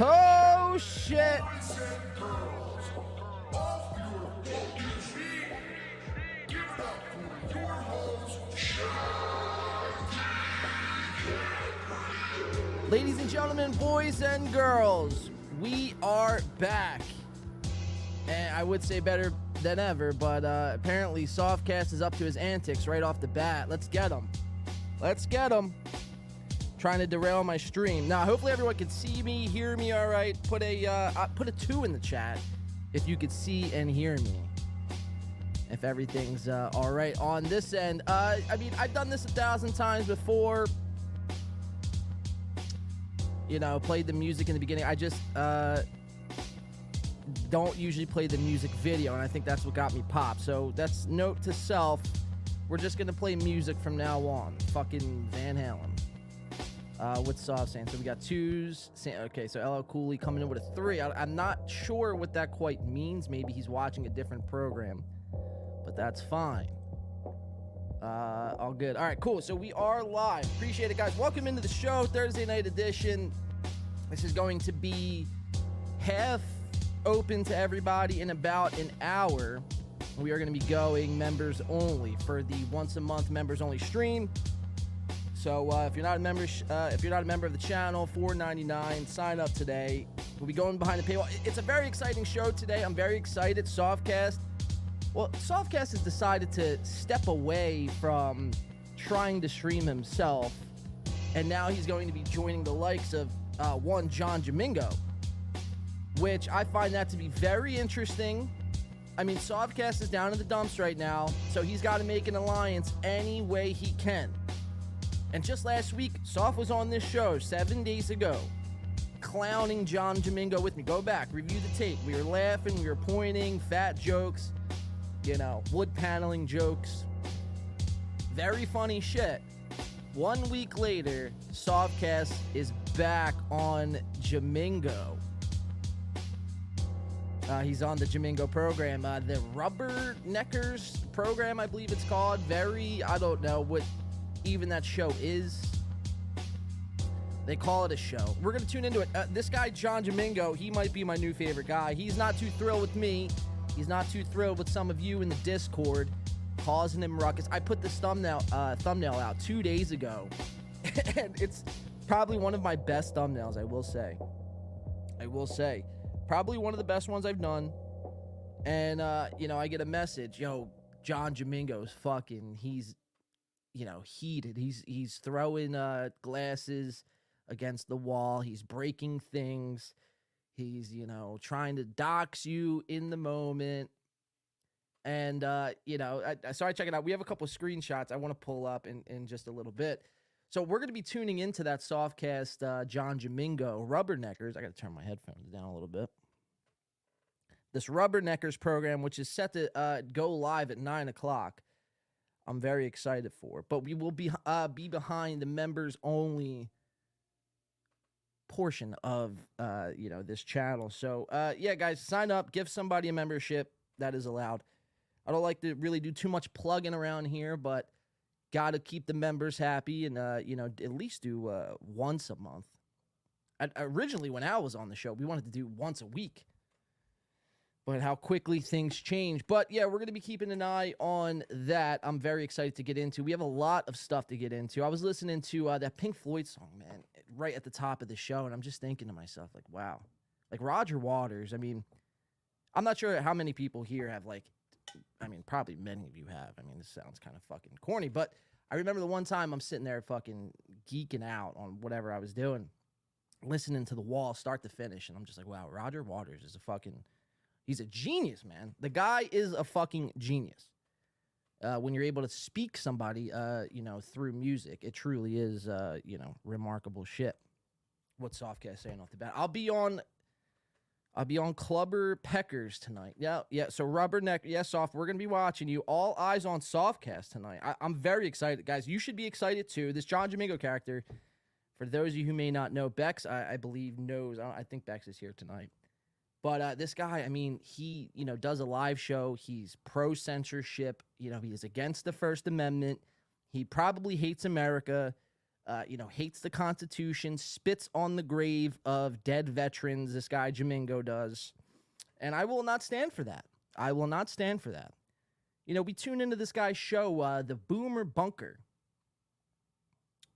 Oh, shit. Ladies and gentlemen, boys and girls, we are back. And I would say better than ever, but apparently Softcast is up to his antics right off the bat. Let's get him. Let's get him. Trying to derail my stream. Now, hopefully everyone can see me, hear me all right. Put a 2 in the chat if you could see and hear me. If everything's all right on this end. I mean, I've done this 1,000 times before. You know, played the music in the beginning. I just don't usually play the music video, and I think that's what got me popped. So that's note to self. We're just going to play music from now on. Fucking Van Halen. What's Soft saying? So we got 2s. Okay, so LL Cooley coming in with a 3. I'm not sure what that quite means. Maybe he's watching a different program, but that's fine. All good. All right, cool. So we are live. Appreciate it, guys. Welcome into the show, Thursday night edition. This is going to be half open to everybody in about an hour. We are going to be going members only for the once a month members only stream. So if you're not a member, of the channel, $4.99. Sign up today. We'll be going behind the paywall. It's a very exciting show today. I'm very excited. Softcast. Well, Softcast has decided to step away from trying to stream himself, and now he's going to be joining the likes of one John Jamingo, which I find that to be very interesting. I mean, Softcast is down in the dumps right now, so he's got to make an alliance any way he can. And just last week, Soft was on this show 7 days ago, clowning John Jamingo with me. Go back, review the tape. We were laughing, we were pointing, fat jokes, you know, wood paneling jokes. Very funny shit. 1 week later, Softcast is back on Jamingo. He's on the Jamingo program, the Rubberneckers program, I believe it's called. I don't know what even that show is. They call it a show. We're going to tune into it. This guy, John Jamingo, he might be my new favorite guy. He's not too thrilled with me. He's not too thrilled with some of you in the Discord, causing him ruckus. I put this thumbnail out 2 days ago, and it's probably one of my best thumbnails, I will say. Probably one of the best ones I've done. And, you know, I get a message, yo, John Jamingo's fucking, he's, you know, heated. He's throwing glasses against the wall. He's breaking things. He's, you know, trying to dox you in the moment. And, you know, I started checking out. We have a couple of screenshots I want to pull up in just a little bit. So we're going to be tuning into that Softcast John Jamingo Rubberneckers. I got to turn my headphones down a little bit. This Rubberneckers program, which is set to go live at 9 o'clock. I'm very excited for it. But we will be behind the members only portion of you know, this channel. So yeah, guys, sign up, give somebody a membership. That is allowed. I don't like to really do too much plugging around here, but got to keep the members happy and you know, at least do once a month. Originally, when Al was on the show, we wanted to do once a week. But how quickly things change. But yeah, we're going to be keeping an eye on that. I'm very excited to get into. We have a lot of stuff to get into. I was listening to that Pink Floyd song, man, right at the top of the show, and I'm just thinking to myself, like, wow. Like, Roger Waters, I mean, I'm not sure how many people here have, like, I mean, probably many of you have. I mean, this sounds kind of fucking corny, but I remember the one time I'm sitting there fucking geeking out on whatever I was doing, listening to The Wall start to finish, and I'm just like, wow, Roger Waters is a fucking... He's a genius, man. The guy is a fucking genius. When you're able to speak somebody, you know, through music, it truly is, you know, remarkable shit. What's Softcast saying off the bat? I'll be on Clubber Peckers tonight. Yeah. So Rubberneck, yeah, Soft. We're gonna be watching you. All eyes on Softcast tonight. I'm very excited, guys. You should be excited too. This John Jamingo character. For those of you who may not know, Bex, I believe knows. I think Bex is here tonight. But this guy, I mean, he, you know, does a live show. He's pro-censorship. You know, he is against the First Amendment. He probably hates America. hates the Constitution, spits on the grave of dead veterans. This guy Jamingo does. And I will not stand for that. I will not stand for that. We tuned into this guy's show, the Boomer Bunker.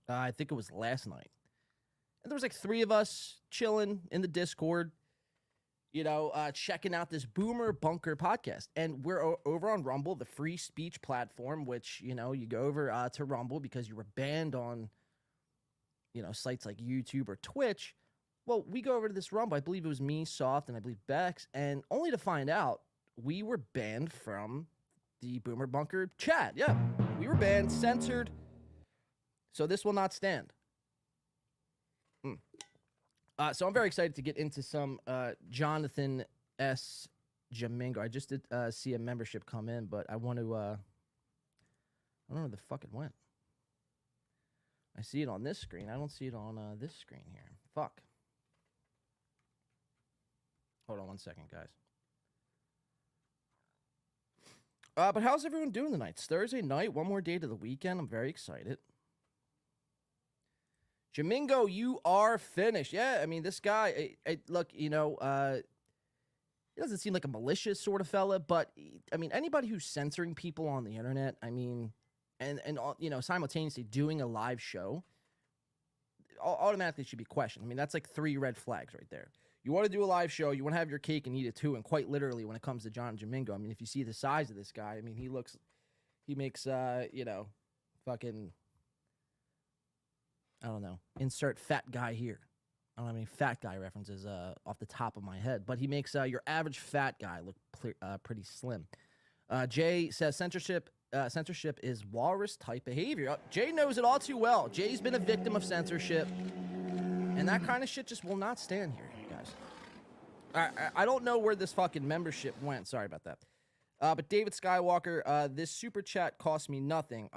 I think it was last night. And there was like 3 of us chilling in the Discord, checking out this Boomer Bunker podcast. And we're over on Rumble, the free speech platform, which, you go over to Rumble because you were banned on, sites like YouTube or Twitch. Well, we go over to this Rumble. I believe it was me, Soft, and I believe Bex. And only to find out we were banned from the Boomer Bunker chat. Yeah, we were banned, censored. So this will not stand. So I'm very excited to get into some Jonathan S. Jamingo. I just did see a membership come in, but I want to... I don't know where the fuck it went. I see it on this screen. I don't see it on this screen here. Fuck. Hold on 1 second, guys. But how's everyone doing tonight? It's Thursday night, one more day to the weekend. I'm very excited. Jamingo, you are finished. Yeah, I mean, this guy, look, he doesn't seem like a malicious sort of fella, but, I mean, anybody who's censoring people on the internet, I mean, and simultaneously doing a live show, automatically should be questioned. I mean, that's like 3 red flags right there. You want to do a live show, you want to have your cake and eat it too, and quite literally when it comes to John Jamingo, I mean, if you see the size of this guy, I mean, he makes, fucking, I don't know, insert fat guy here. I don't have any fat guy references off the top of my head, but he makes your average fat guy look pretty slim. Jay says censorship is walrus-type behavior. Jay knows it all too well. Jay's been a victim of censorship, and that kind of shit just will not stand here, guys. I don't know where this fucking membership went. Sorry about that. But David Skywalker, this super chat cost me nothing.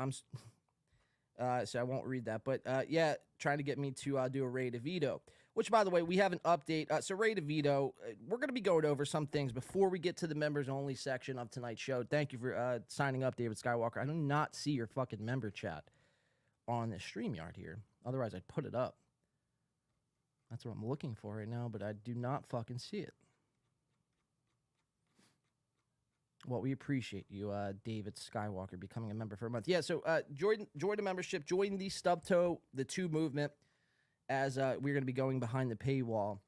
So I won't read that. But, yeah, trying to get me to do a Ray DeVito, which, by the way, we have an update. So Ray DeVito, we're going to be going over some things before we get to the members-only section of tonight's show. Thank you for signing up, David Skywalker. I do not see your fucking member chat on the StreamYard here. Otherwise, I'd put it up. That's what I'm looking for right now, but I do not fucking see it. Well, we appreciate you, David Skywalker, becoming a member for a month. Yeah, so join the membership, join the Stubtoe, the 2 movement, as we're going to be going behind the paywall,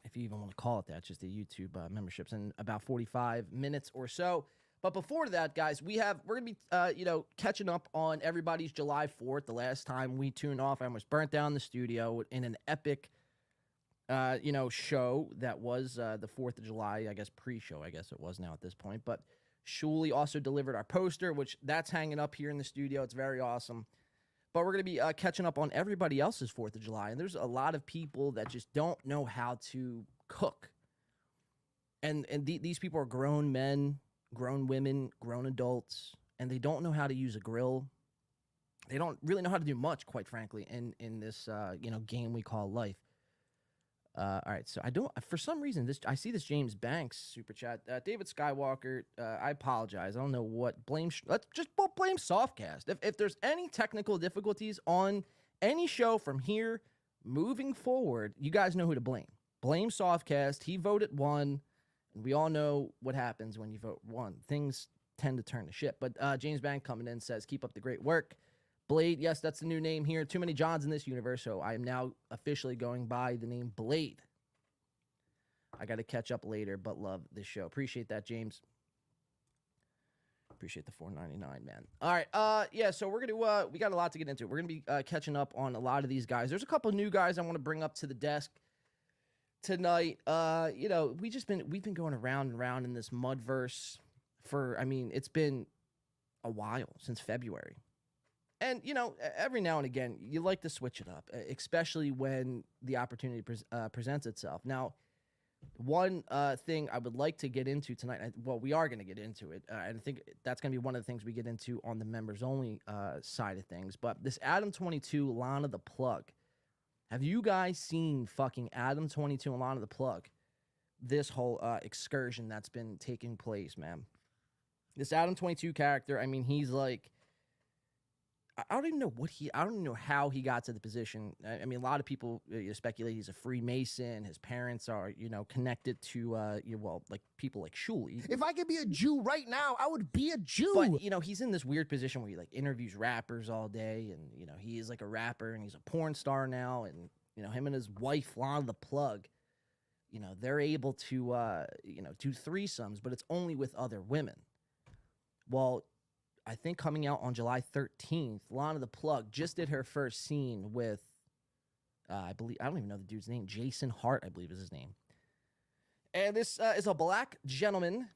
if you even want to call it that, just the YouTube memberships, in about 45 minutes or so. But before that, guys, we're going to be, catching up on everybody's July 4th. The last time we tuned off, I almost burnt down the studio in an epic, show that was the 4th of July, I guess, pre-show, I guess it was now at this point. But Shuli also delivered our poster, which that's hanging up here in the studio. It's very awesome. But we're going to be catching up on everybody else's 4th of July. And there's a lot of people that just don't know how to cook. And these people are grown men, grown women, grown adults, and they don't know how to use a grill. They don't really know how to do much, quite frankly, in this game we call life. All right, so for some reason, I see this James Banks super chat. David Skywalker, I apologize. I don't know what. Let's just blame Softcast. If there's any technical difficulties on any show from here moving forward, you guys know who to blame. Blame Softcast. He voted 1, and we all know what happens when you vote 1. Things tend to turn to shit. But James Banks coming in says, keep up the great work. Blade, yes, that's the new name here. Too many Johns in this universe, so I am now officially going by the name Blade. I got to catch up later, but love this show. Appreciate that, James. Appreciate the $4.99, man. All right, yeah, so we're going to, we got a lot to get into. We're going to be catching up on a lot of these guys. There's a couple new guys I want to bring up to the desk tonight. We've been going around and around in this mudverse it's been a while, since February. And, every now and again, you like to switch it up, especially when the opportunity presents itself. Now, one thing I would like to get into tonight, we are going to get into it, and I think that's going to be one of the things we get into on the members-only side of things. But this Adam 22, Lana the Plug. Have you guys seen fucking Adam 22 and Lana the Plug? This whole excursion that's been taking place, man. This Adam 22 character, he's like... I don't even know I don't even know how he got to the position. I mean, a lot of people speculate he's a Freemason. His parents are, connected to, like people like Shuli. If I could be a Jew right now, I would be a Jew. But, he's in this weird position where he like interviews rappers all day, and, he is like a rapper and he's a porn star now. And, him and his wife, Lana the Plug, they're able to, do threesomes, but it's only with other women. Well, I think coming out on July 13th, Lana the Plug just did her first scene with, I don't even know the dude's name, Jason Hart, I believe is his name. And this is a black gentleman,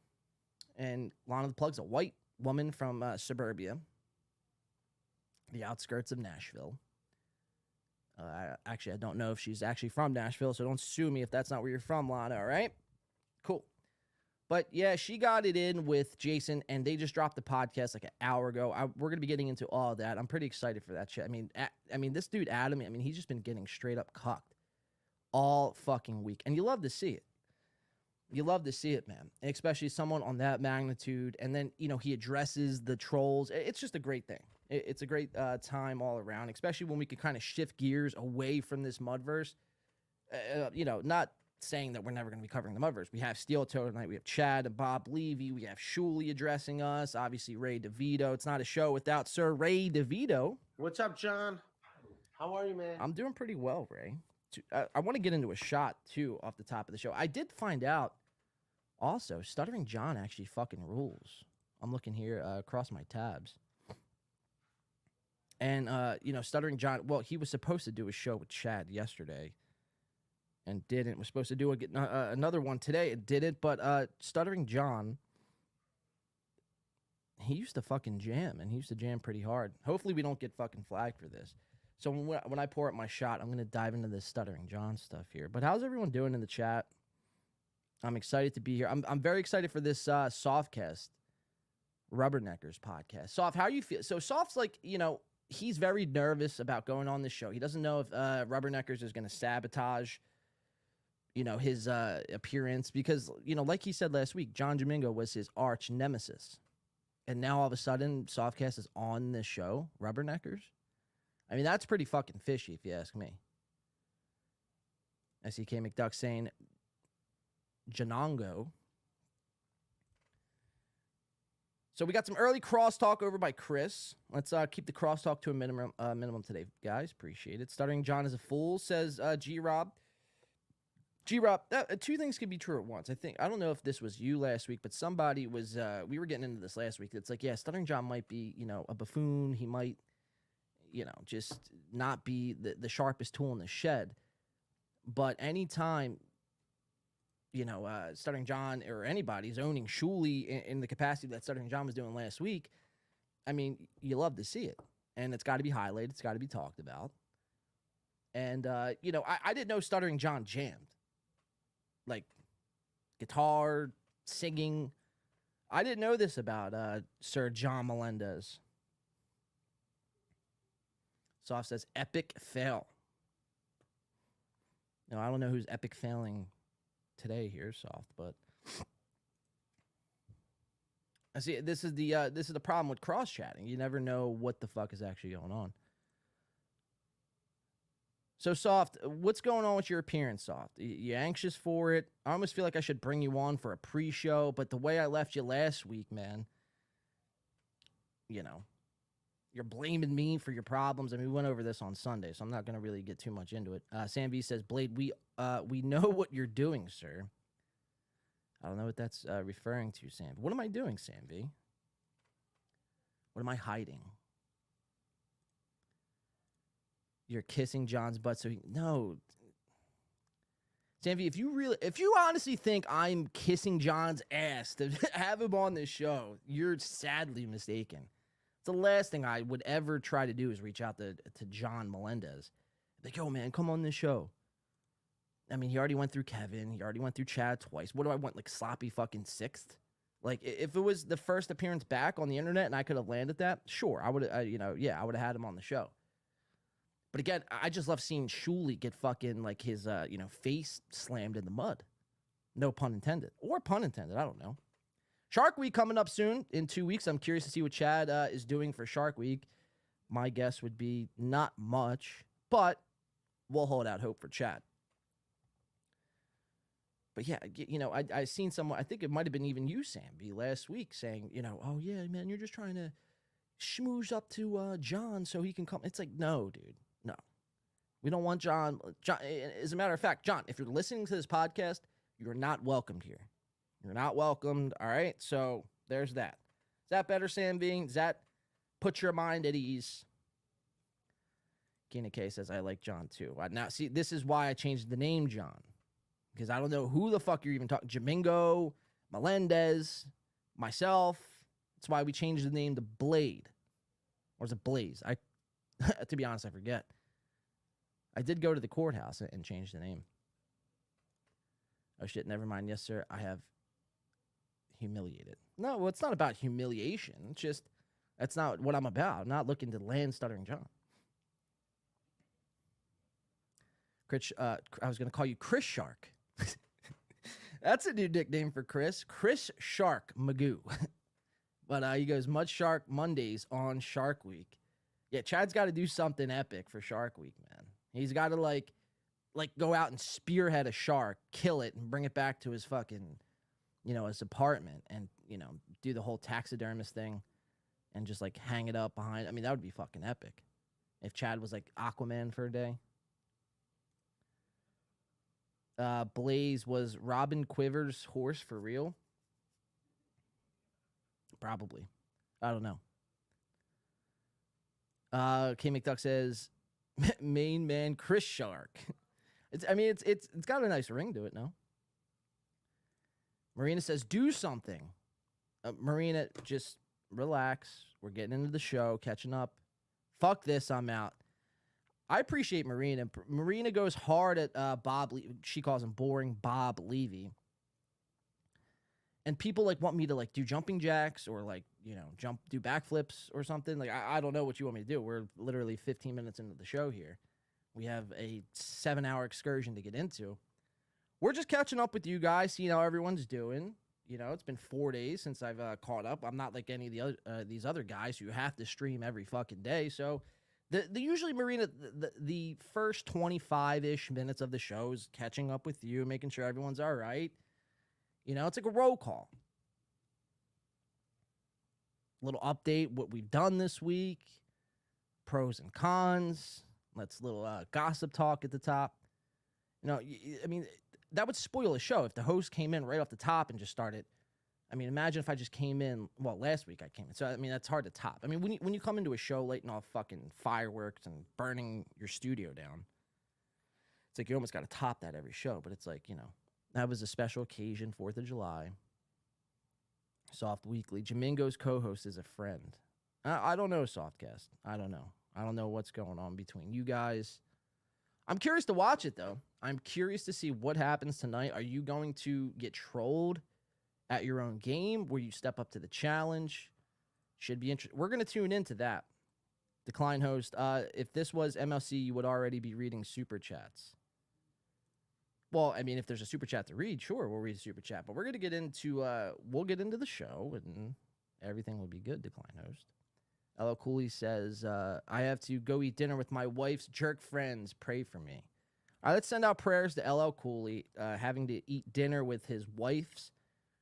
and Lana the Plug's a white woman from suburbia, the outskirts of Nashville. Actually, I don't know if she's actually from Nashville, so don't sue me if that's not where you're from, Lana, all right? Cool. But, yeah, she got it in with Jason, and they just dropped the podcast like an hour ago. We're going to be getting into all of that. I'm pretty excited for that shit. I mean, this dude, Adam, he's just been getting straight up cucked all fucking week. And you love to see it. You love to see it, man. And especially someone on that magnitude. And then, he addresses the trolls. It's just a great thing. It's a great time all around, especially when we can kind of shift gears away from this Mudverse. Not saying that we're never going to be covering the Mudverse. We have Steel Toe tonight. We have Chad and Bob Levy. We have Shuli addressing us. Obviously, Ray DeVito. It's not a show without Sir Ray DeVito. What's up, John? How are you, man? I'm doing pretty well, Ray. I want to get into a shot, too, off the top of the show. I did find out, also, Stuttering John actually fucking rules. I'm looking here across my tabs. And, Stuttering John, well, he was supposed to do a show with Chad yesterday and didn't. Was supposed to do another one today. It didn't, but Stuttering John, he used to fucking jam, and he used to jam pretty hard. Hopefully we don't get fucking flagged for this. So when I pour up my shot, I'm going to dive into this Stuttering John stuff here. But how's everyone doing in the chat? I'm excited to be here. I'm very excited for this Softcast Rubberneckers podcast. Soft, how you feel? So Soft's like, he's very nervous about going on this show. He doesn't know if Rubberneckers is going to sabotage his appearance because, like he said last week, John Jamingo was his arch nemesis. And now all of a sudden, Softcast is on this show, Rubberneckers. I mean, that's pretty fucking fishy if you ask me. SEK McDuck saying, Jamingo. So we got some early crosstalk over by Chris. Let's keep the crosstalk to a minimum today, guys. Appreciate it. Stuttering John is a fool, says G-Rob. G-Rob, two things could be true at once. I don't know if this was you last week, but somebody was, we were getting into this last week. It's like, yeah, Stuttering John might be, a buffoon. He might, just not be the sharpest tool in the shed. But anytime, Stuttering John or anybody's owning Shuli in the capacity that Stuttering John was doing last week, I mean, you love to see it. And it's got to be highlighted. It's got to be talked about. And, I didn't know Stuttering John jammed. Like, guitar, singing. I didn't know this about Sir John Melendez. Soft says, epic fail. No, I don't know who's epic failing today here, Soft, but I see this is the problem with cross chatting. You never know what the fuck is actually going on. So, Soft, what's going on with your appearance, Soft? You anxious for it? I almost feel like I should bring you on for a pre-show, but the way I left you last week, man, you're blaming me for your problems. I mean, we went over this on Sunday, so I'm not going to really get too much into it. Sam V says, Blade, we know what you're doing, sir. I don't know what that's referring to, Sam. What am I doing, Sam V? What am I hiding? You're kissing John's butt, so no. Sam V, if you honestly think I'm kissing John's ass to have him on this show, you're sadly mistaken. It's the last thing I would ever try to do is reach out to John Melendez. Like, yo, man, come on this show. I mean, he already went through Kevin. He already went through Chad twice. What do I want, like sloppy fucking sixth? Like, if it was the first appearance back on the internet and I could have landed that, sure, I would have, I would have had him on the show. But again, I just love seeing Shuli get fucking, like, his, face slammed in the mud. No pun intended. Or pun intended, I don't know. Shark Week coming up soon in 2 weeks. I'm curious to see what Chad is doing for Shark Week. My guess would be not much, but we'll hold out hope for Chad. But yeah, I seen someone, I think it might have been even you, Samby, last week saying, oh yeah, man, you're just trying to schmooze up to John so he can come. It's like, no, dude, no. We don't want John. As a matter of fact, John, if you're listening to this podcast, you're not welcomed here. You're not welcomed, all right? So there's that. Is that better, Samby? Does that put your mind at ease? Kina K says, I like John too. Now, see, this is why I changed the name John. Because I don't know who the fuck you're even talking. Jamingo, Melendez, myself. That's why we changed the name to Blade. Or is it Blaze? To be honest, I forget. I did go to the courthouse and change the name. Oh shit, never mind. Yes, sir, I have humiliated. No, well, it's not about humiliation. It's just, that's not what I'm about. I'm not looking to land Stuttering John. I was going to call you Chris Shark. That's a new nickname for Chris. Chris Shark Magoo. But he goes, Mud Shark Mondays on Shark Week. Yeah, Chad's got to do something epic for Shark Week, man. He's got to, like go out and spearhead a shark, kill it, and bring it back to his fucking, his apartment and, do the whole taxidermist thing and just, hang it up behind. I mean, that would be fucking epic if Chad was, Aquaman for a day. Blaze, was Robin Quivers' horse for real? Probably. I don't know. K McDuck says, main man Chris Shark. It's got a nice ring to it, no? Marina says, do something. Marina, just relax. We're getting into the show, catching up. Fuck this, I'm out. I appreciate Marina. Marina goes hard at Bob. She calls him boring Bob Levy. And people want me to do jumping jacks or do backflips or something. I don't know what you want me to do. We're literally 15 minutes into the show here. We have a 7-hour excursion to get into. We're just catching up with you guys, seeing how everyone's doing. It's been 4 days since I've caught up. I'm not like any of the other, these other guys who have to stream every fucking day. So the usually, Marina, the first 25-ish minutes of the show is catching up with you, making sure everyone's all right. It's like a roll call. Little update, what we've done this week, pros and cons. Let's little gossip talk at the top. That would spoil a show if the host came in right off the top and just started. Imagine if I just came in. Well, last week I came in, so that's hard to top. When you come into a show lighting off fucking fireworks and burning your studio down, it's like you almost got to top that every show. But it's that was a special occasion, 4th of July. Soft Weekly. Jamingo's co-host is a friend. I don't know, Softcast. I don't know. I don't know what's going on between you guys. I'm curious to watch it, though. I'm curious to see what happens tonight. Are you going to get trolled at your own game? Where you step up to the challenge? Should be interesting. We're going to tune into that. Decline host. If this was MLC, you would already be reading super chats. Well, if there's a super chat to read, sure, we'll read a super chat. But we're going to get into, we'll get into the show, and everything will be good, Decline host. LL Cooley says, I have to go eat dinner with my wife's jerk friends. Pray for me. All right, let's send out prayers to LL Cooley, having to eat dinner with his wife's.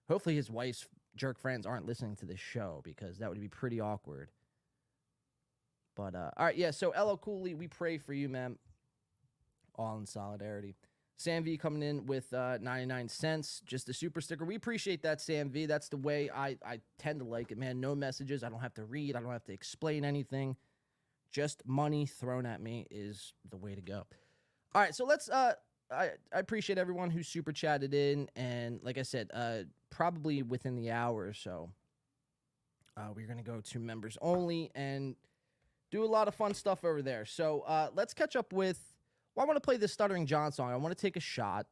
Hopefully his wife's jerk friends aren't listening to this show, because that would be pretty awkward. But, all right, yeah, so LL Cooley, we pray for you, man. All in solidarity. Sam V coming in with 99 cents, just a super sticker. We appreciate that, Sam V. That's the way I tend to like it, man. No messages. I don't have to read. I don't have to explain anything. Just money thrown at me is the way to go. All right, so let's I appreciate everyone who super chatted in, and like I said, probably within the hour or so, we're going to go to members only and do a lot of fun stuff over there. So let's catch up with. Well, I want to play this Stuttering John song. I want to take a shot.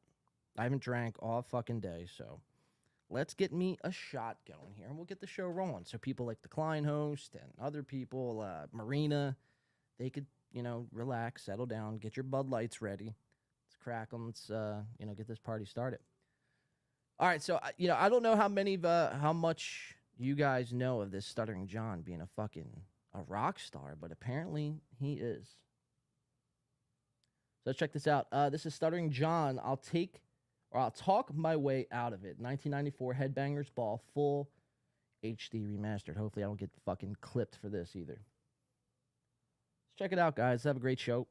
I haven't drank all fucking day, so let's get me a shot going here, and we'll get the show rolling. So people like the Klein host and other people, Marina, they could, relax, settle down, get your Bud Lights ready. Let's crack them. Let's, get this party started. All right, so, I don't know how much you guys know of this Stuttering John being a fucking a rock star, but apparently he is. So let's check this out. This is Stuttering John. I'll talk my way out of it. 1994 Headbangers Ball, full HD remastered. Hopefully I don't get fucking clipped for this either. Let's check it out, guys. Have a great show.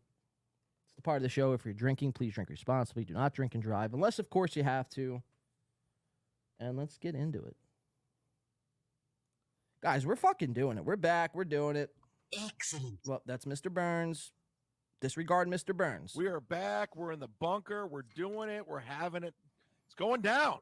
It's the part of the show. If you're drinking, please drink responsibly. Do not drink and drive, unless, of course, you have to. And let's get into it. Guys, we're fucking doing it. We're back. We're doing it. Excellent. Well, that's Mr. Burns. Disregard Mr. Burns. We are back. We're in the bunker. We're doing it. We're having it. It's going down.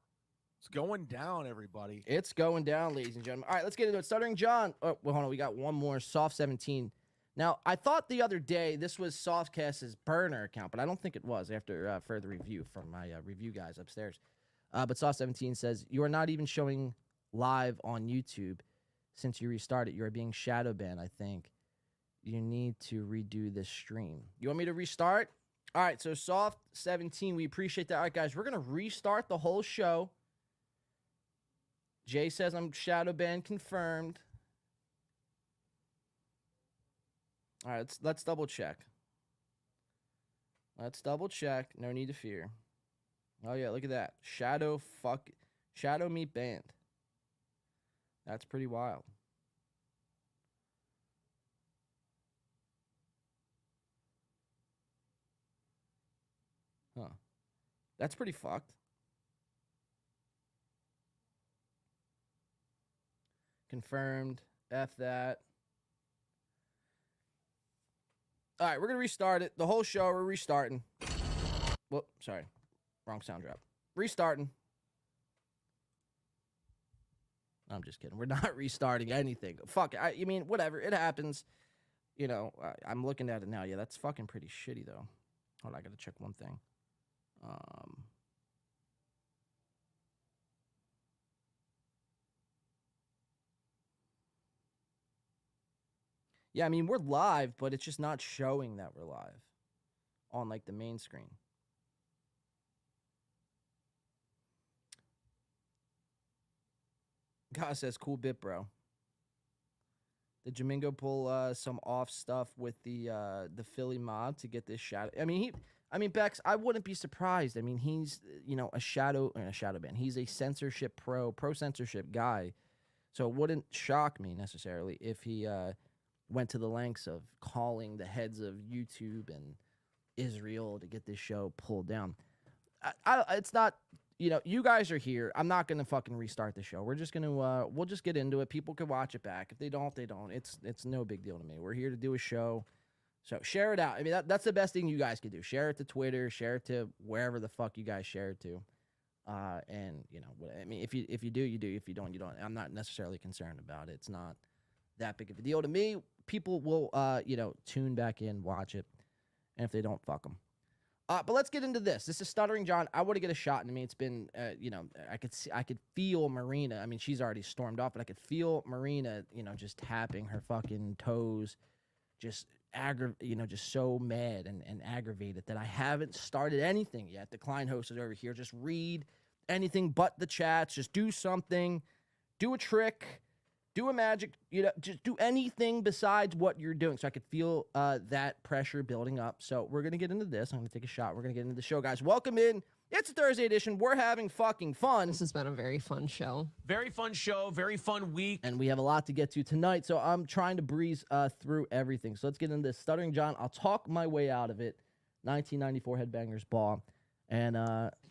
It's going down, everybody. It's going down, ladies and gentlemen. All right, let's get into it. Stuttering John. Oh, well, hold on. We got one more. Soft 17. Now, I thought the other day this was Softcast's burner account, but I don't think it was after further review from my review guys upstairs. But Soft 17 says, you are not even showing live on YouTube since you restarted. You are being shadow banned, I think. You need to redo this stream. You want me to restart? All right, so Soft 17, we appreciate that. All right, guys, we're going to restart the whole show. Jay says I'm shadow banned confirmed. All right, let's double check. Let's double check. No need to fear. Oh yeah, look at that. Shadow meat banned. That's pretty wild. Huh. That's pretty fucked. Confirmed. F that. All right, we're going to restart it. The whole show, we're restarting. Whoop, sorry. Wrong sound drop. Restarting. I'm just kidding. We're not restarting anything. Fuck, I mean, whatever. It happens. You know, I'm looking at it now. Yeah, that's fucking pretty shitty, though. Hold on, I got to check one thing. Yeah, I mean, we're live, but it's just not showing that we're live on, like, the main screen. God says, cool bit, bro. Did Jamingo pull some off stuff with the Philly mob to get this shadow? I mean, Bex, I wouldn't be surprised. I mean, he's, you know, a shadow ban. He's a censorship pro censorship guy. So it wouldn't shock me necessarily if he went to the lengths of calling the heads of YouTube and Israel to get this show pulled down. It's not, you know, you guys are here. I'm not going to fucking restart the show. We're just going to, we'll just get into it. People can watch it back. If they don't, they don't. It's no big deal to me. We're here to do a show. So share it out. I mean, that's the best thing you guys can do. Share it to Twitter. Share it to wherever the fuck you guys share it to. And, you know, I mean, if you do, you do. If you don't, you don't. I'm not necessarily concerned about it. It's not that big of a deal to me. People will, you know, tune back in, watch it. And if they don't, fuck them. But let's get into this. This is Stuttering John. I want to get a shot in me. It's been, you know, I could feel Marina. I mean, she's already stormed off, but I could feel Marina, you know, just tapping her fucking toes, just just so mad and aggravated that I haven't started anything yet. The Klein host is over here. Just read anything but the chats. Just do something. Do a trick. Do a magic, you know, just do anything besides what you're doing. So I could feel that pressure building up. So we're going to get into this. I'm going to take a shot. We're going to get into the show, guys. Welcome in. It's a Thursday edition. We're having fucking fun. This has been a very fun show. Very fun show. Very fun week. And we have a lot to get to tonight. So I'm trying to breeze through everything. So let's get into this. Stuttering John, I'll talk my way out of it. 1994 Headbangers Ball. And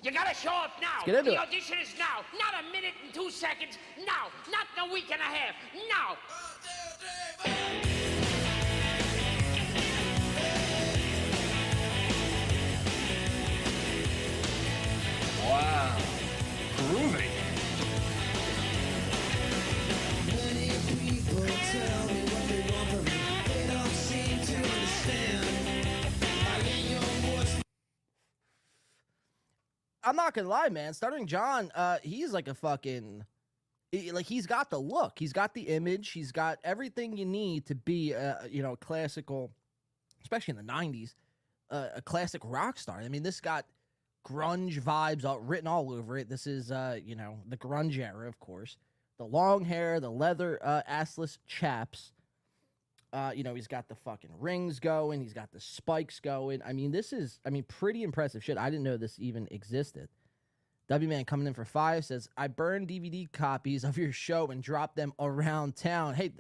you gotta show up now. get into the it. audition is now, not a minute and 2 seconds. Now, not a week and a half. Now. Wow. Groovy. Many people tell me what they want from me. They don't seem to understand. I get your voice. I'm not gonna lie, man. Stuttering John, he's like a fucking, like he's got the look, he's got the image, he's got everything you need to be, you know, classical, especially in the '90s, a classic rock star. I mean, this got grunge vibes written all over it. This is, you know, the grunge era, of course. The long hair, the leather assless chaps. He's got the fucking rings going. He's got the spikes going. I mean, this is, pretty impressive shit. I didn't know this even existed. W-Man coming in for 5 says, I burned DVD copies of your show and dropped them around town. Hey,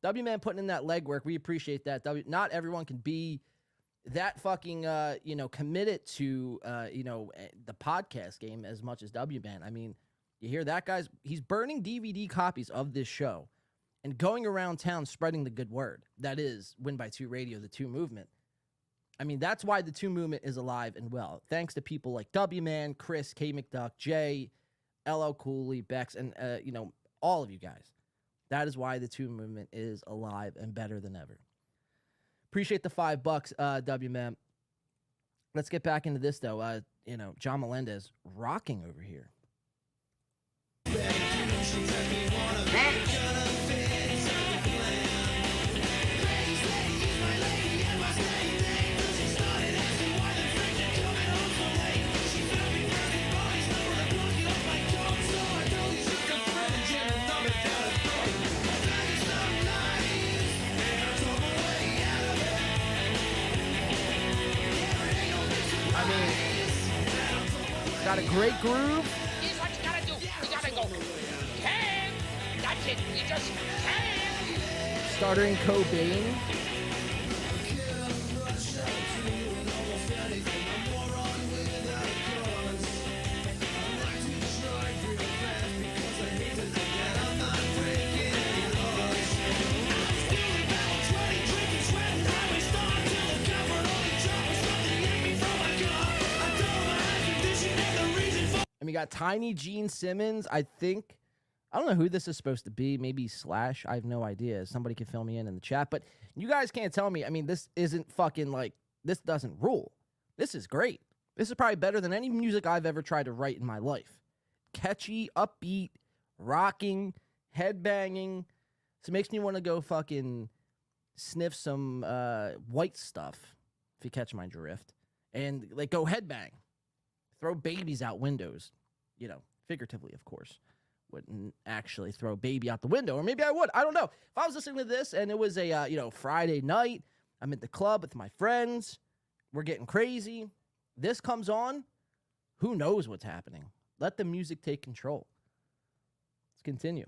W-Man putting in that legwork. We appreciate that. Not everyone can be that fucking, committed to, the podcast game as much as W-Man. I mean, you hear that, guys? He's burning DVD copies of this show and going around town spreading the good word. That is Win by 2 Radio, the 2 movement. I mean, that's why the 2 movement is alive and well. Thanks to people like W-Man, Chris, K. McDuck, Jay, LL Cooley, Bex, and, all of you guys. That is why the 2 movement is alive and better than ever. Appreciate the $5, W-Man. Let's get back into this, though. John Melendez rocking over here. Got a great groove. Here's what you gotta do. You gotta go. Can. That's it. You just can. Stuttering Cobain. We got Tiny Gene Simmons. I don't know who this is supposed to be. Maybe Slash. I have no idea. Somebody can fill me in the chat. But you guys can't tell me. I mean, this isn't fucking this doesn't rule. This is great. This is probably better than any music I've ever tried to write in my life. Catchy, upbeat, rocking, headbanging. So it makes me want to go fucking sniff some white stuff, if you catch my drift. And go headbang. Throw babies out windows. Figuratively, of course. Wouldn't actually throw a baby out the window. Or maybe I would. I don't know. If I was listening to this and it was a, Friday night, I'm at the club with my friends, we're getting crazy, this comes on, who knows what's happening? Let the music take control. Let's continue.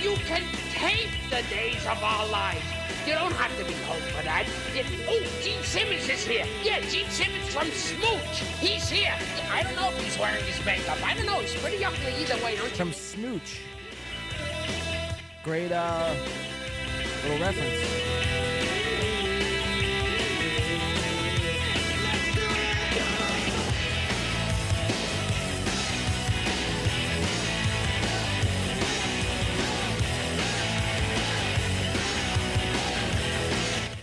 You can tape the days of our lives. You don't have to be home for that. Gene Simmons is here. Yeah, Gene Simmons from Smooch. He's here. I don't know if he's wearing his makeup. I don't know. He's pretty ugly either way, don't you? From Smooch. Great little reference.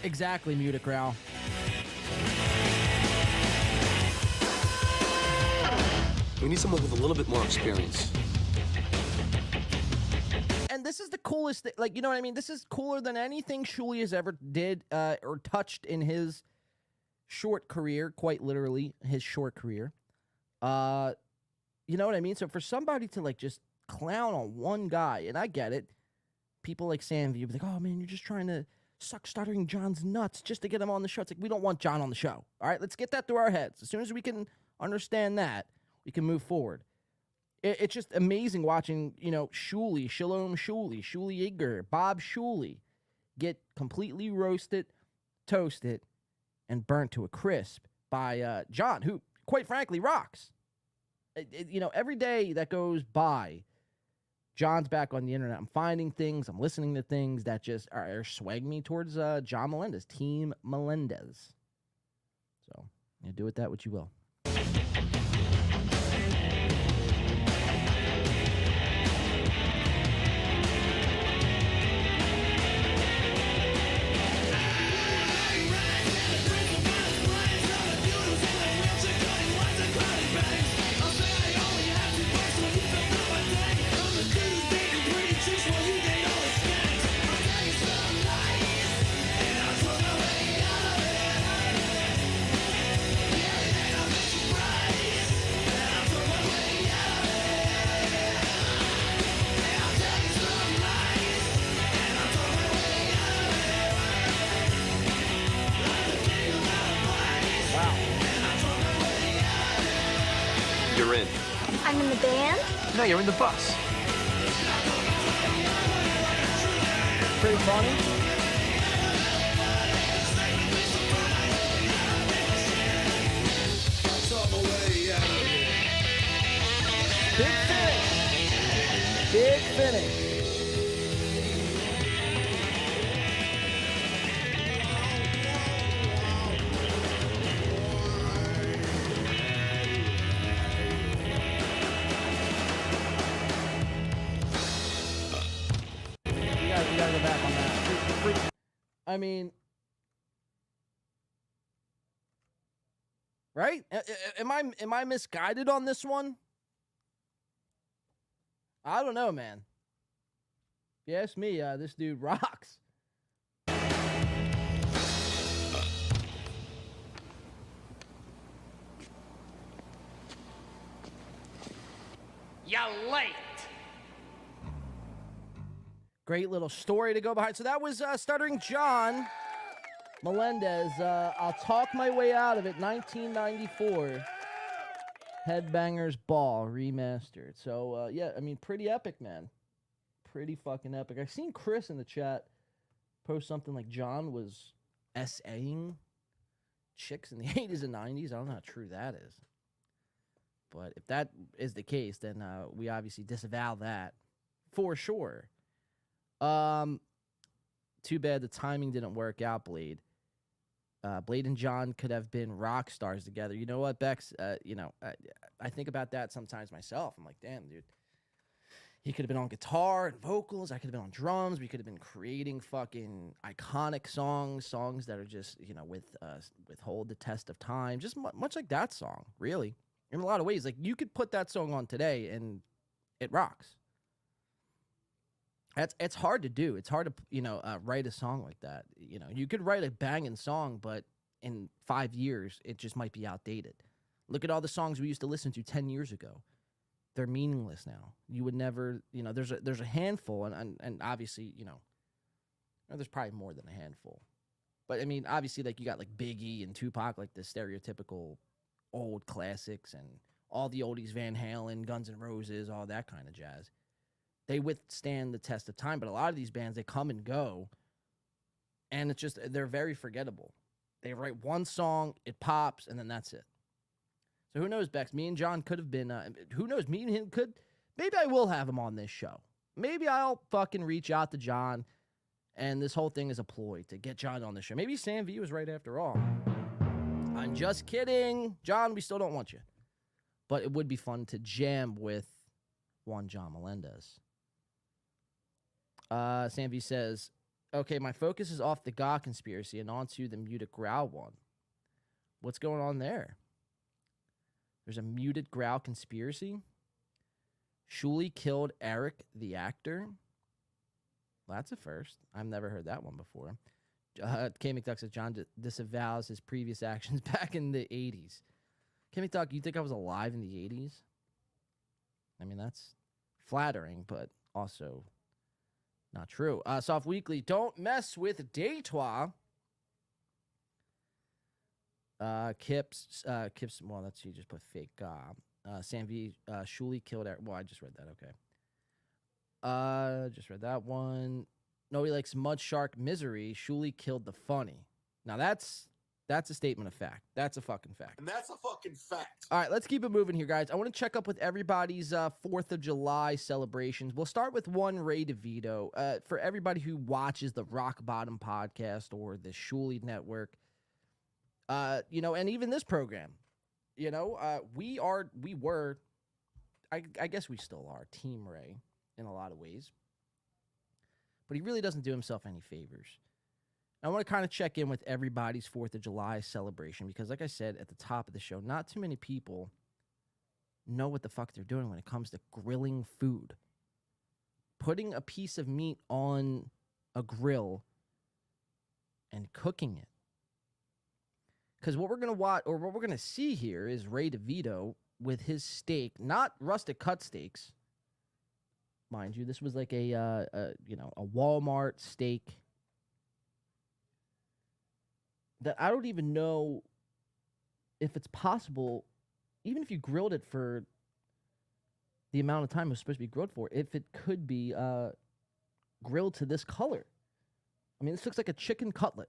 Exactly, Muta Growl. We need someone with a little bit more experience. And this is the coolest thing. You know what I mean? This is cooler than anything Shuli has ever did or touched in his short career, quite literally, his short career. You know what I mean? So for somebody to, just clown on one guy, and I get it, people like Sam View be like, oh, man, you're just trying to suck Stuttering John's nuts just to get him on the show. It's we don't want John on the show. All right, let's get that through our heads. As soon as we can understand that, we can move forward. It's just amazing watching, Shuli, Shalom Shuli, Shuli Igger, Bob Shuli get completely roasted, toasted, and burnt to a crisp by John, who, quite frankly, rocks. Every day that goes by, John's back on the internet. I'm finding things. I'm listening to things that just are swaying me towards John Melendez, Team Melendez. So, do with that what you will. No, you're in the bus. Pretty funny. Big finish. Big finish. We gotta go back on that. I mean, right? Am I misguided on this one? I don't know, man. If you ask me, this dude rocks. You're late. Great little story to go behind. So that was Stuttering John Melendez. I'll talk my way out of it. 1994. Headbangers Ball remastered. So, yeah, I mean, pretty epic, man. Pretty fucking epic. I've seen Chris in the chat post something like John was SAing chicks in the 80s and 90s. I don't know how true that is. But if that is the case, then we obviously disavow that for sure. Too bad the timing didn't work out, Blade. Blade and John could have been rock stars together. You know what, Bex? I think about that sometimes myself. I'm like, damn, dude. He could have been on guitar and vocals. I could have been on drums. We could have been creating fucking iconic songs that are just, withhold the test of time. Just much like that song, really. In a lot of ways. Like, you could put that song on today and it rocks. It's hard to do. It's hard to, write a song like that. You could write a banging song, but in 5 years, it just might be outdated. Look at all the songs we used to listen to 10 years ago. They're meaningless now. You would never, there's a handful, and obviously, there's probably more than a handful. But, I mean, obviously, like, you got, like, Biggie and Tupac, like, the stereotypical old classics, and all the oldies, Van Halen, Guns N' Roses, all that kind of jazz. They withstand the test of time, but a lot of these bands, they come and go, and it's just, they're very forgettable. They write one song, it pops, and then that's it. So who knows, Bex? Me and John could have been, who knows, me and him could, maybe I will have him on this show. Maybe I'll fucking reach out to John, and this whole thing is a ploy to get John on the show. Maybe Sam V was right after all. I'm just kidding. John, we still don't want you. But it would be fun to jam with one John Melendez. Sam V says, okay, my focus is off the God conspiracy and onto the muted growl one. What's going on there? There's a muted growl conspiracy? Shuli killed Eric, the actor? Well, that's a first. I've never heard that one before. K. McDuck says, John disavows his previous actions back in the 80s. K. McDuck, you think I was alive in the 80s? I mean, that's flattering, but also not true. Soft Weekly, don't mess with Deitois. Kips, well, that's, you just put fake gob. Sam V, Shuli killed Eric. Well, I just read that, okay. Just read that one. Nobody likes Mud Shark Misery. Shuli killed the funny. Now, that's a statement of fact. That's a fucking fact. And that's a fucking fact. All right, let's keep it moving here, guys. I want to check up with everybody's 4th of July celebrations. We'll start with one Ray DeVito. For everybody who watches the Rock Bottom podcast or the Shuli Network, and even this program, we were, I guess we still are, Team Ray in a lot of ways. But he really doesn't do himself any favors. I want to kind of check in with everybody's 4th of July celebration because, like I said at the top of the show, not too many people know what the fuck they're doing when it comes to grilling food. Putting a piece of meat on a grill and cooking it. Because what we're going to watch, or what we're going to see here, is Ray DeVito with his steak, not rustic cut steaks. Mind you, this was like a Walmart steak that I don't even know if it's possible, even if you grilled it for the amount of time it was supposed to be grilled for if it could be grilled to this color. I mean, this looks like a chicken cutlet.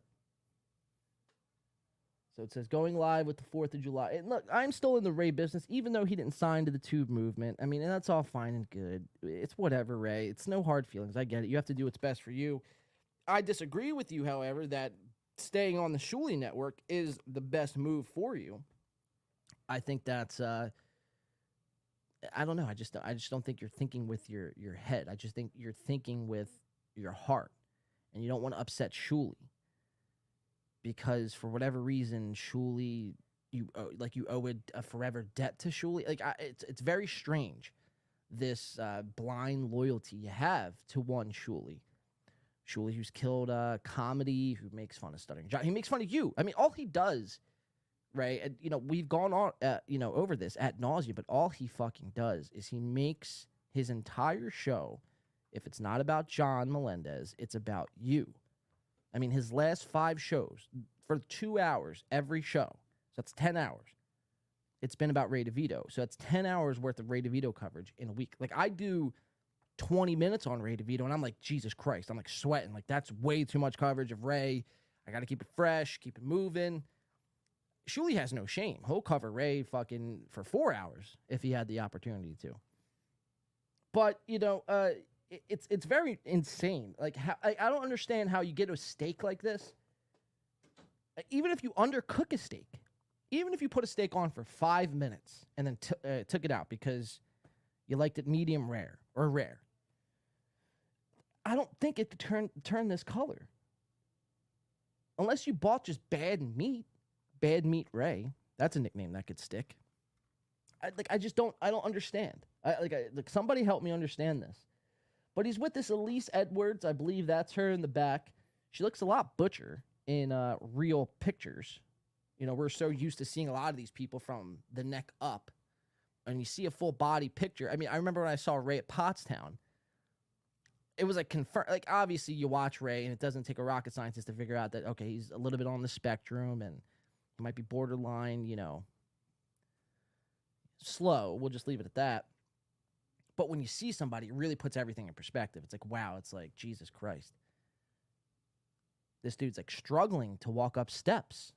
So it says, going live with the 4th of July. And look, I'm still in the Ray business, even though he didn't sign to the Tube movement. I mean, and that's all fine and good. It's whatever, Ray. It's no hard feelings. I get it. You have to do what's best for you. I disagree with you, however, that staying on the Shuli network is the best move for you. I think that's, I don't know. I just don't think you're thinking with your head. I just think you're thinking with your heart. And you don't want to upset Shuli. Because for whatever reason, Shuli, you owe a forever debt to Shuli. Like, it's very strange, this blind loyalty you have to one Shuli. Shuli, who's killed comedy, who makes fun of Stuttering John. He makes fun of you. I mean, all he does, right? And, we've gone on, over this ad nauseum, but all he fucking does is he makes his entire show, if it's not about John Melendez, it's about you. I mean, his last 5 shows for 2 hours every show. So that's 10 hours. It's been about Ray DeVito. So that's 10 hours worth of Ray DeVito coverage in a week. Like, I do 20 minutes on Ray DeVito, and I'm like, Jesus Christ. I'm like sweating. Like, that's way too much coverage of Ray. I got to keep it fresh, keep it moving. Shuli has no shame. He'll cover Ray fucking for 4 hours if he had the opportunity to. But, it's very insane. Like, I don't understand how you get a steak like this. Even if you undercook a steak, even if you put a steak on for 5 minutes and then took it out because you liked it medium rare or rare, I don't think it could turn this color. Unless you bought just bad meat Ray. That's a nickname that could stick. I don't understand. Somebody help me understand this. But he's with this Elise Edwards. I believe that's her in the back. She looks a lot butcher in real pictures. We're so used to seeing a lot of these people from the neck up. And you see a full body picture. I mean, I remember when I saw Ray at Pottstown. It was like confirmed. Like, obviously, you watch Ray, and it doesn't take a rocket scientist to figure out that, okay, he's a little bit on the spectrum, and he might be borderline, slow. We'll just leave it at that. But when you see somebody, it really puts everything in perspective. It's like, wow, it's like, Jesus Christ. This dude's like struggling to walk up steps.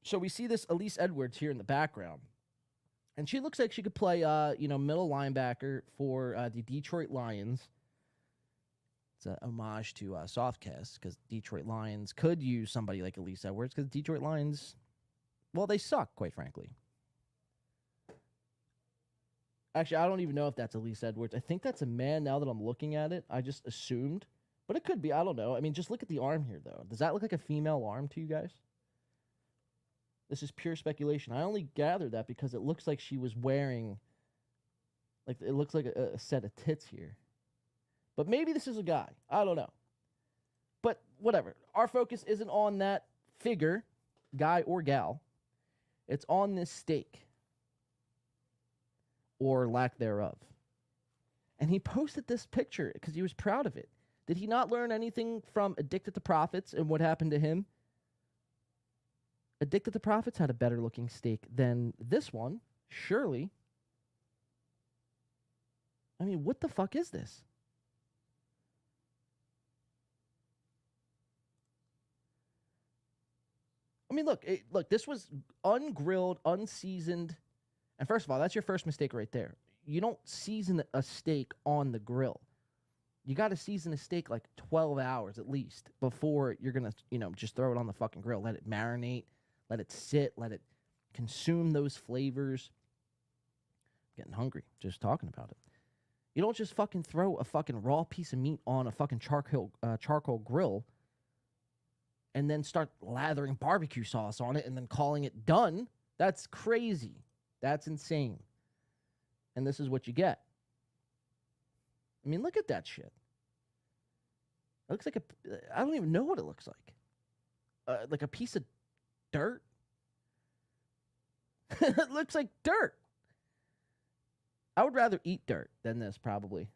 So we see this Elise Edwards here in the background. And she looks like she could play, middle linebacker for the Detroit Lions. It's a homage to Softcast, because Detroit Lions could use somebody like Elise Edwards, because Detroit Lions, well, they suck, quite frankly. Actually, I don't even know if that's Elise Edwards. I think that's a man now that I'm looking at it. I just assumed. But it could be. I don't know. I mean, just look at the arm here, though. Does that look like a female arm to you guys? This is pure speculation. I only gathered that because it looks like she was wearing, like, it looks like a set of tits here. But maybe this is a guy. I don't know. But whatever. Our focus isn't on that figure, guy or gal. It's on this steak. Or lack thereof. And he posted this picture because he was proud of it. Did he not learn anything from Addicted to Profits and what happened to him? Addicted to Profits had a better looking steak than this one, surely. I mean, what the fuck is this? I mean, look, this was ungrilled, unseasoned. And first of all, that's your first mistake right there. You don't season a steak on the grill. You got to season a steak like 12 hours at least before you're going to, just throw it on the fucking grill. Let it marinate, let it sit, let it consume those flavors. I'm getting hungry just talking about it. You don't just fucking throw a fucking raw piece of meat on a fucking charcoal grill and then start lathering barbecue sauce on it and then calling it done. That's crazy. That's insane. And this is what you get. I mean, look at that shit. It looks like I don't even know what it looks like a piece of dirt. It looks like dirt. I would rather eat dirt than this, probably.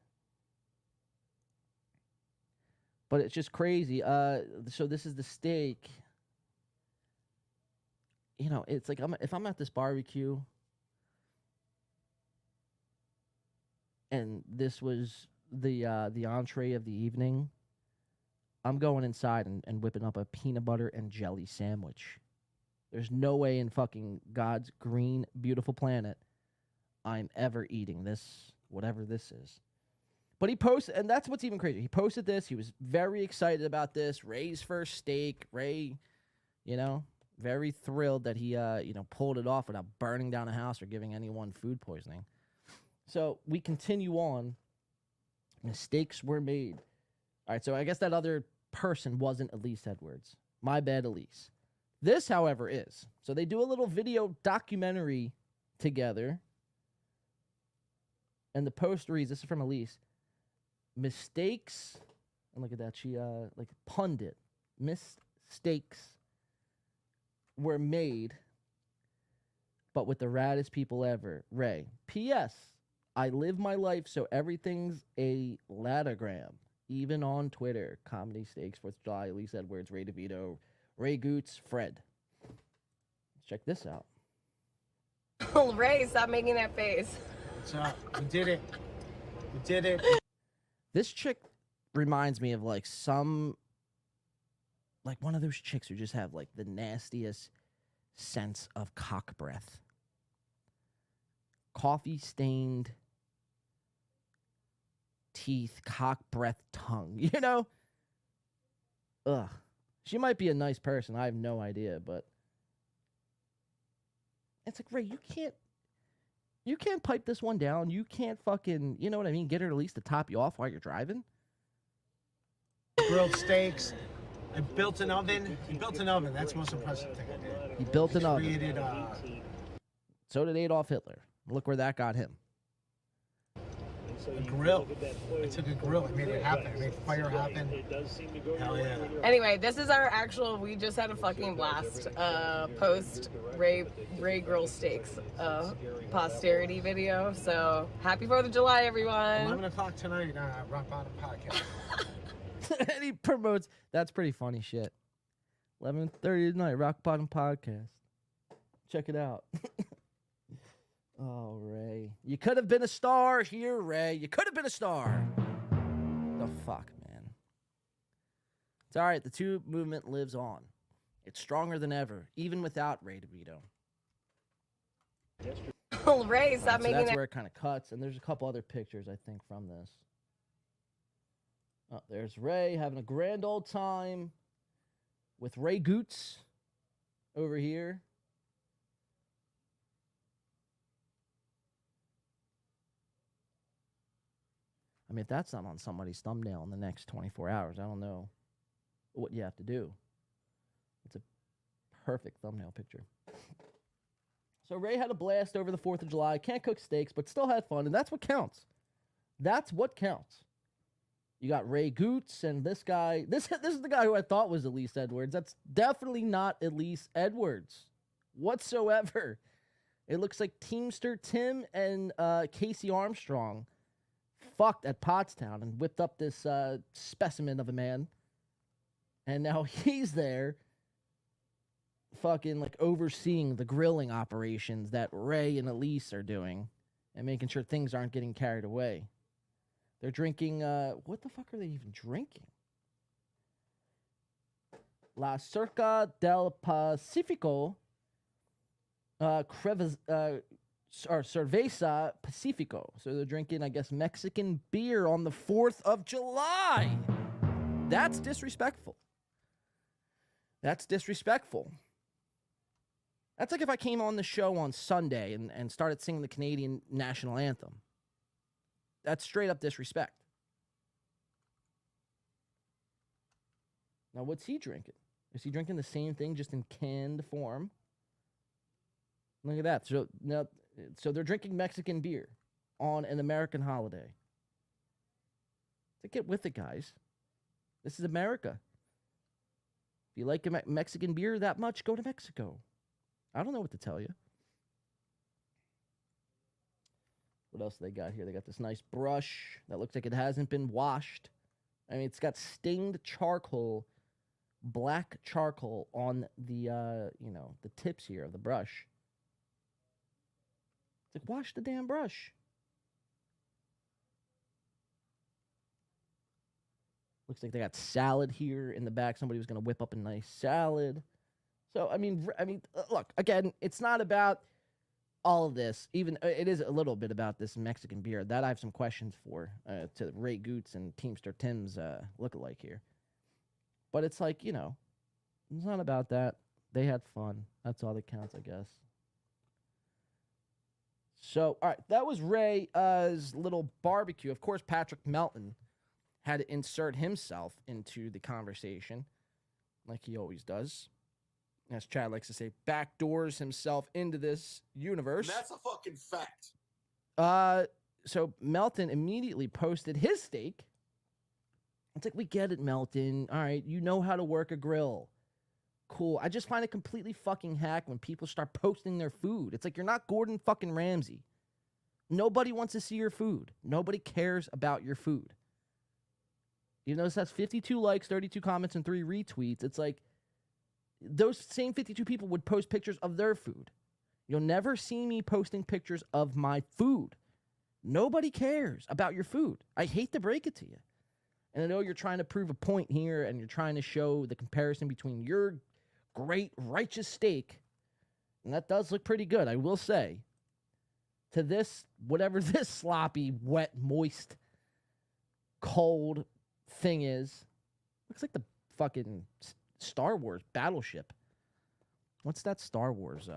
But it's just crazy. So this is the steak. It's like if I'm at this barbecue and this was the entree of the evening, I'm going inside and whipping up a peanut butter and jelly sandwich. There's no way in fucking God's green, beautiful planet I'm ever eating this, whatever this is. But he posted, and that's what's even crazy. He posted this. He was very excited about this. Ray's first steak. Ray, very thrilled that he, pulled it off without burning down a house or giving anyone food poisoning. So we continue on. Mistakes were made. All right, so I guess that other person wasn't Elise Edwards. My bad, Elise. This, however, is. So they do a little video documentary together. And the post reads, this is from Elise. Mistakes, and look at that, she, pundit. Mistakes were made, but with the raddest people ever. Ray. P.S. I live my life so everything's a ladagram. Even on Twitter. Comedy Stakes, 4th of July, Elise Edwards, Ray DeVito, Ray Goots, Fred. Let's check this out. Oh, Ray, stop making that face. What's up? We did it. We did it. This chick reminds me of like one of those chicks who just have like the nastiest sense of cock breath. Coffee stained teeth, cock breath tongue, Ugh. She might be a nice person. I have no idea, but it's like, Ray, you can't pipe this one down. You can't fucking, you know what I mean? Get her at least to top you off while you're driving. Grilled steaks. I built an oven. He built an oven. That's the most impressive thing I did. He built an oven. Created, So did Adolf Hitler. Look where that got him. a grill. I took a grill. I made it happen. I made fire happen. Hell yeah. Anyway, this is our actual, we just had a fucking blast post Ray Grill Steaks posterity video. So happy 4th of July, everyone. 11 o'clock tonight, Rock Bottom Podcast. And he promotes, that's pretty funny shit. 11:30 tonight, Rock Bottom Podcast. Check it out. Oh, Ray. You could have been a star here, Ray. You could have been a star. The fuck, man. It's all right. The two movement lives on. It's stronger than ever, even without Ray DeVito. Oh, Ray, stop So making that's that. where it kind of cuts, and there's a couple other pictures, I think, from this. Oh, there's Ray having a grand old time with Ray Goots over here. I mean, if that's not on somebody's thumbnail in the next 24 hours, I don't know what you have to do. It's a perfect thumbnail picture. So Ray had a blast over the 4th of July. Can't cook steaks, but still had fun, and that's what counts. That's what counts. You got Ray Goots and this guy. This is the guy who I thought was Elise Edwards. That's definitely not Elise Edwards whatsoever. It looks like Teamster Tim and Casey Armstrong fucked at Pottstown and whipped up this specimen of a man. And now he's there fucking like overseeing the grilling operations that Ray and Elise are doing and making sure things aren't getting carried away. They're drinking, what the fuck are they even drinking? La Cerca del Pacifico, Cerveza Pacifico. So they're drinking, I guess, Mexican beer on the 4th of July. That's disrespectful. That's disrespectful. That's like if I came on the show on Sunday and started singing the Canadian national anthem. That's straight up disrespect. Now, what's he drinking? Is he drinking the same thing just in canned form? Look at that. So they're drinking Mexican beer on an American holiday. So get with it, guys. This is America. If you like Mexican beer that much, go to Mexico. I don't know what to tell you. What else do they got here? They got this nice brush that looks like it hasn't been washed. I mean, it's got stained charcoal, black charcoal on the, the tips here of the brush. It's like, wash the damn brush. Looks like they got salad here in the back. Somebody was going to whip up a nice salad. So, I mean, look, again, it's not about all of this. Even it is a little bit about this Mexican beer that I have some questions for to Ray Goots and Teamster Tim's lookalike here. But it's like, it's not about that. They had fun. That's all that counts, I guess. So, all right, that was Ray's little barbecue. Of course, Patrick Melton had to insert himself into the conversation, like he always does. As Chad likes to say, backdoors himself into this universe. And that's a fucking fact. So Melton immediately posted his steak. It's like, we get it, Melton. All right, you know how to work a grill. Cool. I just find it completely fucking hack when people start posting their food. It's like, you're not Gordon fucking Ramsay. Nobody wants to see your food. Nobody cares about your food. You notice that's 52 likes, 32 comments, and 3 retweets. It's like, those same 52 people would post pictures of their food. You'll never see me posting pictures of my food. Nobody cares about your food. I hate to break it to you. And I know you're trying to prove a point here, and you're trying to show the comparison between your great righteous steak, and that does look pretty good, I will say, to this, whatever this sloppy, wet, moist, cold thing is. Looks like the fucking Star Wars battleship. What's that Star Wars?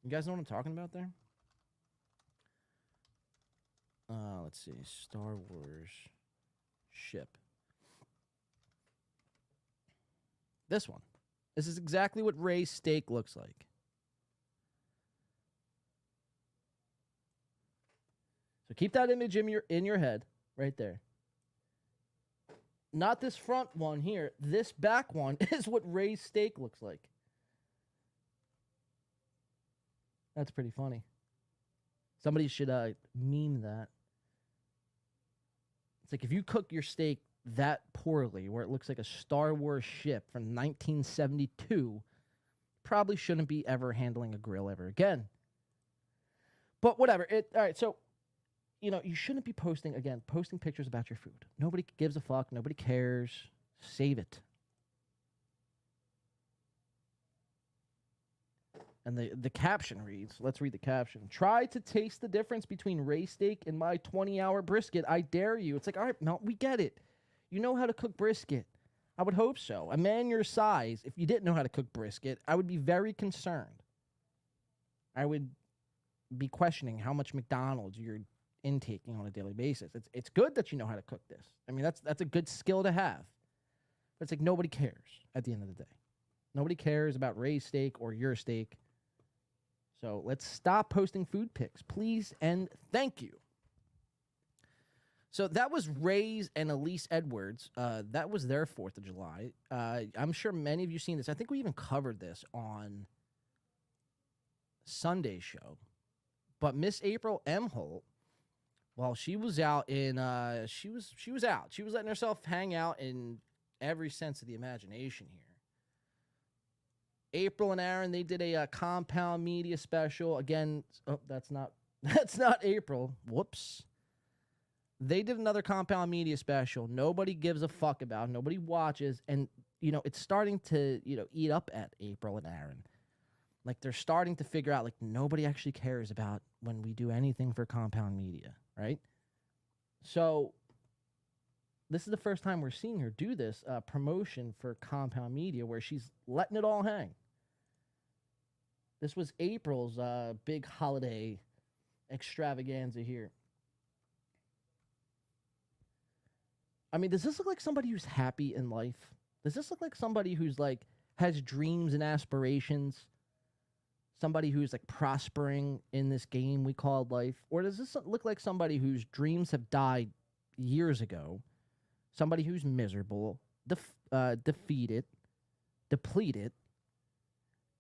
You guys know what I'm talking about there? Let's see. Star Wars ship. This one. This is exactly what Ray's steak looks like. So keep that image in your head right there. Not this front one here. This back one is what Ray's steak looks like. That's pretty funny. Somebody should meme that. It's like, if you cook your steak that poorly, where it looks like a Star Wars ship from 1972, probably shouldn't be ever handling a grill ever again. But whatever. All right, so, you shouldn't be posting pictures about your food. Nobody gives a fuck. Nobody cares. Save it. And the caption reads, let's read the caption. Try to taste the difference between Ray steak and my 20-hour brisket. I dare you. It's like, all right, Mel, we get it. You know how to cook brisket. I would hope so. A man your size, if you didn't know how to cook brisket, I would be very concerned. I would be questioning how much McDonald's you're intaking on a daily basis. It's good that you know how to cook this. I mean, that's a good skill to have. But it's like, nobody cares at the end of the day. Nobody cares about Ray's steak or your steak. So let's stop posting food pics, please, and thank you. So that was Ray's and Elise Edwards. That was their 4th of July. I'm sure many of you seen this. I think we even covered this on Sunday's show. But Miss April M. Holt, well, she was out in she was out. She was letting herself hang out in every sense of the imagination here. April and Aaron, they did a Compound Media special. Again, that's not April. Whoops. They did another Compound Media special. Nobody gives a fuck about. Nobody watches. And, it's starting to, eat up at April and Aaron. Like, they're starting to figure out, like, nobody actually cares about when we do anything for Compound Media, right? So this is the first time we're seeing her do this promotion for Compound Media, where she's letting it all hang. This was April's big holiday extravaganza here. I mean, does this look like somebody who's happy in life? Does this look like somebody who's, like, has dreams and aspirations? Somebody who's, like, prospering in this game we call life? Or does this look like somebody whose dreams have died years ago? Somebody who's miserable, defeated, depleted,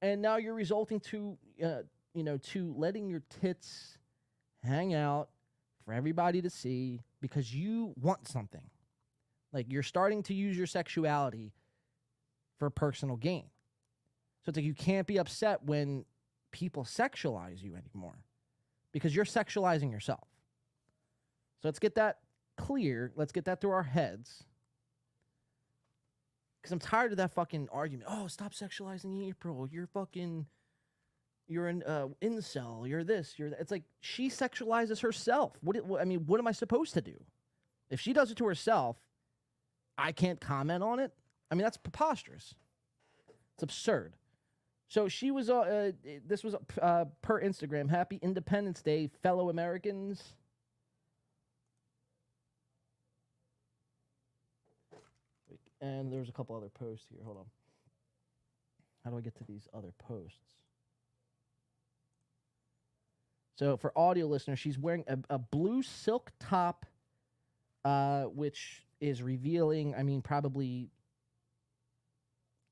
and now you're resulting to, to letting your tits hang out for everybody to see because you want something. Like, you're starting to use your sexuality for personal gain. So it's like, you can't be upset when people sexualize you anymore because you're sexualizing yourself. So let's get that clear. Let's get that through our heads. Because I'm tired of that fucking argument. Oh, stop sexualizing April. You're an incel. You're this. You're that. It's like she sexualizes herself. What am I supposed to do? If she does it to herself, I can't comment on it. I mean, that's preposterous. It's absurd. So she was. This was per Instagram. Happy Independence Day, fellow Americans. And there's a couple other posts here. Hold on. How do I get to these other posts? So for audio listeners, she's wearing a blue silk top, which is revealing, probably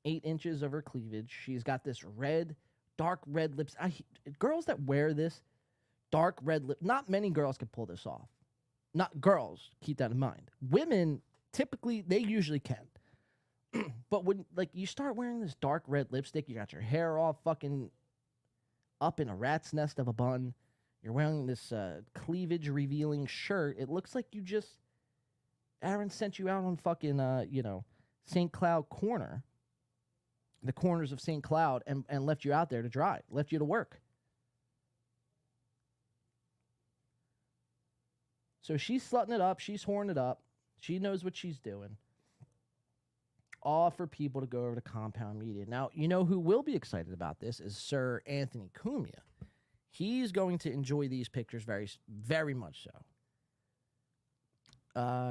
8 inches of her cleavage. She's got this dark red lips. Girls that wear this dark red lip, not many girls can pull this off. Not girls, keep that in mind. Women, typically, they usually can. But when you start wearing this dark red lipstick, you got your hair all fucking up in a rat's nest of a bun. You're wearing this cleavage revealing shirt. It looks like Aaron sent you out on fucking St. Cloud corner, the corners of St. Cloud, and left you out there to drive, left you to work. So she's slutting it up. She's whoring it up. She knows what she's doing. All for people to go over to Compound Media. Now, you know who will be excited about this is Sir Anthony Cumia. He's going to enjoy these pictures very, very much so.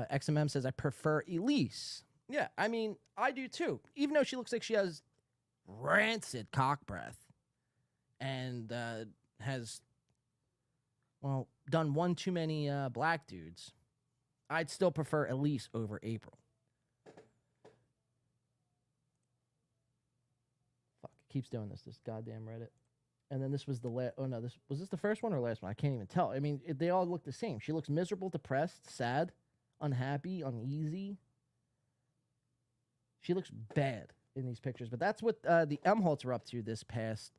XMM says, I prefer Elise. Yeah, I do too. Even though she looks like she has rancid cock breath and has, done one too many black dudes, I'd still prefer Elise over April. Fuck, it keeps doing this goddamn Reddit. And then this was the last. Oh no, was this the first one or last one? I can't even tell. They all look the same. She looks miserable, depressed, sad, unhappy, uneasy. She looks bad in these pictures. But that's what the Emholts are up to this past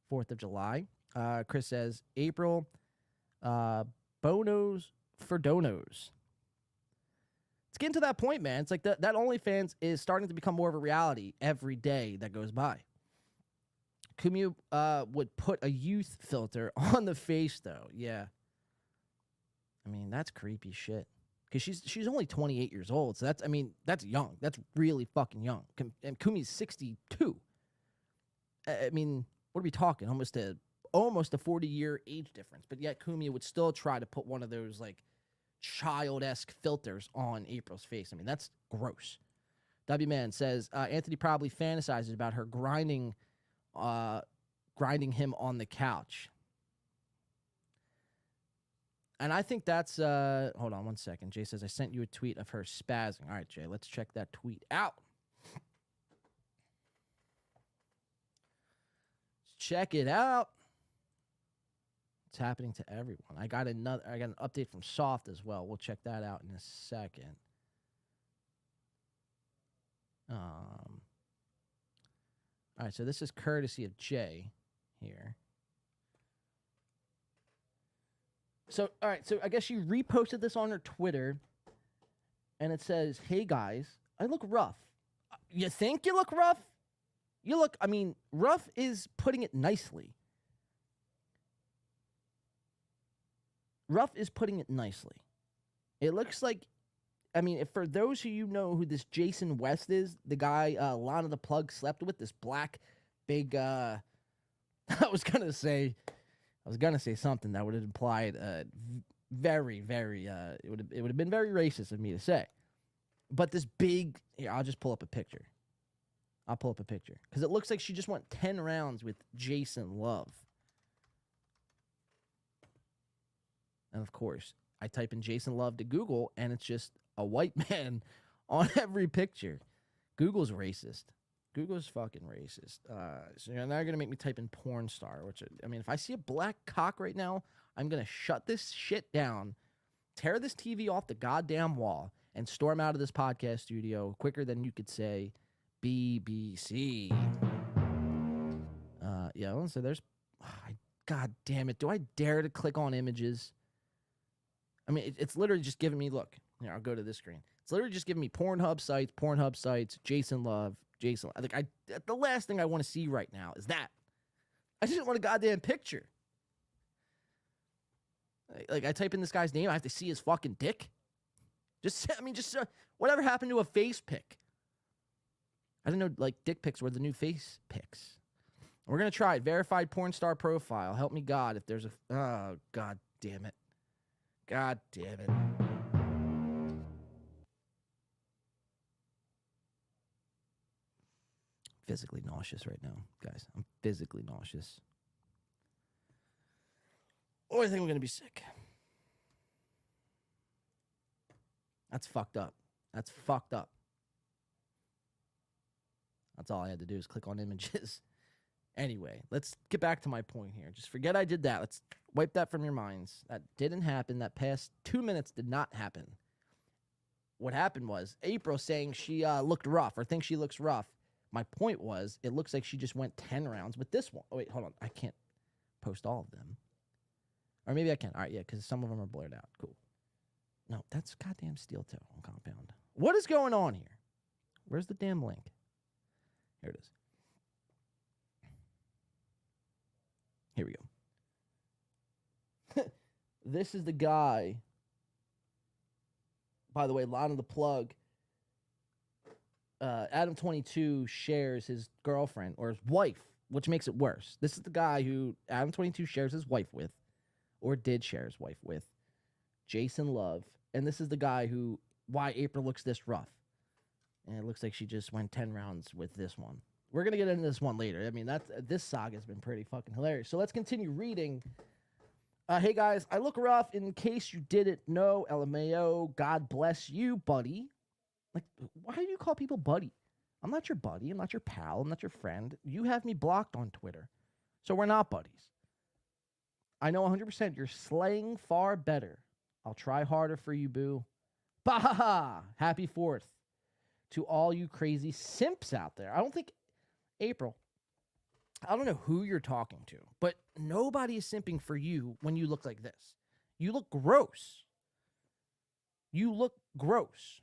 4th of July. Chris says, April, bonos for donos. It's getting to that point, man. It's like that OnlyFans is starting to become more of a reality every day that goes by. Cumia would put a youth filter on the face, though. Yeah. That's creepy shit. Because she's only 28 years old, so that's young. That's really fucking young. And Cumia's 62. What are we talking? Almost a 40-year age difference. But yet Cumia would still try to put one of those, child-esque filters on April's face. That's gross. W-Man says, Anthony probably fantasizes about her grinding him on the couch. And I think that's, hold on one second. Jay says, I sent you a tweet of her spazzing. All right, Jay, let's check that tweet out. Let's check it out. It's happening to everyone. I got an update from Soft as well. We'll check that out in a second. All right, so this is courtesy of Jay here. So, all right, so I guess she reposted this on her Twitter, and it says, hey, guys, I look rough. You think you look rough? Rough is putting it nicely. Rough is putting it nicely. It looks like, if for those of you know who this Jason West is, the guy Lana the Plug slept with, this black, big, I was gonna say something that would have implied very, very, it would have been very racist of me to say. But this big, here, I'll just pull up a picture. Because it looks like she just went 10 rounds with Jason Love. And of course, I type in Jason Love to Google, and it's just a white man on every picture. Google's racist. Google's fucking racist. So you're now going to make me type in porn star, which, if I see a black cock right now, I'm going to shut this shit down, tear this TV off the goddamn wall, and storm out of this podcast studio quicker than you could say BBC. So there's, god damn it. Do I dare to click on images? It's literally just giving me, look, here, I'll go to this screen. It's literally just giving me Pornhub sites, Jason Love. Like the last thing I want to see right now is that. I just want a goddamn picture. Like I type in this guy's name, I have to see his fucking dick. Just whatever happened to a face pic? I didn't know like dick pics were the new face pics. We're gonna try it. Verified porn star profile. Help me God if there's a. Oh God damn it. God damn it. Physically nauseous right now, guys. I'm physically nauseous. Or I think I'm gonna be sick. That's fucked up. That's fucked up. That's all I had to do is click on images. Anyway, let's get back to my point here. Just forget I did that. Let's wipe that from your minds. That didn't happen. That past 2 minutes did not happen. What happened was April saying she looked rough or thinks she looks rough. My point was, it looks like she just went 10 rounds with this one. Oh, wait, hold on. I can't post all of them. Or maybe I can. All right, yeah, because some of them are blurred out. Cool. No, that's goddamn steel toe on compound. What is going on here? Where's the damn link? Here it is. Here we go. This is the guy. By the way, Lana the plug. Adam22 shares his girlfriend or his wife, which makes it worse. This is the guy who Adam22 shares his wife with, or did share his wife with, Jason Love. And this is the guy why April looks this rough. And it looks like she just went 10 rounds with this one. We're going to get into this one later. I mean, this saga has been pretty fucking hilarious. So let's continue reading. Hey, guys, I look rough in case you didn't know. LMAO, God bless you, buddy. Like, why do you call people buddy? I'm not your buddy. I'm not your pal. I'm not your friend. You have me blocked on Twitter. So we're not buddies. I know 100% you're slaying far better. I'll try harder for you, boo. Bah! Happy 4th to all you crazy simps out there. I don't think, April, I don't know who you're talking to, but nobody is simping for you when you look like this. You look gross. You look gross.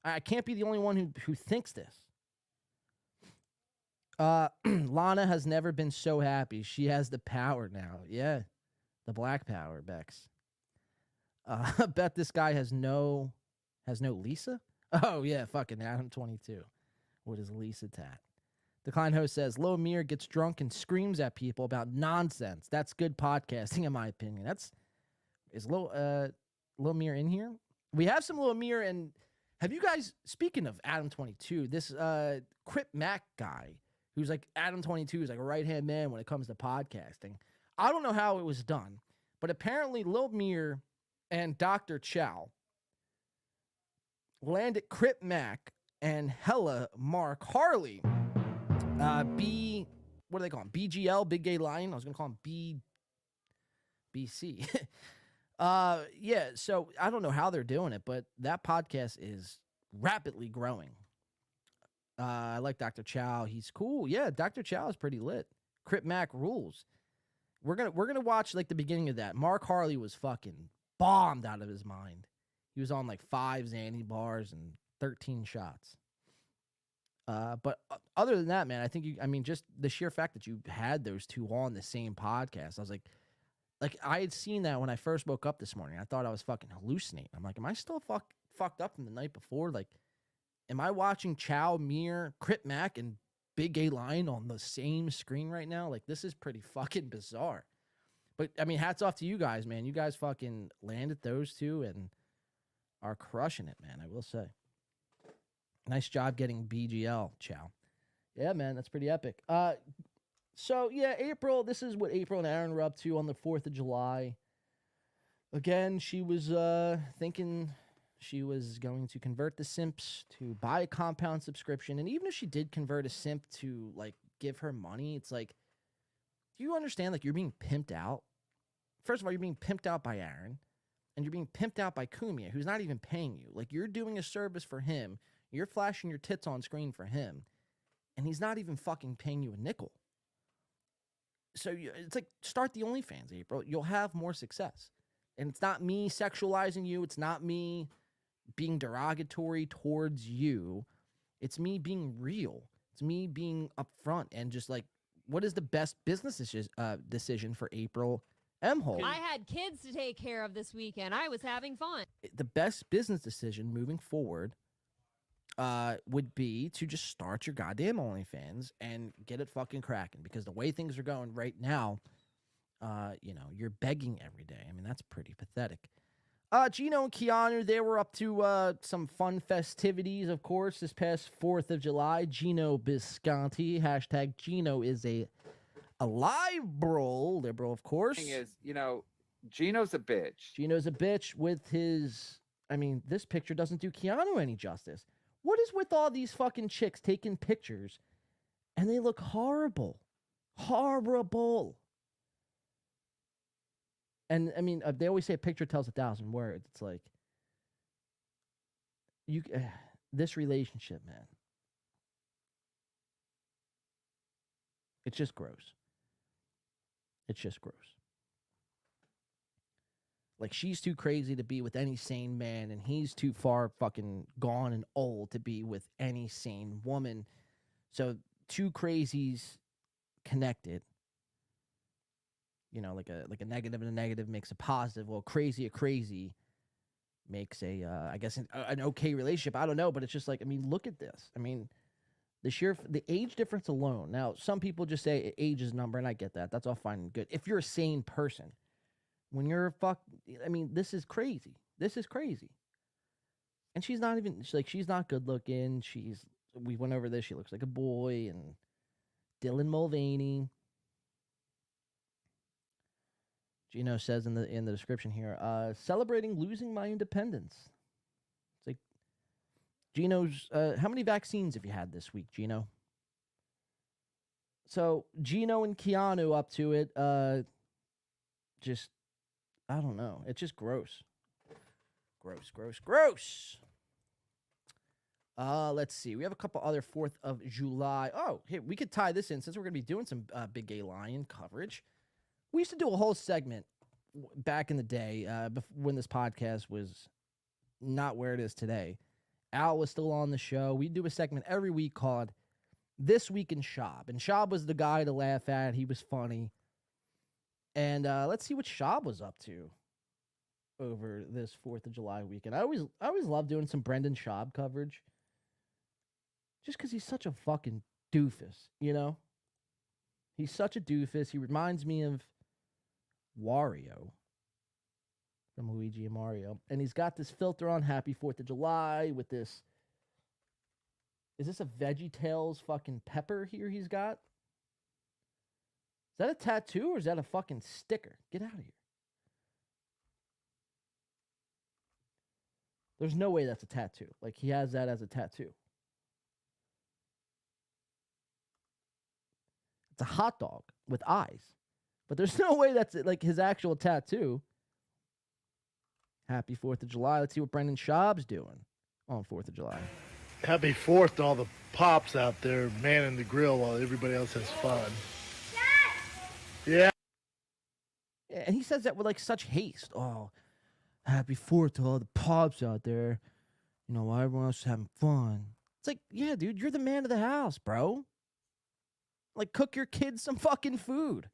I can't be the only one who thinks this. Lana has never been so happy. She has the power now. Yeah, the black power, Bex. I bet this guy has no Lisa. Oh yeah, fucking Adam22 with his Lisa tat. The client host says Lo Mir gets drunk and screams at people about nonsense. That's good podcasting, in my opinion. Is Lo Mir in here? We have some Lo Mir, and have you guys, speaking of Adam22, this Crip Mac guy who's like Adam22 is like a right-hand man when it comes to podcasting. I don't know how it was done, but apparently Lil Mir and Dr. Chow landed Crip Mac and hella Mark Harley. What do they call him? BGL, Big Gay Lion. I was going to call him BC. Yeah, so I don't know how they're doing it, but that podcast is rapidly growing. I like Dr. Chow. He's cool. Yeah, Dr. Chow is pretty lit. Crip Mac rules. We're gonna watch like the beginning of that. Mark Harley was fucking bombed out of his mind. He was on like 5 Xanny bars and 13 shots. But other than that, man, I think just the sheer fact that you had those two on the same podcast, I was like I had seen that when I first woke up this morning. I thought I was fucking hallucinating. I'm like, am I still fucked up from the night before? Like, am I watching Chow, Mir, Crip Mac, and Big Gay Lion on the same screen right now? Like, this is pretty fucking bizarre. But, I mean, hats off to you guys, man. You guys fucking landed those two and are crushing it, man, I will say. Nice job getting BGL, Chow. Yeah, man, that's pretty epic. So, yeah, April, this is what April and Aaron were up to on the 4th of July. Again, she was thinking she was going to convert the simps to buy a compound subscription. And even if she did convert a simp to, like, give her money, it's like, do you understand, like, you're being pimped out? First of all, you're being pimped out by Aaron, and you're being pimped out by Kumia, who's not even paying you. Like, you're doing a service for him. You're flashing your tits on screen for him, and he's not even fucking paying you a nickel. So it's like, start the OnlyFans, April. You'll have more success. And it's not me sexualizing you. It's not me being derogatory towards you. It's me being real. It's me being upfront and just like, what is the best business decision for April Emholt? I had kids to take care of this weekend. I was having fun. The best business decision moving forward would be to just start your goddamn OnlyFans and get it fucking cracking, because the way things are going right now, you're begging every day. I mean, that's pretty pathetic. Gino and Keanu, they were up to some fun festivities, of course, this past 4th of July. Gino Bisconti, hashtag Gino is a liberal, of course. Thing is, Gino's a bitch. Gino's a bitch with his, this picture doesn't do Keanu any justice. What is with all these fucking chicks taking pictures and they look horrible? Horrible. And they always say a picture tells 1,000 words. It's like, this relationship, man. It's just gross. It's just gross. Like, she's too crazy to be with any sane man, and he's too far fucking gone and old to be with any sane woman. So, two crazies connected. Like a negative and a negative makes a positive. Well, a crazy makes an okay relationship. I don't know, but it's just like, look at this. The age difference alone. Now, some people just say age is a number, and I get that. That's all fine and good. If you're a sane person, when you're this is crazy. This is crazy. And she's not good looking. We went over this. She looks like a boy, and Dylan Mulvaney. Gino says in the description here, celebrating losing my independence. It's like, Gino's, how many vaccines have you had this week, Gino? So, Gino and Keanu up to it, I don't know. It's just gross. Gross. Let's see. We have a couple other 4th of July. Oh, hey, we could tie this in since we're going to be doing some Big Gay Lion coverage. We used to do a whole segment back in the day when this podcast was not where it is today. Al was still on the show. We do a segment every week called This Week in Schaub. And Schaub was the guy to laugh at. He was funny. And let's see what Schaub was up to over this 4th of July weekend. I always love doing some Brendan Schaub coverage. Just because he's such a fucking doofus, He's such a doofus. He reminds me of Wario from Luigi and Mario. And he's got this filter on Happy 4th of July with this. Is this a VeggieTales fucking pepper here he's got? Is that a tattoo or is that a fucking sticker? Get out of here. There's no way that's a tattoo. Like, he has that as a tattoo. It's a hot dog with eyes. But there's no way that's like his actual tattoo. Happy 4th of July. Let's see what Brendan Schaub's doing on 4th of July. Happy 4th to all the pops out there manning the grill while everybody else has fun. Yeah. And he says that with like such haste. Oh, happy 4th to all the pops out there. While everyone else is having fun. It's like, yeah, dude, you're the man of the house, bro. Like, cook your kids some fucking food.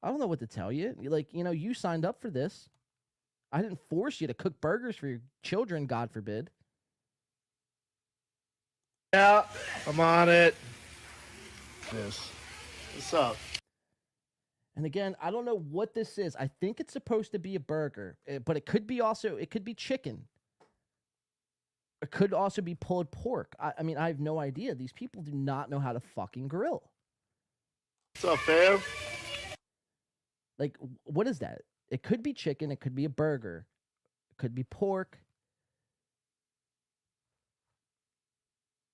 I don't know what to tell you. You signed up for this. I didn't force you to cook burgers for your children, God forbid. Yeah, I'm on it. Yes. What's up? And again, I don't know what this is. I think it's supposed to be a burger, but it could be chicken. It could also be pulled pork. I have no idea. These people do not know how to fucking grill. What's up, fam? Like, what is that? It could be chicken. It could be a burger. It could be pork.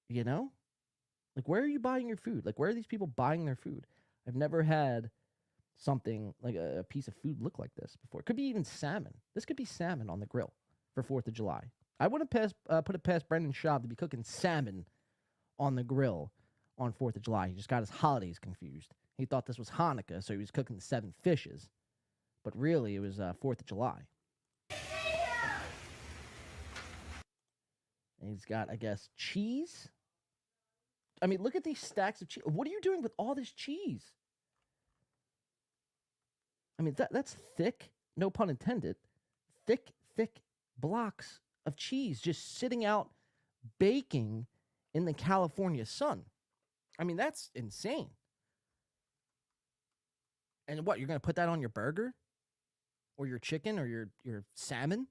Like, where are you buying your food? Like, where are these people buying their food? I've never had something like a piece of food look like this before. It could be even salmon. This could be salmon on the grill for 4th of July. I wouldn't put it past Brendan Schaub to be cooking salmon on the grill on 4th of July. He just got his holidays confused. He thought this was Hanukkah, so he was cooking the 7 fishes. But really, it was 4th of July. And he's got, I guess, cheese. I mean, look at these stacks of cheese. What are you doing with all this cheese? I mean, that's thick, no pun intended, thick blocks of cheese just sitting out baking in the California sun. I mean, that's insane. And what, you're going to put that on your burger? Or your chicken or your salmon?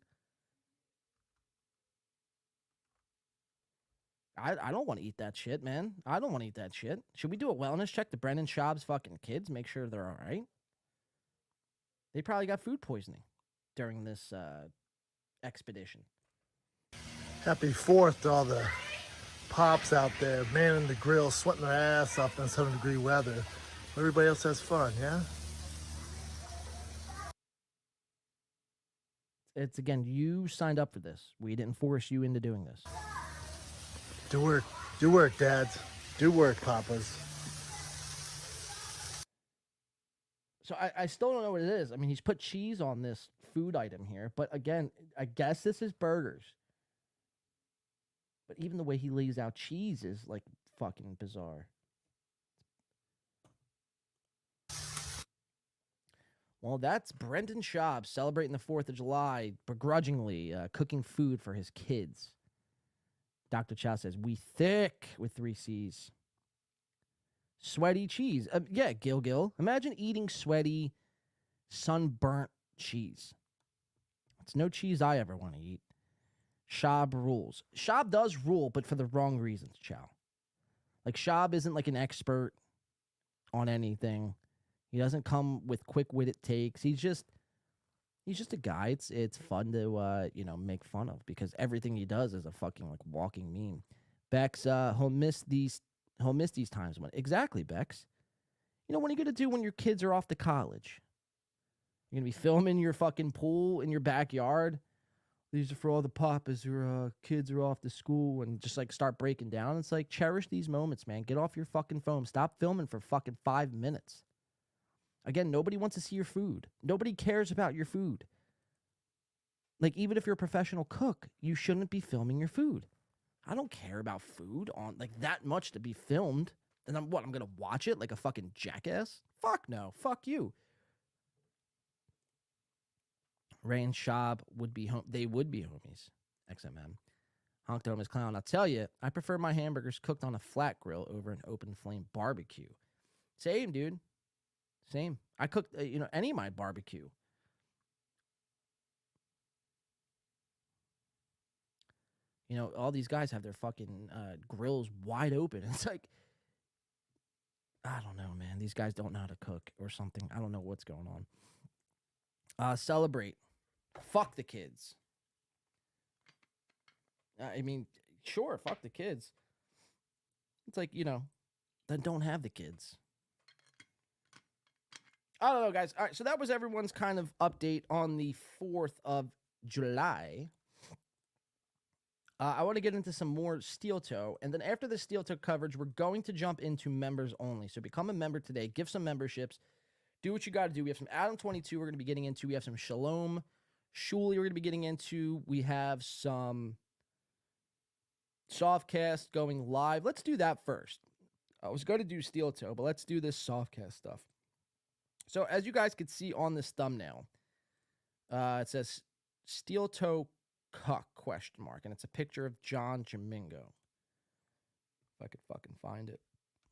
I don't want to eat that shit, man. I don't want to eat that shit. Should we do a wellness check to Brendan Schaub's fucking kids? Make sure they're all right? They probably got food poisoning during this expedition. Happy 4th to all the pops out there, manning the grill, sweating their ass off in 7-degree weather. Everybody else has fun, yeah? It's, again, you signed up for this. We didn't force you into doing this. Do work, dads. Do work, papas. So I still don't know what it is. I mean, he's put cheese on this food item here. But again, I guess this is burgers. But even the way he lays out cheese is, like, fucking bizarre. Well, that's Brendan Schaub celebrating the 4th of July, begrudgingly cooking food for his kids. Dr. Chow says, we thick with 3 C's. Sweaty cheese. Yeah, Gil. Imagine eating sweaty, sunburnt cheese. It's no cheese I ever want to eat. Schaub rules. Schaub does rule, but for the wrong reasons, Chow. Like, Schaub isn't like an expert on anything. He doesn't come with quick-witted takes. He's just a guy. It's fun to make fun of because everything he does is a fucking like walking meme. Bex, he'll miss these times when exactly, Bex. You know, what are you gonna do when your kids are off to college? You're gonna be filming your fucking pool in your backyard. These are for all the papas who kids are off to school and just like start breaking down. It's like, cherish these moments, man. Get off your fucking phone. Stop filming for fucking 5 minutes. Again, nobody wants to see your food. Nobody cares about your food. Like, even if you're a professional cook, you shouldn't be filming your food. I don't care about food on like that much to be filmed. And I'm going to watch it like a fucking jackass? Fuck no. Fuck you. Ray and Schaub would be they would be homies. XMM. Honk the homies clown. I'll tell you, I prefer my hamburgers cooked on a flat grill over an open flame barbecue. Same, dude. Same. I cooked, any of my barbecue. You know, all these guys have their fucking grills wide open. It's like, I don't know, man. These guys don't know how to cook or something. I don't know what's going on. Celebrate. Fuck the kids. I mean, sure, fuck the kids. It's like, then don't have the kids. I don't know, guys. All right, so that was everyone's kind of update on the 4th of July. I want to get into some more Steel Toe, and then after the Steel Toe coverage, we're going to jump into members only. So become a member today. Give some memberships. Do what you got to do. We have some Adam 22 we're going to be getting into. We have some Shalom, Shuli we're going to be getting into. We have some Softcast going live. Let's do that first. I was going to do Steel Toe, but let's do this Softcast stuff. So as you guys can see on this thumbnail, it says Steel Toe Cuck ? And it's a picture of John Jamingo. If I could fucking find it.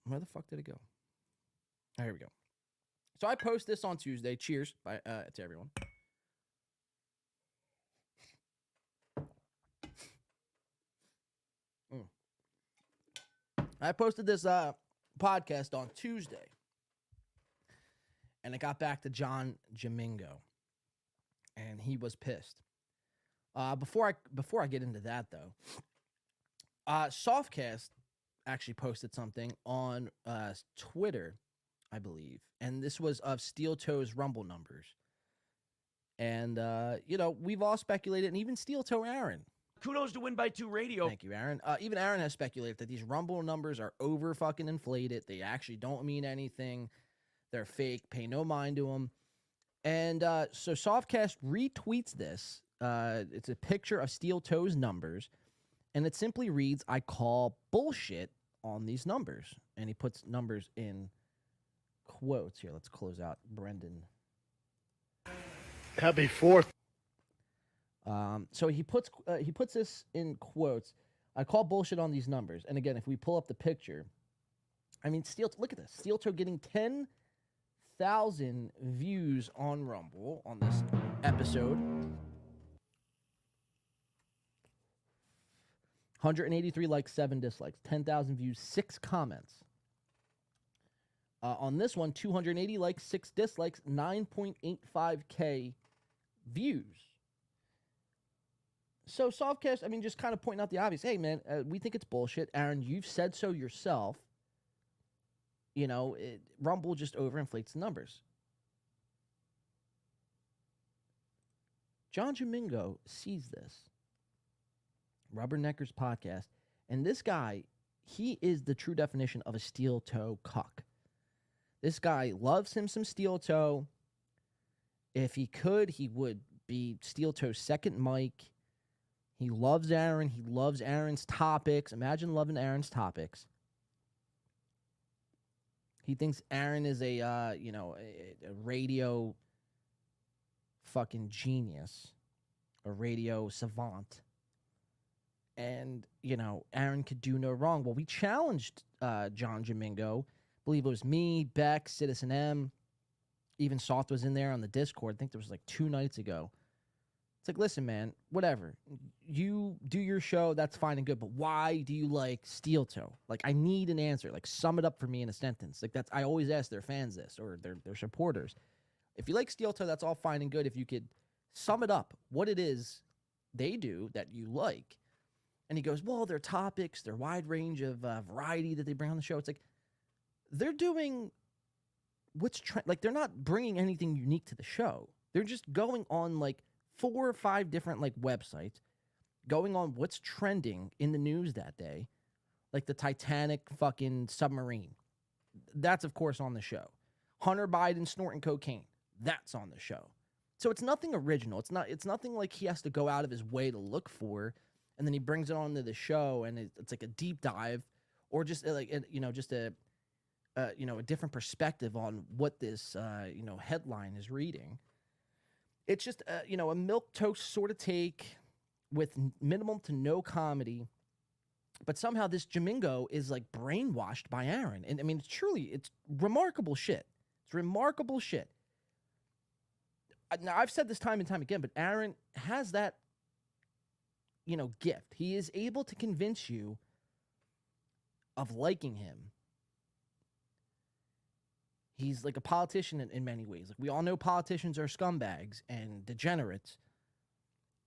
Where the fuck did it go? Oh, here we go. So I post this on Tuesday. Cheers to everyone. I posted this podcast on Tuesday. And it got back to John Jamingo. And he was pissed. Before I get into that, though, Softcast actually posted something on Twitter, I believe. And this was of Steel Toe's Rumble numbers. And, we've all speculated, and even Steel Toe Aaron. Kudos to Win by 2 Radio. Thank you, Aaron. Even Aaron has speculated that these Rumble numbers are over fucking inflated. They actually don't mean anything. They're fake. Pay no mind to them. And so Softcast retweets this. It's a picture of Steel Toe's numbers. And it simply reads, I call bullshit on these numbers. And he puts numbers in quotes. Here, let's close out Brendan. Happy 4th. So he puts this in quotes. I call bullshit on these numbers. And again, if we pull up the picture, I mean, look at this. Steel Toe getting 10,000 views on Rumble on this episode. 183 likes, 7 dislikes, 10,000 views, 6 comments. On this one, 280 likes, 6 dislikes, 9.85K views. So, Softcast, I mean, just kind of pointing out the obvious. Hey, man, we think it's bullshit. Aaron, you've said so yourself. You know, Rumble just overinflates the numbers. John Jamingo sees this. Rubberneckers podcast. And this guy, he is the true definition of a steel toe cuck. This guy loves him some steel toe. If he could, he would be steel toe's second mic. He loves Aaron. He loves Aaron's topics. Imagine loving Aaron's topics. He thinks Aaron is a radio fucking genius, a radio savant. And, you know, Aaron could do no wrong. Well, we challenged John Jamingo. I believe it was me, Beck, Citizen M. Even Soft was in there on the Discord. I think there was like 2 nights ago. It's like, listen, man, whatever. You do your show, that's fine and good, but why do you like Steel Toe? Like, I need an answer. Like, sum it up for me in a sentence. Like, I always ask their fans this, or their supporters. If you like Steel Toe, that's all fine and good. If you could sum it up, what it is they do that you like. And he goes, well, their topics, their wide range of variety that they bring on the show. It's like, they're doing what's like, they're not bringing anything unique to the show. They're just going on like 4 or 5 different like websites, going on what's trending in the news that day, like the Titanic fucking submarine. That's of course on the show. Hunter Biden snorting cocaine. That's on the show. So it's nothing original. It's nothing like he has to go out of his way to look for, and then he brings it onto the show, and it's like a deep dive, or just like just a different perspective on what this headline is reading. It's just a milquetoast sort of take with minimal to no comedy, but somehow this Jamingo is like brainwashed by Aaron, and I mean it's remarkable shit. It's remarkable shit. Now I've said this time and time again, but Aaron has that gift. He is able to convince you of liking him. He's like a politician in many ways. Like, we all know politicians are scumbags and degenerates,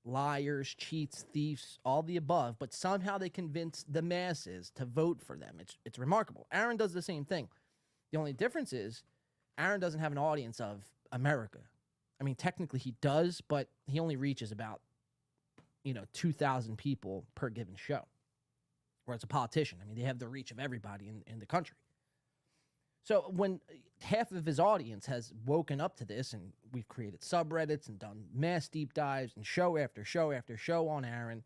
liars, cheats, thieves, all the above, but somehow they convince the masses to vote for them. It's remarkable. Aaron does the same thing. The only difference is Aaron doesn't have an audience of America. I mean, technically he does, but he only reaches about 2,000 people per given show. Whereas a politician, I mean, they have the reach of everybody in the country. So when half of his audience has woken up to this, and we've created subreddits and done mass deep dives and show after show after show on Aaron,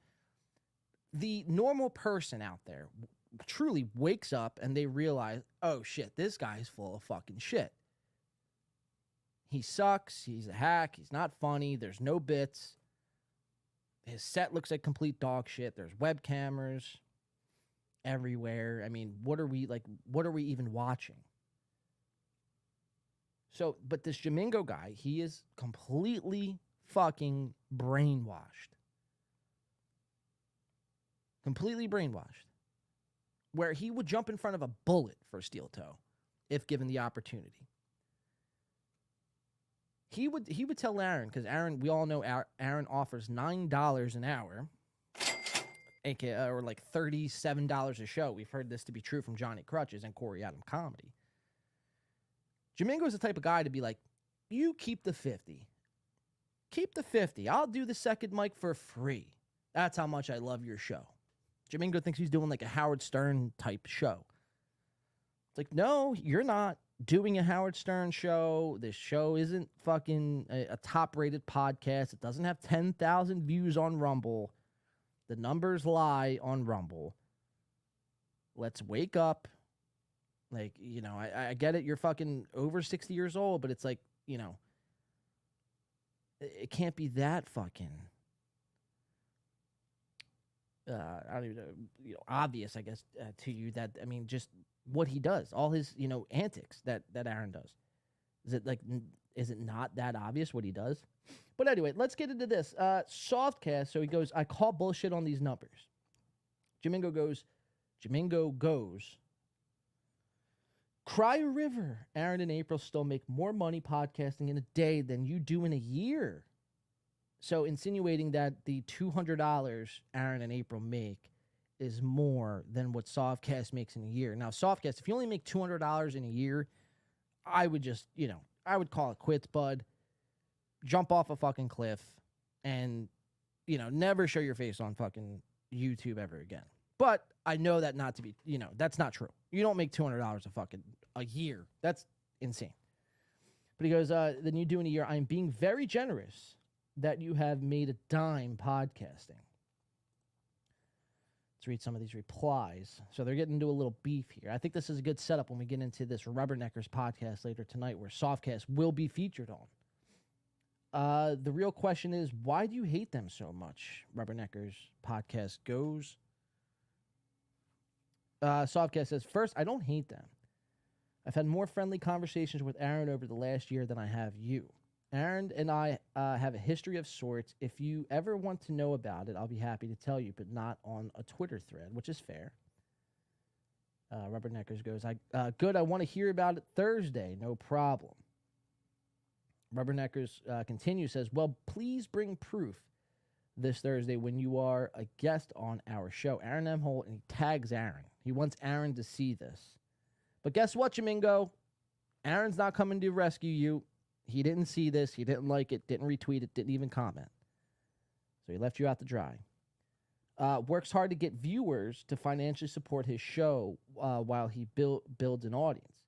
the normal person out there truly wakes up and they realize, oh shit, this guy's full of fucking shit. He sucks. He's a hack. He's not funny. There's no bits. His set looks like complete dog shit. There's web cameras everywhere. I mean, what are we even watching? So, but this Jamingo guy, he is completely fucking brainwashed. Completely brainwashed. Where he would jump in front of a bullet for Steel Toe if given the opportunity. He would tell Aaron, because Aaron, we all know Aaron offers $9 an hour, aka or like $37 a show. We've heard this to be true from Johnny Crutches and Corey Adam Comedy. Jamingo is the type of guy to be like, you keep the 50. Keep the 50. I'll do the second mic for free. That's how much I love your show. Jamingo thinks he's doing like a Howard Stern type show. It's like, no, you're not doing a Howard Stern show. This show isn't fucking a top-rated podcast. It doesn't have 10,000 views on Rumble. The numbers lie on Rumble. Let's wake up. Like, you know, I get it. You're fucking over 60 years old, but it's like, you know, it can't be that fucking, I don't even know, you know, obvious, I guess, to you that, I mean, just what he does, all his, you know, antics that Aaron does. Is it not that obvious what he does? But anyway, let's get into this. Softcast, so he goes, I call bullshit on these numbers. Jamingo goes, cry a river. Aaron and April still make more money podcasting in a day than you do in a year. So insinuating that the $200 Aaron and April make is more than what Softcast makes in a year. Now, Softcast, if you only make $200 in a year, I would just, you know, I would call it quits, bud. Jump off a fucking cliff and, you know, never show your face on fucking YouTube ever again. But I know that not to be, you know, that's not true. You don't make $200 a year. That's insane. But he goes, then you do in a year. I'm being very generous that you have made a dime podcasting. Let's read some of these replies. So they're getting into a little beef here. I think this is a good setup when we get into this Rubberneckers podcast later tonight where Softcast will be featured on. The real question is, why do you hate them so much? Rubberneckers podcast goes. Softcast says, first, I don't hate them. I've had more friendly conversations with Aaron over the last year than I have you. Aaron and I have a history of sorts. If you ever want to know about it, I'll be happy to tell you, but not on a Twitter thread, which is fair. Rubberneckers goes, good, I want to hear about it Thursday. No problem. Rubberneckers continues, says, well, please bring proof this Thursday when you are a guest on our show. Aaron M. Holt, and he tags Aaron. He wants Aaron to see this. But guess what, Jamingo? Aaron's not coming to rescue you. He didn't see this. He didn't like it, didn't retweet it, didn't even comment. So he left you out to dry. Works hard to get viewers to financially support his show while he builds an audience.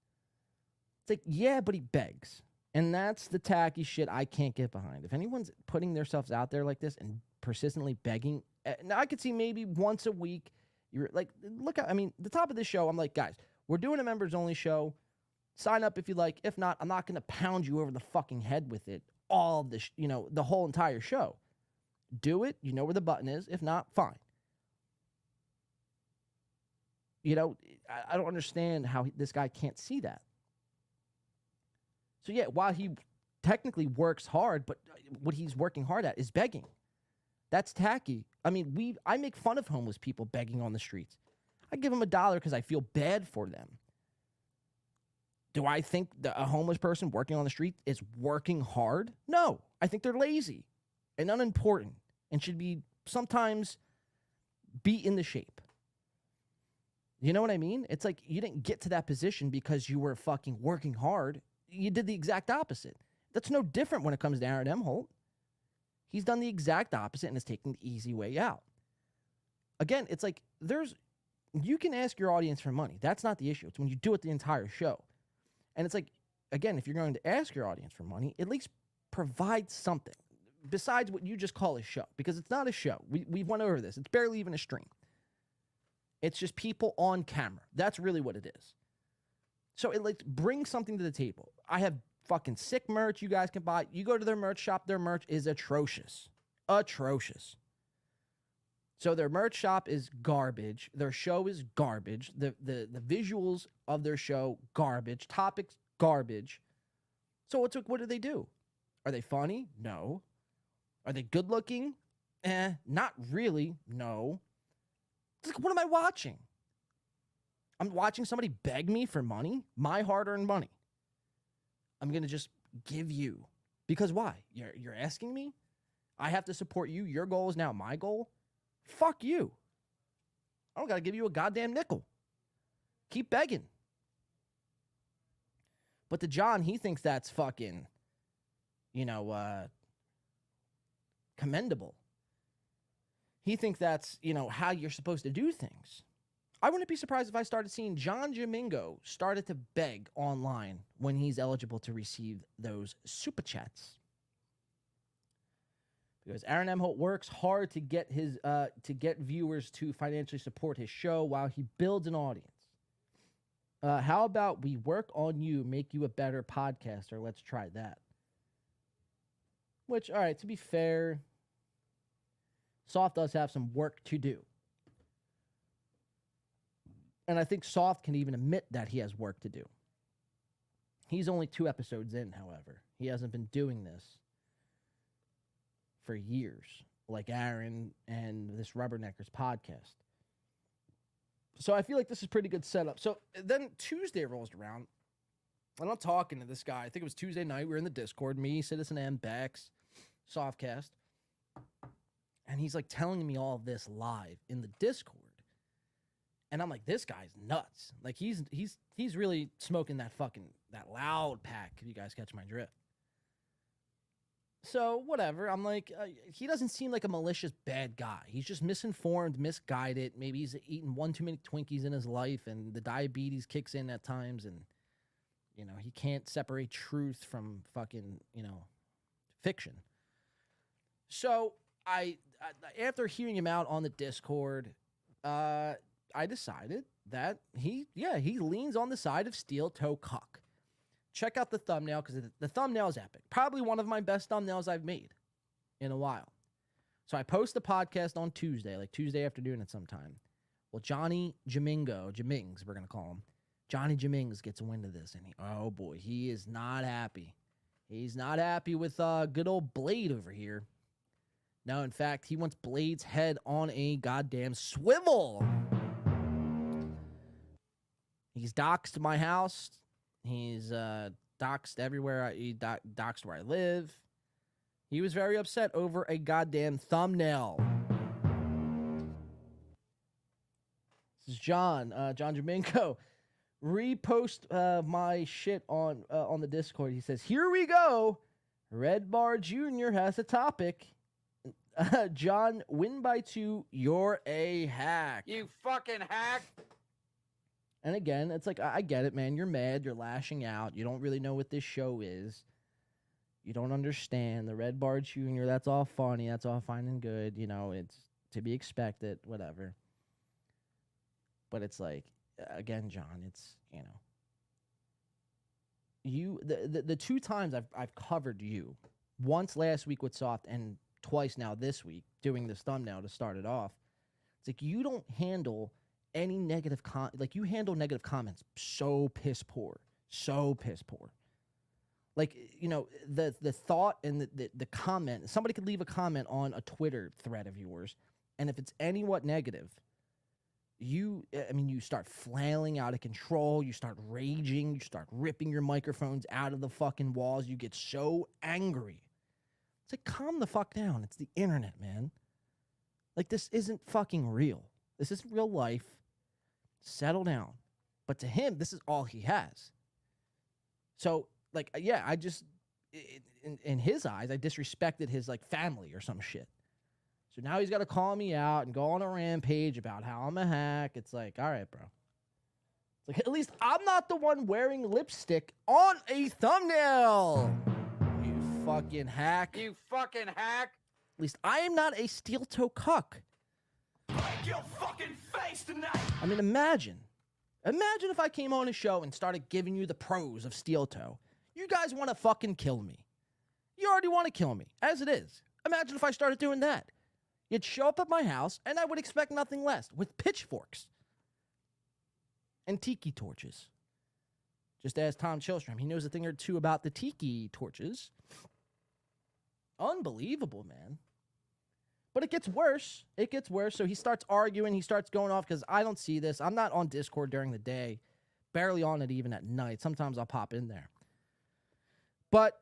It's like, yeah, but he begs. And that's the tacky shit I can't get behind. If anyone's putting themselves out there like this and persistently begging, now I could see maybe once a week, you're like, look, I mean, the top of this show, I'm like, guys, we're doing a members only show. Sign up if you like. If not, I'm not going to pound you over the fucking head with it all this, you know, the whole entire show. Do it. You know where the button is. If not, fine. You know, I don't understand how this guy can't see that. So, yeah, while he technically works hard, but what he's working hard at is begging. That's tacky. I mean, I make fun of homeless people begging on the streets. I give them $1 because I feel bad for them. Do I think that a homeless person working on the street is working hard? No. I think they're lazy and unimportant and should be sometimes be in the shape. You know what I mean? It's like you didn't get to that position because you were fucking working hard. You did the exact opposite. That's no different when it comes to Aaron M. Holt. He's done the exact opposite and is taking the easy way out. Again, it's like you can ask your audience for money. That's not the issue. It's when you do it the entire show. And it's like, again, if you're going to ask your audience for money, at least provide something besides what you just call a show. Because it's not a show. We've went over this. It's barely even a stream. It's just people on camera. That's really what it is. So it like bring something to the table. I have fucking sick merch you guys can buy. You go to their merch shop. Their merch is atrocious. Atrocious. So their merch shop is garbage. Their show is garbage. The visuals of their show, garbage. Topics, garbage. So what do they do? Are they funny? No. Are they good looking? Not really. No. It's like, what am I watching? I'm watching somebody beg me for money, my hard-earned money. I'm going to just give you. Because why? You're asking me? I have to support you. Your goal is now my goal? Fuck you. I don't got to give you a goddamn nickel. Keep begging. But to John, he thinks that's fucking, commendable. He thinks that's, how you're supposed to do things. I wouldn't be surprised if I started seeing John Jamingo started to beg online when he's eligible to receive those super chats. Because Aaron Emholt works hard to get viewers to financially support his show while he builds an audience. How about we work on you, make you a better podcaster? Let's try that. Which, all right, to be fair, Soft does have some work to do. And I think Soft can even admit that he has work to do. He's only 2 episodes in, however. He hasn't been doing this for years, like Aaron and this Rubberneckers podcast. So I feel like this is pretty good setup. So then Tuesday rolls around, and I'm talking to this guy. I think it was Tuesday night. We were in the Discord, me, Citizen M, Bex, Softcast. And he's like telling me all this live in the Discord. And I'm like, this guy's nuts. Like he's really smoking that loud pack, if you guys catch my drift. So, whatever. I'm like, he doesn't seem like a malicious bad guy. He's just misinformed, misguided. Maybe he's eaten one too many Twinkies in his life, and the diabetes kicks in at times, and, you know, he can't separate truth from fucking, you know, fiction. So, I after hearing him out on the Discord, I decided that he leans on the side of steel toe cock. Check out the thumbnail, because the thumbnail is epic. Probably one of my best thumbnails I've made in a while. So I post the podcast on Tuesday, like Tuesday afternoon at some time. Well, Johnny Jamings, we're going to call him. Johnny Jamings gets a wind of this, and oh boy, he is not happy. He's not happy with good old Blade over here. No, in fact, he wants Blade's head on a goddamn swivel. He's doxed my house. He's doxed everywhere. He doxed where I live. He was very upset over a goddamn thumbnail. This is John Jamingo. Repost my shit on the Discord. He says, "Here we go. Red Bar Jr. has a topic. John, win by 2. You're a hack. You fucking hack." And again, it's like, I get it, man. You're mad. You're lashing out. You don't really know what this show is. You don't understand. The Red Bar Jr., that's all funny. That's all fine and good. You know, it's to be expected, whatever. But it's like, again, John, it's, you know, the 2 times I've covered you, once last week with Soft and twice now this week, doing this thumbnail to start it off. It's like, you don't handle any negative you handle negative comments so piss poor. Like, you know, the thought and the comment, somebody could leave a comment on a Twitter thread of yours, and if it's anywhat negative, you start flailing out of control, you start raging, you start ripping your microphones out of the fucking walls, you get so angry. It's like, calm the fuck down. It's the internet, man. Like, this isn't fucking real. This isn't real life. Settle down. But to him, this is all he has. So, like, yeah, I just, in his eyes, I disrespected his, like, family or some shit. So now he's got to call me out and go on a rampage about how I'm a hack. It's like, all right, bro. It's like, at least I'm not the one wearing lipstick on a thumbnail. You fucking hack. You fucking hack. At least I am not a steel-toe cuck. Break your fucking face tonight. I mean, imagine if I came on a show and started giving you the pros of steel toe. You guys want to fucking kill me. You already want to kill me, as it is. Imagine if I started doing that. You'd show up at my house, and I would expect nothing less, with pitchforks and tiki torches. Just ask Tom Chilstrom. He knows a thing or two about the tiki torches. Unbelievable, man. But it gets worse. It gets worse. So he starts arguing. He starts going off because I don't see this. I'm not on Discord during the day. Barely on it even at night. Sometimes I'll pop in there. But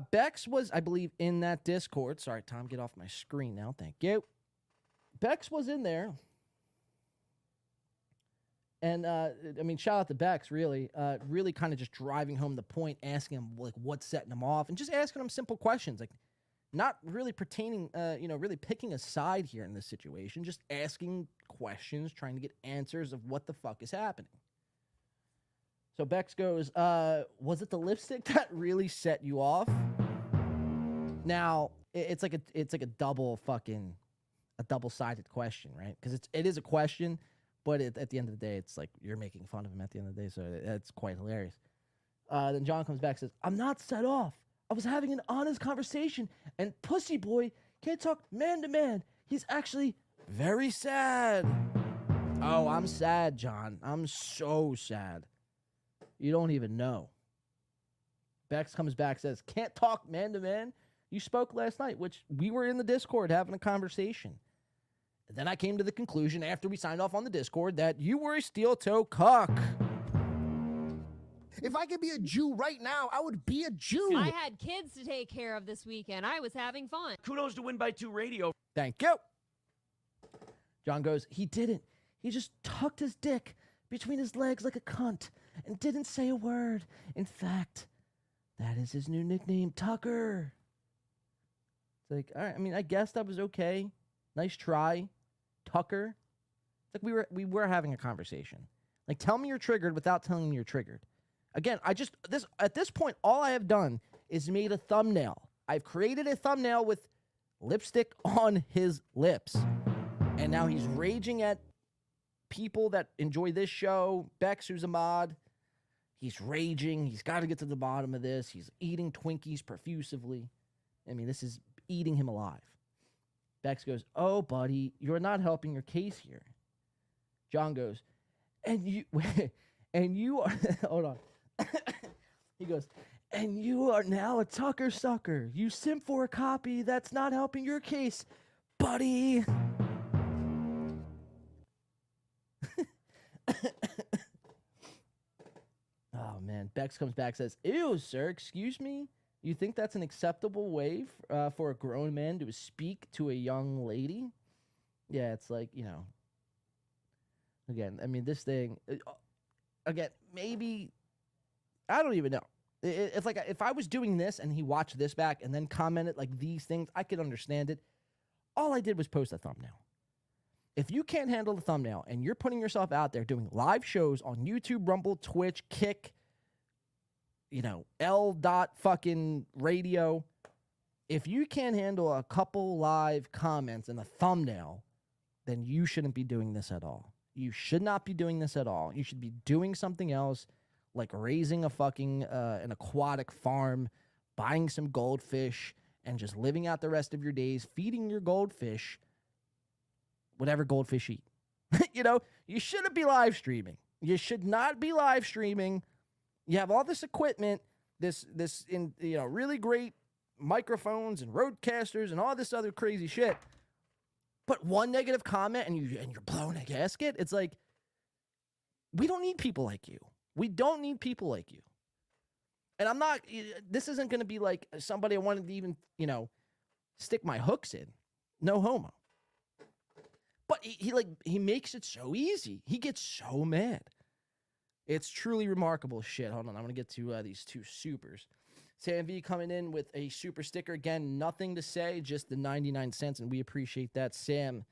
Bex was, I believe, in that Discord. Sorry, Tom, get off my screen now. Thank you. Bex was in there. And, shout out to Bex, really. Really kind of just driving home the point, asking him, like, what's setting him off. And just asking him simple questions. Like, not really pertaining, really picking a side here in this situation. Just asking questions, trying to get answers of what the fuck is happening. So Bex goes, was it the lipstick that really set you off? Now, it's like a double-sided question, right? Because it is a question, but at the end of the day, it's like you're making fun of him at the end of the day, so it's quite hilarious. Then John comes back and says, I'm not set off. I was having an honest conversation, and Pussy Boy can't talk man to man. He's actually very sad. Oh, I'm sad, John. I'm so sad. You don't even know. Bex comes back, says, can't talk man to man. You spoke last night, which we were in the Discord having a conversation. And then I came to the conclusion after we signed off on the Discord that you were a steel-toe cuck. If I could be a Jew right now, I would be a Jew. I had kids to take care of this weekend. I was having fun. Kudos to Win by Two Radio. Thank you. John goes, he didn't. He just tucked his dick between his legs like a cunt and didn't say a word. In fact, that is his new nickname, Tucker. It's like, all right, I mean, I guess that was okay. Nice try, Tucker. It's like we were having a conversation. Like, tell me you're triggered without telling me you're triggered. Again, at this point, all I have done is made a thumbnail. I've created a thumbnail with lipstick on his lips. And now he's raging at people that enjoy this show. Bex, who's a mod, he's raging. He's got to get to the bottom of this. He's eating Twinkies profusively. I mean, this is eating him alive. Bex goes, oh, buddy, you're not helping your case here. John goes, and you are, hold on. He goes, and you are now a Tucker sucker. You simp for a copy that's not helping your case, buddy. Oh, man. Bex comes back, says, ew, sir, excuse me? You think that's an acceptable way for a grown man to speak to a young lady? Yeah, it's like, you know. Again, I mean, this thing, again, maybe, I don't even know. It's like if I was doing this and he watched this back and then commented like these things, I could understand it. All I did was post a thumbnail. If you can't handle the thumbnail and you're putting yourself out there doing live shows on YouTube, Rumble, Twitch, Kick, you know, fucking radio, if you can't handle a couple live comments and a thumbnail, then you shouldn't be doing this at all. You should not be doing this at all. You should be doing something else, like raising a fucking an aquatic farm, buying some goldfish, and just living out the rest of your days, feeding your goldfish whatever goldfish eat. You know, you shouldn't be live streaming. You should not be live streaming. You have all this equipment, this in, you know, really great microphones and roadcasters and all this other crazy shit. But one negative comment and you're blowing a gasket. It's like, we don't need people like you. We don't need people like you. And I'm not, this isn't going to be like somebody I wanted to even, you know, stick my hooks in. No homo. But he makes it so easy. He gets so mad. It's truly remarkable shit. Hold on, I'm going to get to these two supers. Sam V coming in with a super sticker. Again, nothing to say, just the 99 cents, and we appreciate that, Sam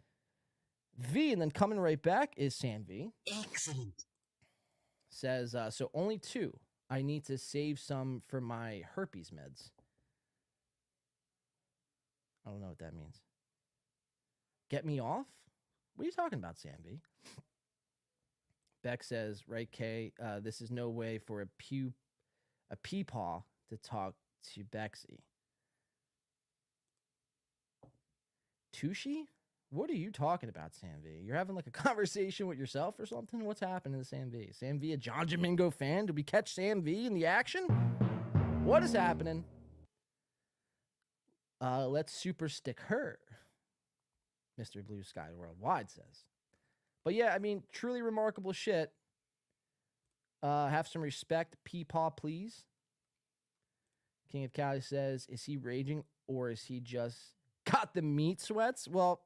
V. And then coming right back is Sam V. Excellent. Says, so only two. I need to save some for my herpes meds. I don't know what that means. Get me off? What are you talking about, Sam V? Beck says, right, Kay, this is no way for a peepaw to talk to Bexy. Tushy? What are you talking about, Sam V? You're having like a conversation with yourself or something? What's happening to Sam V? Sam V, a John Jamingo fan? Did we catch Sam V in the action? What is happening? Let's super stick her, Mr. Blue Sky Worldwide says. But yeah, I mean, truly remarkable shit. Have some respect, Peepaw, please. King of Cali says, is he raging or is he just got the meat sweats? Well,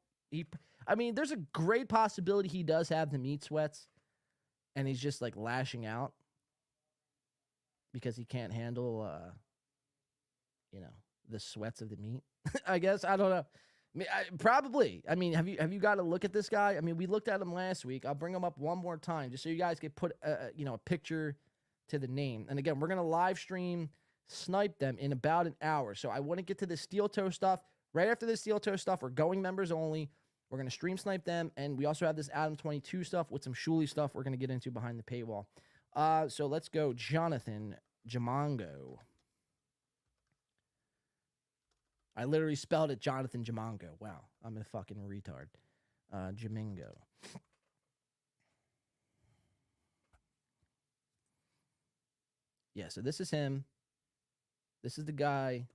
I mean, there's a great possibility he does have the meat sweats and he's just like lashing out because he can't handle, you know, the sweats of the meat. I guess. I don't know. Probably. I mean, have you got to look at this guy? I mean, we looked at him last week. I'll bring him up one more time just so you guys can put, you know, a picture to the name. And again, we're going to live stream Snipe them in about an hour. So I want to get to the steel toe stuff Right after this Steel Toe stuff, we're going members only. We're going to stream snipe them, and we also have this Adam 22 stuff with some Shuli stuff we're going to get into behind the paywall. So let's go Jonathan Jamingo. I literally spelled it Jonathan Jamingo. Wow, I'm a fucking retard. Jamingo. Yeah, so this is him. This is the guy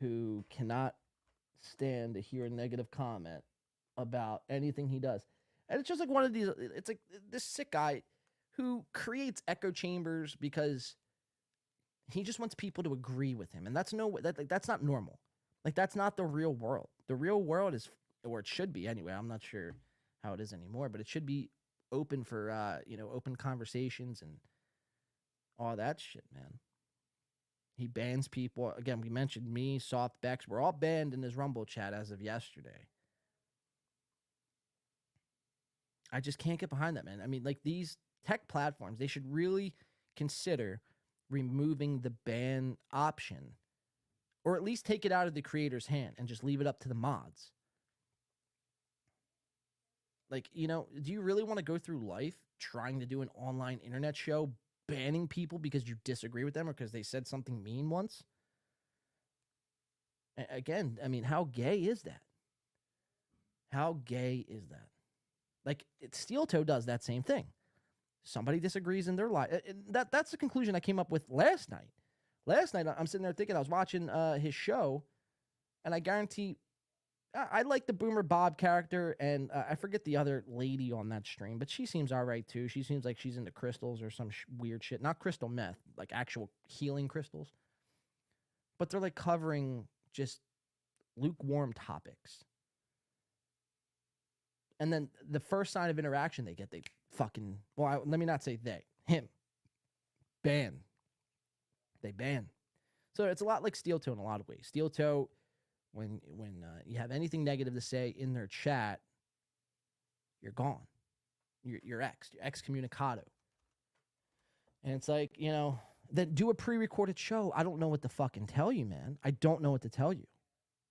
who cannot stand to hear a negative comment about anything he does. And it's just like one of these, it's like this sick guy who creates echo chambers because he just wants people to agree with him. And that's that's not normal. Like, that's not the real world. The real world is, or it should be anyway. I'm not sure how it is anymore, but it should be open for, open conversations and all that shit, man. He bans people. Again, we mentioned me, Soft Bex. We're all banned in his Rumble chat as of yesterday. I just can't get behind that, man. I mean, like, these tech platforms, they should really consider removing the ban option, or at least take it out of the creator's hand and just leave it up to the mods. Like, do you really want to go through life trying to do an online internet show, banning people because you disagree with them or because they said something mean once? Again, I mean, how gay is that? How gay is that? Like, Steel Toe does that same thing. Somebody disagrees in their life. That's the conclusion I came up with last night. Last night, I'm sitting there thinking, I was watching his show, and I guarantee I like the Boomer Bob character, and I forget the other lady on that stream, but she seems all right, too. She seems like she's into crystals or some weird shit. Not crystal meth, like actual healing crystals. But they're, like, covering just lukewarm topics. And then the first sign of interaction they get, they fucking... Well, let me not say they. Him. Ban. They ban. So it's a lot like Steel Toe in a lot of ways. Steel Toe... When you have anything negative to say in their chat, you're gone. You're excommunicado. And it's like, then do a pre-recorded show. I don't know what to fucking tell you, man. I don't know what to tell you.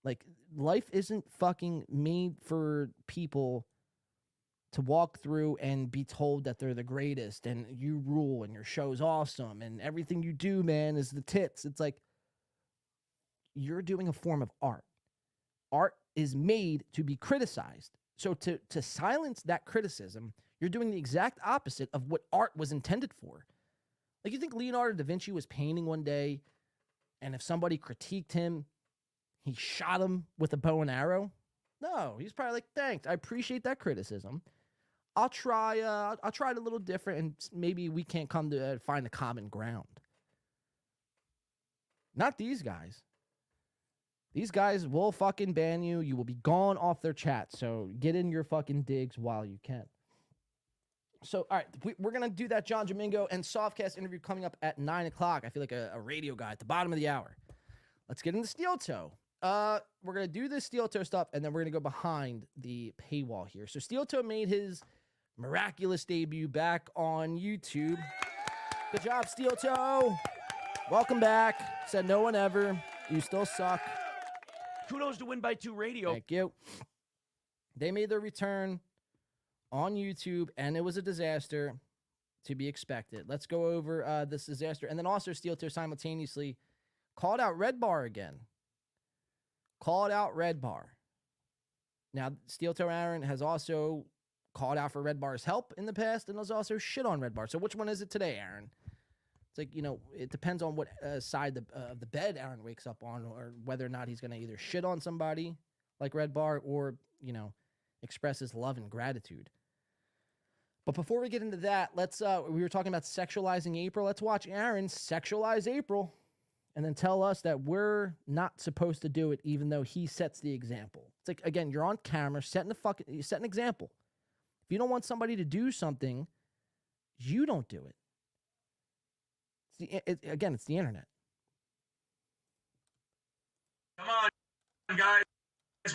Like, life isn't fucking made for people to walk through and be told that they're the greatest and you rule and your show's awesome and everything you do, man, is the tits. It's like, you're doing a form of art. Art is made to be criticized. So to silence that criticism, you're doing the exact opposite of what art was intended for. Like, you think Leonardo da Vinci was painting one day, and if somebody critiqued him, he shot him with a bow and arrow? No, he's probably like, thanks, I appreciate that criticism. I'll try it a little different, and maybe we can't come to find a common ground. Not these guys. These guys will fucking ban you. You will be gone off their chat. So get in your fucking digs while you can. So, all right, we're going to do that John Jamingo and Softcast interview coming up at 9 o'clock. I feel like a radio guy at the bottom of the hour. Let's get into Steel Toe. We're going to do this Steel Toe stuff, and then we're going to go behind the paywall here. So Steel Toe made his miraculous debut back on YouTube. Good job, Steel Toe. Welcome back. Said no one ever. You still suck. Kudos to Win by 2 Radio. Thank you. They made their return on YouTube, and it was a disaster to be expected. Let's go over this disaster. And then also Steel Toe simultaneously called out Red Bar again. Called out Red Bar. Now, Steel Toe Aaron has also called out for Red Bar's help in the past and has also shit on Red Bar. So which one is it today, Aaron? It's like, it depends on what side of the bed Aaron wakes up on, or whether or not he's going to either shit on somebody like Red Bar or, express his love and gratitude. But before we get into that, we were talking about sexualizing April. Let's watch Aaron sexualize April and then tell us that we're not supposed to do it, even though he sets the example. It's like, again, you're on camera, set an example. If you don't want somebody to do something, you don't do it. It's the internet. Come on, guys.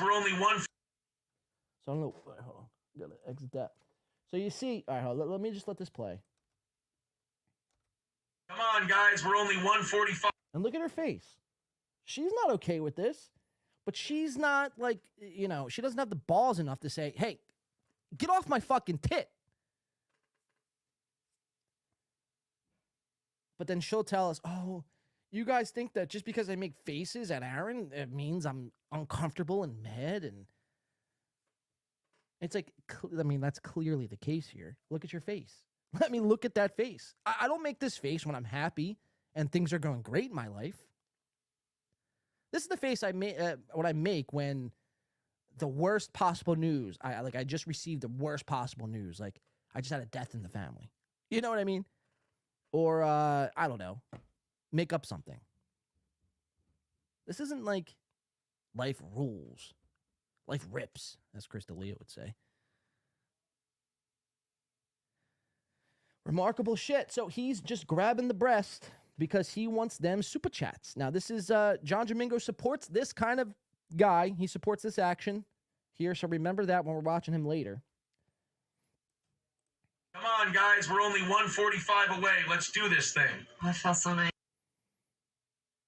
We're only one. So I'm gonna hold on. Gotta exit that. So you see, all right, hold on, let me just let this play. Come on, guys. We're only 145. And look at her face. She's not okay with this. But she's not like, you know, she doesn't have the balls enough to say, hey, get off my fucking tit. But then she'll tell us, oh, you guys think that just because I make faces at Aaron, it means I'm uncomfortable and mad? And it's like, I mean, that's clearly the case here. Look at your face. Let me look at that face. I don't make this face when I'm happy and things are going great in my life. This is the face I make, what I make when the worst possible news, I just received the worst possible news. Like, I just had a death in the family. You know what I mean? Or, I don't know, make up something. This isn't like life rules. Life rips, as Chris D'Elia would say. Remarkable shit. So he's just grabbing the breast because he wants them super chats. Now, this is, John Jamingo supports this kind of guy. He supports this action here, so remember that when we're watching him later. Come on, guys. We're only 145 away. Let's do this thing. That felt so nice.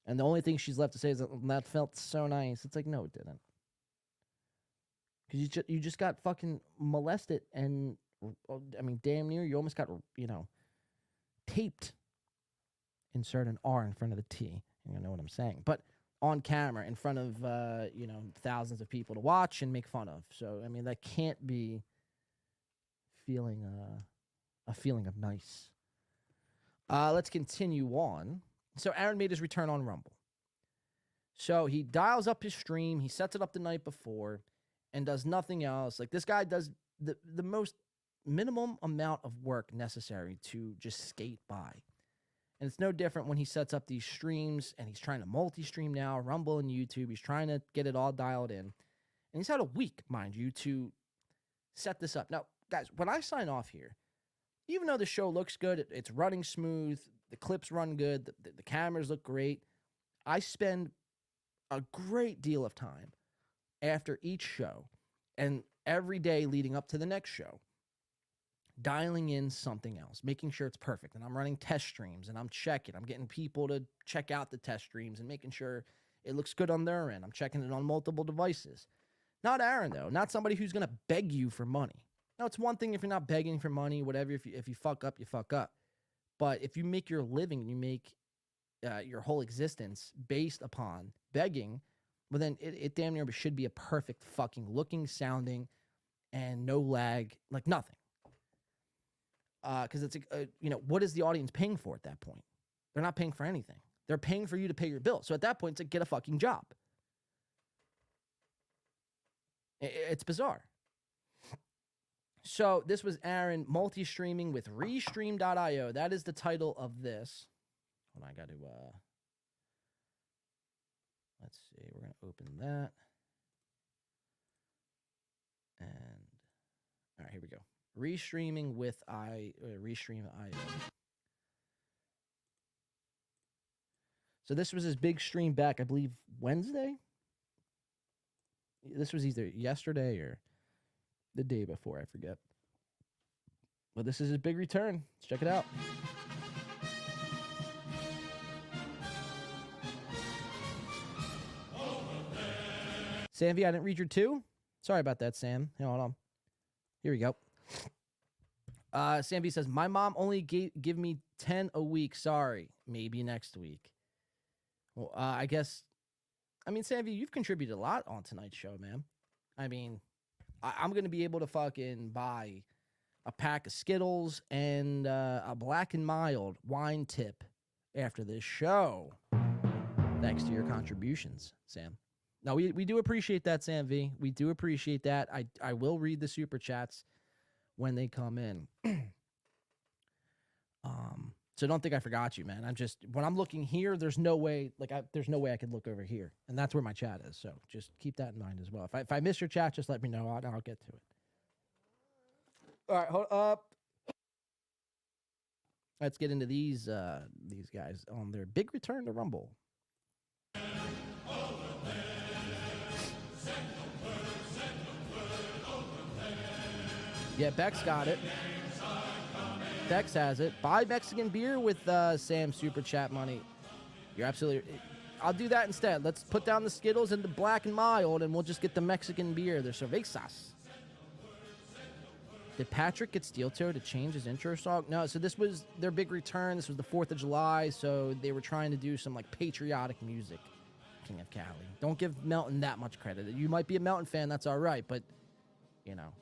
And the only thing she's left to say is that felt so nice. It's like, no, it didn't. Because you just got fucking molested and, I mean, damn near, you almost got, you know, taped. Insert an R in front of the T. You know what I'm saying. But on camera, in front of, you know, thousands of people to watch and make fun of. So, I mean, that can't be feeling, a feeling of nice. Let's continue on. So Aaron made his return on Rumble. So he dials up his stream. He sets it up the night before and does nothing else. Like, this guy does the most minimum amount of work necessary to just skate by. And it's no different when he sets up these streams and he's trying to multi-stream now, Rumble and YouTube. He's trying to get it all dialed in. And he's had a week, mind you, to set this up. Now, guys, when I sign off here, even though the show looks good, it's running smooth, the clips run good, the cameras look great, I spend a great deal of time after each show and every day leading up to the next show, dialing in something else, making sure it's perfect. And I'm running test streams and I'm checking. I'm getting people to check out the test streams and making sure it looks good on their end. I'm checking it on multiple devices. Not Aaron, though. Not somebody who's going to beg you for money. Now, it's one thing if you're not begging for money, whatever. If you fuck up, you fuck up. But if you make your living, you make your whole existence based upon begging, well, then it damn near should be a perfect fucking looking, sounding, and no lag, like nothing. Because it's, you know, what is the audience paying for at that point? They're not paying for anything. They're paying for you to pay your bill. So at that point, it's like, get a fucking job. It's bizarre. So this was Aaron multi-streaming with Restream.io. That is the title of this. Hold on, I got to, let's see. We're going to open that. And, all right, here we go. Restreaming with Restream.io. So this was his big stream back, I believe, Wednesday? This was either yesterday or the day before, I forget. But this is his big return. Let's check it out. Sam V, I didn't read your 2. Sorry about that, Sam. Hold on. Here we go. Sam V says, my mom only give me 10 a week. Sorry. Maybe next week. Well, I guess, I mean, Sam V, you've contributed a lot on tonight's show, man. I mean, I'm going to be able to fucking buy a pack of Skittles and a Black and Mild wine tip after this show. Thanks to your contributions, Sam. No, we do appreciate that, Sam V. We do appreciate that. I will read the super chats when they come in. So don't think I forgot you, man. I'm just, when I'm looking here, there's no way, there's no way I could look over here. And that's where my chat is. So just keep that in mind as well. If I miss your chat, just let me know. I'll get to it. All right, hold up. Let's get into these guys on their big return to Rumble. Yeah, Bex got it. Bex has it. Buy Mexican beer with Sam's super chat money. You're absolutely I'll do that instead. Let's put down the Skittles and the Black and Mild, and we'll just get the Mexican beer, the cervezas. Did Patrick get steel toe to change his intro song? No, so this was their big return. This was the 4th of July, so they were trying to do some, like, patriotic music. King of Cali. Don't give Melton that much credit. You might be a Melton fan, that's all right, but, you know,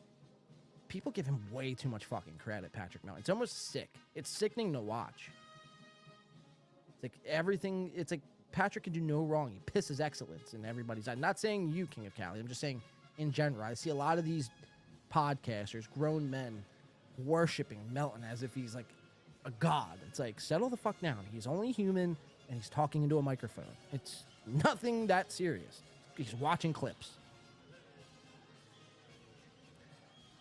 people give him way too much fucking credit, Patrick Melton. It's almost sick. It's sickening to watch. It's like everything, it's like Patrick can do no wrong. He pisses excellence in everybody's eye. I'm not saying you, King of Cali. I'm just saying in general. I see a lot of these podcasters, grown men, worshiping Melton as if he's like a god. It's like, settle the fuck down. He's only human, and he's talking into a microphone. It's nothing that serious. He's watching clips.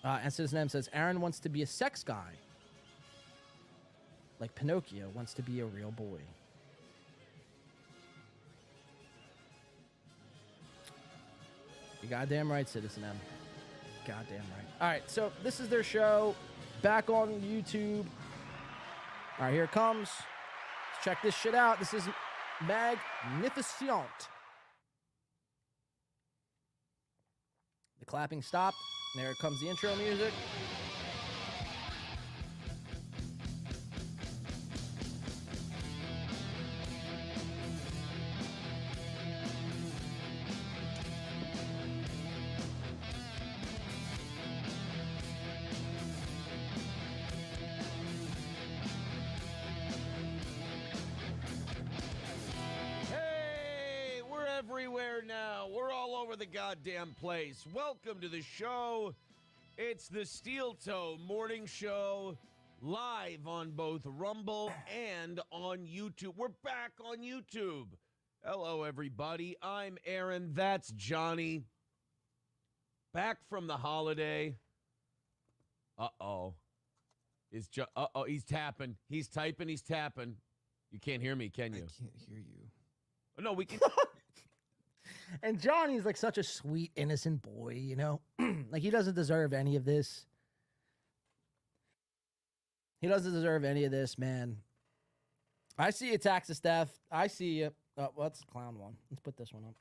And Citizen M says, Aaron wants to be a sex guy. Like Pinocchio wants to be a real boy. You're goddamn right, Citizen M. Goddamn right. All right, so this is their show. Back on YouTube. All right, here it comes. Let's check this shit out. This is magnificent. The clapping stopped. There comes the intro music. Everywhere now. We're all over the goddamn place. Welcome to the show. It's the Steel Toe Morning Show, live on both Rumble and on YouTube. We're back on YouTube. Hello, everybody. I'm Aaron. That's Johnny. Back from the holiday. Uh-oh. Uh-oh, he's tapping. He's typing. He's tapping. You can't hear me, can you? I can't hear you. Oh, no, we can... And Johnny's like such a sweet, innocent boy, you know? Like, he doesn't deserve any of this. He doesn't deserve any of this, man. I see you, Taxes Theft. I see you. Oh, well, that's the clown one. Let's put this one up.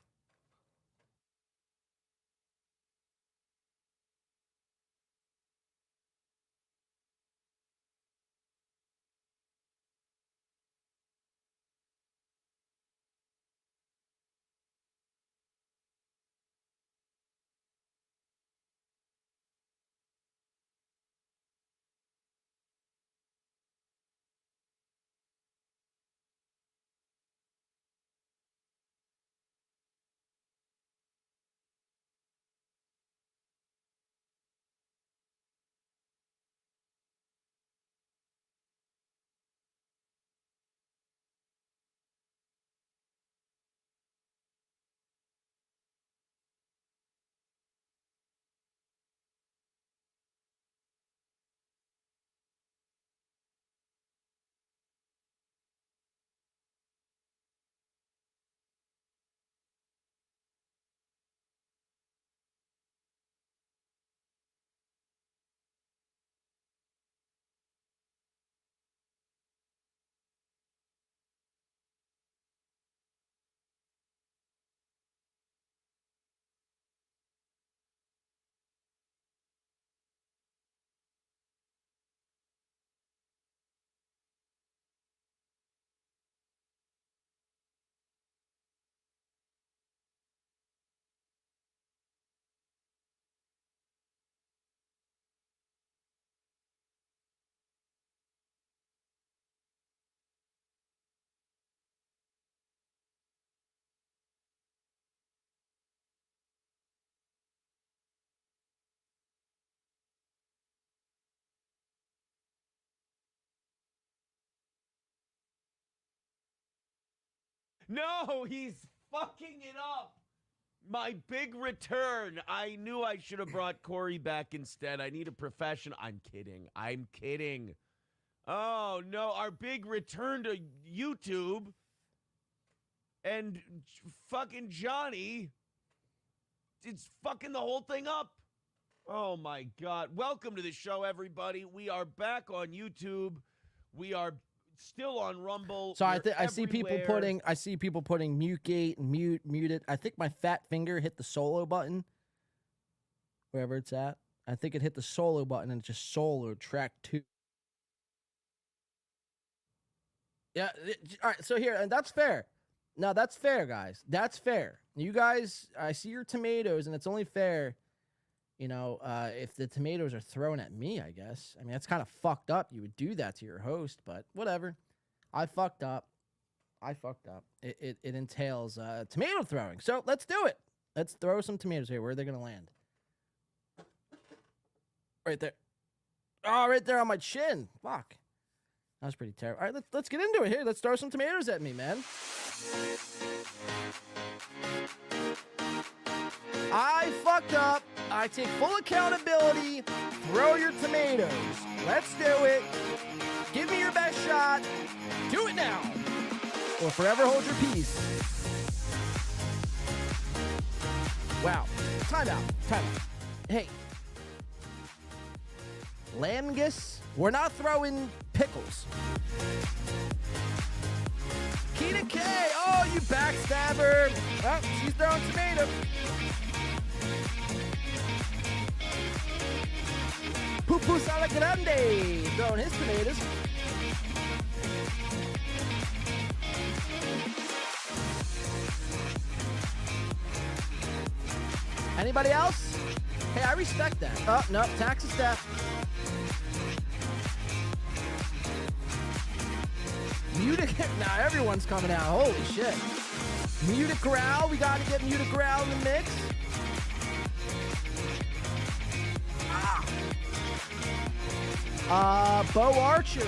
No, he's fucking it up. My big return. I knew I should have brought Corey back instead. I need a professional. I'm kidding. I'm kidding. Oh, no. Our big return to YouTube. And fucking Johnny. It's fucking the whole thing up. Oh, my God. Welcome to the show, everybody. We are back on YouTube. We are still on Rumble. So We're I see people everywhere. putting mute gate and muted. I think my fat finger hit the solo button. Wherever it's at. I think it hit the solo button and it just soloed track 2. Yeah, all right, so here, and that's fair. No, that's fair, guys. That's fair. You guys, I see your tomatoes, and it's only fair, you know, if the tomatoes are thrown at me, I guess. I mean, that's kind of fucked up. You would do that to your host, but whatever. I fucked up. It entails tomato throwing. So let's do it. Let's throw some tomatoes here. Where are they going to land? Right there. Oh, right there on my chin. Fuck. That was pretty terrible. All right, let's get into it here. Let's throw some tomatoes at me, man. I fucked up. I take full accountability. Throw your tomatoes. Let's do it. Give me your best shot. Do it now. Or forever hold your peace. Wow. Time out. Hey. Lamgus, we're not throwing pickles. Keita K, oh, you backstabber. Oh, she's throwing tomato. Poo Sala Grande, throwing his tomatoes. Anybody else? Hey, I respect that. Oh, no, taxi staff. Muted, now everyone's coming out. Holy shit. Muted Growl, we gotta get Muted Growl in the mix. Bo Archer.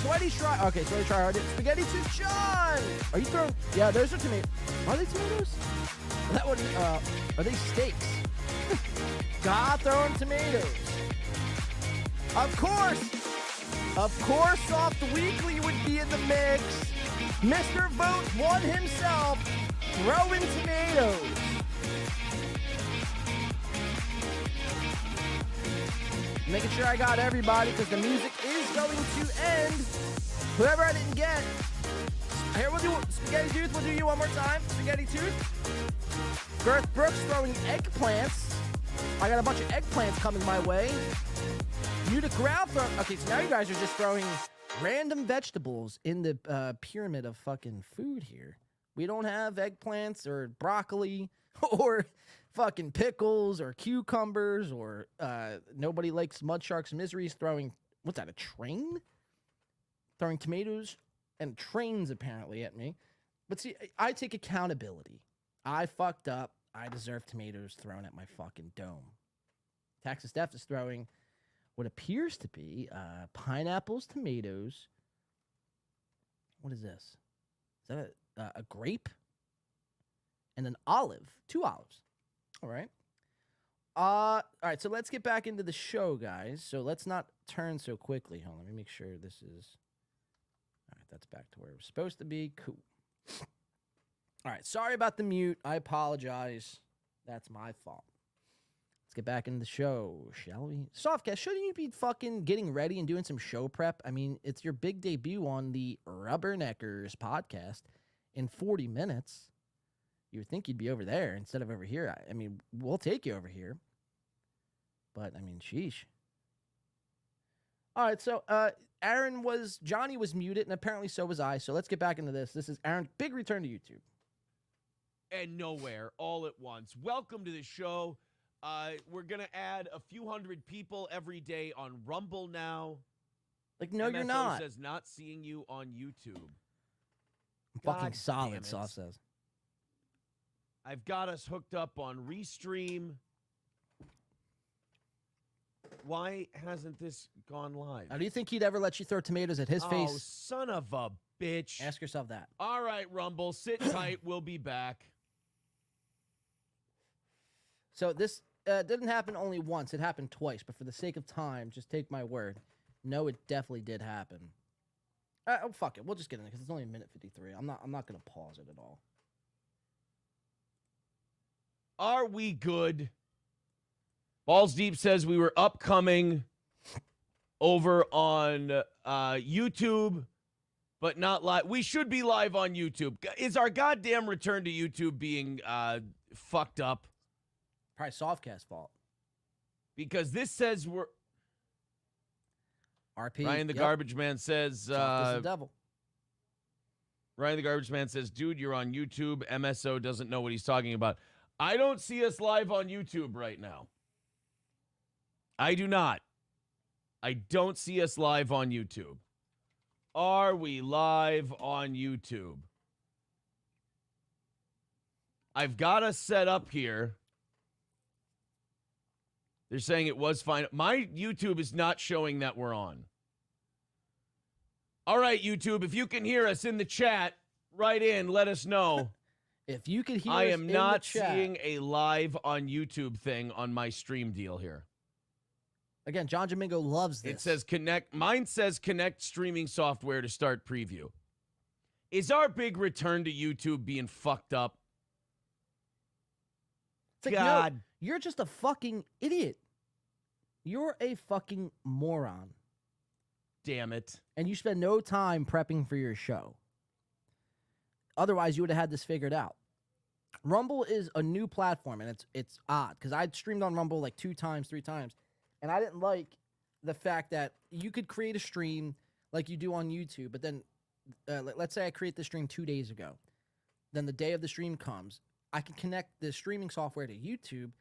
Sweaty Try. Okay, Sweaty Try. Spaghetti to John. Are you throwing? Yeah, those are tomatoes. Are they tomatoes? That would. Are they steaks? God, throwing tomatoes. Of course, Soft Weekly would be in the mix. Mr. Vote 1 himself, throwing tomatoes. Making sure I got everybody because the music is going to end. Whoever I didn't get. Here, we'll do Spaghetti Tooth. We'll do you one more time. Spaghetti Tooth. Girth Brooks throwing eggplants. I got a bunch of eggplants coming my way. Muted Growl throw. Okay, so now you guys are just throwing random vegetables in the pyramid of fucking food here. We don't have eggplants or broccoli or fucking pickles or cucumbers or nobody likes Mud Shark's Miseries throwing, what's that, a train? Throwing tomatoes and trains apparently at me. But see, I take accountability. I fucked up. I deserve tomatoes thrown at my fucking dome. Texas Def is throwing what appears to be pineapples, tomatoes. What is this? Is that a grape? And an olive. 2 olives. All right. All right, so let's get back into the show, guys. So let's not turn so quickly. Hold on, let me make sure this is... All right, that's back to where it was supposed to be. Cool. All right, sorry about the mute. I apologize. That's my fault. Let's get back into the show, shall we? Softcast, shouldn't you be fucking getting ready and doing some show prep? I mean, it's your big debut on the Rubberneckers podcast in 40 minutes. You would think you'd be over there instead of over here. I mean, we'll take you over here. But, I mean, sheesh. All right, so Johnny was muted, and apparently so was I. So let's get back into this. This is Aaron. Big return to YouTube. And nowhere, all at once. Welcome to the show. We're going to add a few hundred people every day on Rumble now. Like, no, MSO you're not. Says not seeing you on YouTube. I'm fucking solid, Sauce says. I've got us hooked up on Restream. Why hasn't this gone live? Now, do you think he'd ever let you throw tomatoes at his face? Oh, son of a bitch. Ask yourself that. All right, Rumble, sit tight. We'll be back. So this didn't happen only once. It happened twice. But for the sake of time, just take my word. No, it definitely did happen. Oh, fuck it. We'll just get in it because it's only a minute 53. I'm not going to pause it at all. Are we good? Balls Deep says we were upcoming over on YouTube, but not live. We should be live on YouTube. Is our goddamn return to YouTube being fucked up? Probably Softcast fault. Because this says we're... RP. Ryan the Garbage Man says... Soft as the devil. Ryan the Garbage Man says, dude, you're on YouTube. MSO doesn't know what he's talking about. I don't see us live on YouTube right now. I do not. I don't see us live on YouTube. Are we live on YouTube? I've got us set up here. They're saying it was fine. My YouTube is not showing that we're on. All right, YouTube, if you can hear us in the chat, write in, let us know. If you could hear I us am in not the chat. seeing a live on YouTube thing on my stream deal here. Again, John Jamingo loves this. It says connect. Mine says connect streaming software to start preview. Is our big return to YouTube being fucked up? It's like, God. no, you're just a fucking idiot. You're a fucking moron. Damn it. And you spend no time prepping for your show. Otherwise, you would have had this figured out. Rumble is a new platform, and it's odd, because I streamed on Rumble like 2 times, 3 times, and I didn't like the fact that you could create a stream like you do on YouTube, but then let's say I create the stream 2 days ago. Then the day of the stream comes, I can connect the streaming software to YouTube,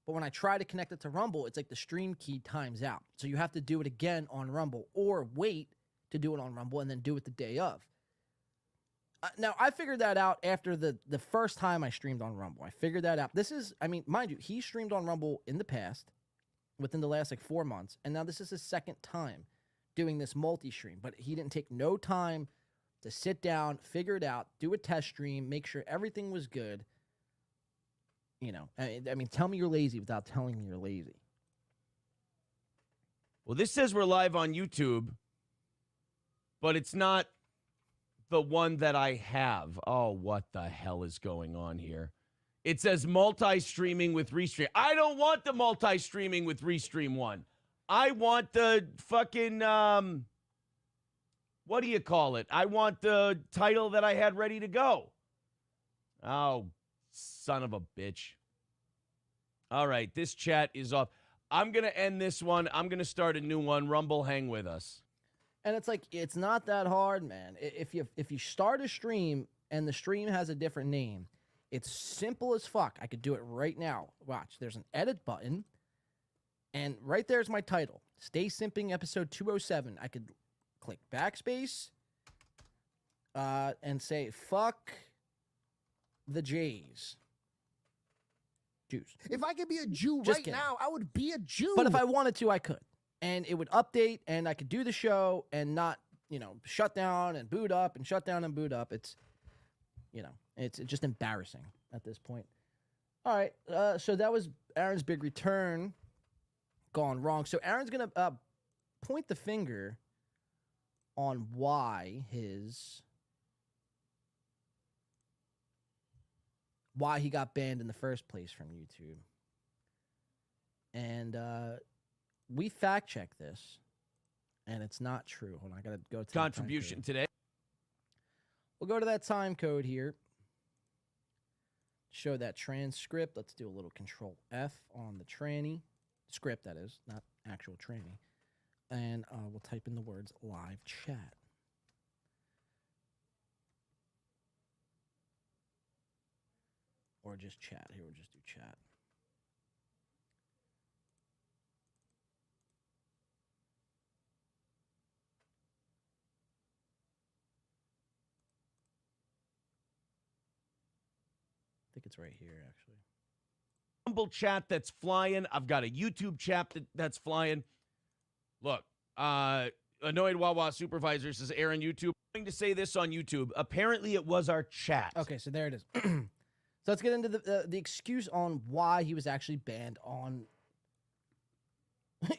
but when I try to connect it to Rumble, it's like the stream key times out. So you have to do it again on Rumble, or wait to do it on Rumble and then do it the day of. Now, I figured that out after the first time I streamed on Rumble. I figured that out. This is, I mean, mind you, he streamed on Rumble in the past, within the last like 4 months, and now this is his second time doing this multi-stream, but he didn't take no time to sit down, figure it out, do a test stream, make sure everything was good. You know, I mean, tell me you're lazy without telling me you're lazy. Well, this says we're live on YouTube, but it's not the one that I have. Oh, what the hell is going on here? It says multi-streaming with Restream. I don't want the multi-streaming with Restream one. I want the fucking, what do you call it? I want the title that I had ready to go. Oh, son of a bitch. All right, this chat is off. I'm going to end this one. I'm going to start a new one. Rumble, hang with us. And it's like, it's not that hard, man. If you start a stream and the stream has a different name, it's simple as fuck. I could do it right now. Watch, there's an edit button, and right there's my title. Stay Simping Episode 207. I could click backspace and say, fuck the Jays. Jews. If I could be a Jew Just right kidding. now, I would be a Jew. But if I wanted to, I could. And it would update, and I could do the show and not, you know, shut down and boot up and shut down and boot up. It's, you know, it's just embarrassing at this point. All right, so that was Aaron's big return gone wrong. So Aaron's going to point the finger on why he got banned in the first place from YouTube. And we fact-checked this, and it's not true. Hold on, I got to go to Contribution today. We'll go to that time code here. Show that transcript. Let's do a little Control F on the tranny. Script, that is, not actual tranny. And we'll type in the words live chat. Or just chat. Here, we'll just do chat. I think it's right here, actually. Rumble chat that's flying. I've got a YouTube chat that's flying. Look, Annoyed Wawa Supervisor says, Aaron, YouTube. I'm going to say this on YouTube. Apparently, it was our chat. Okay, so there it is. So let's get into the excuse on why he was actually banned on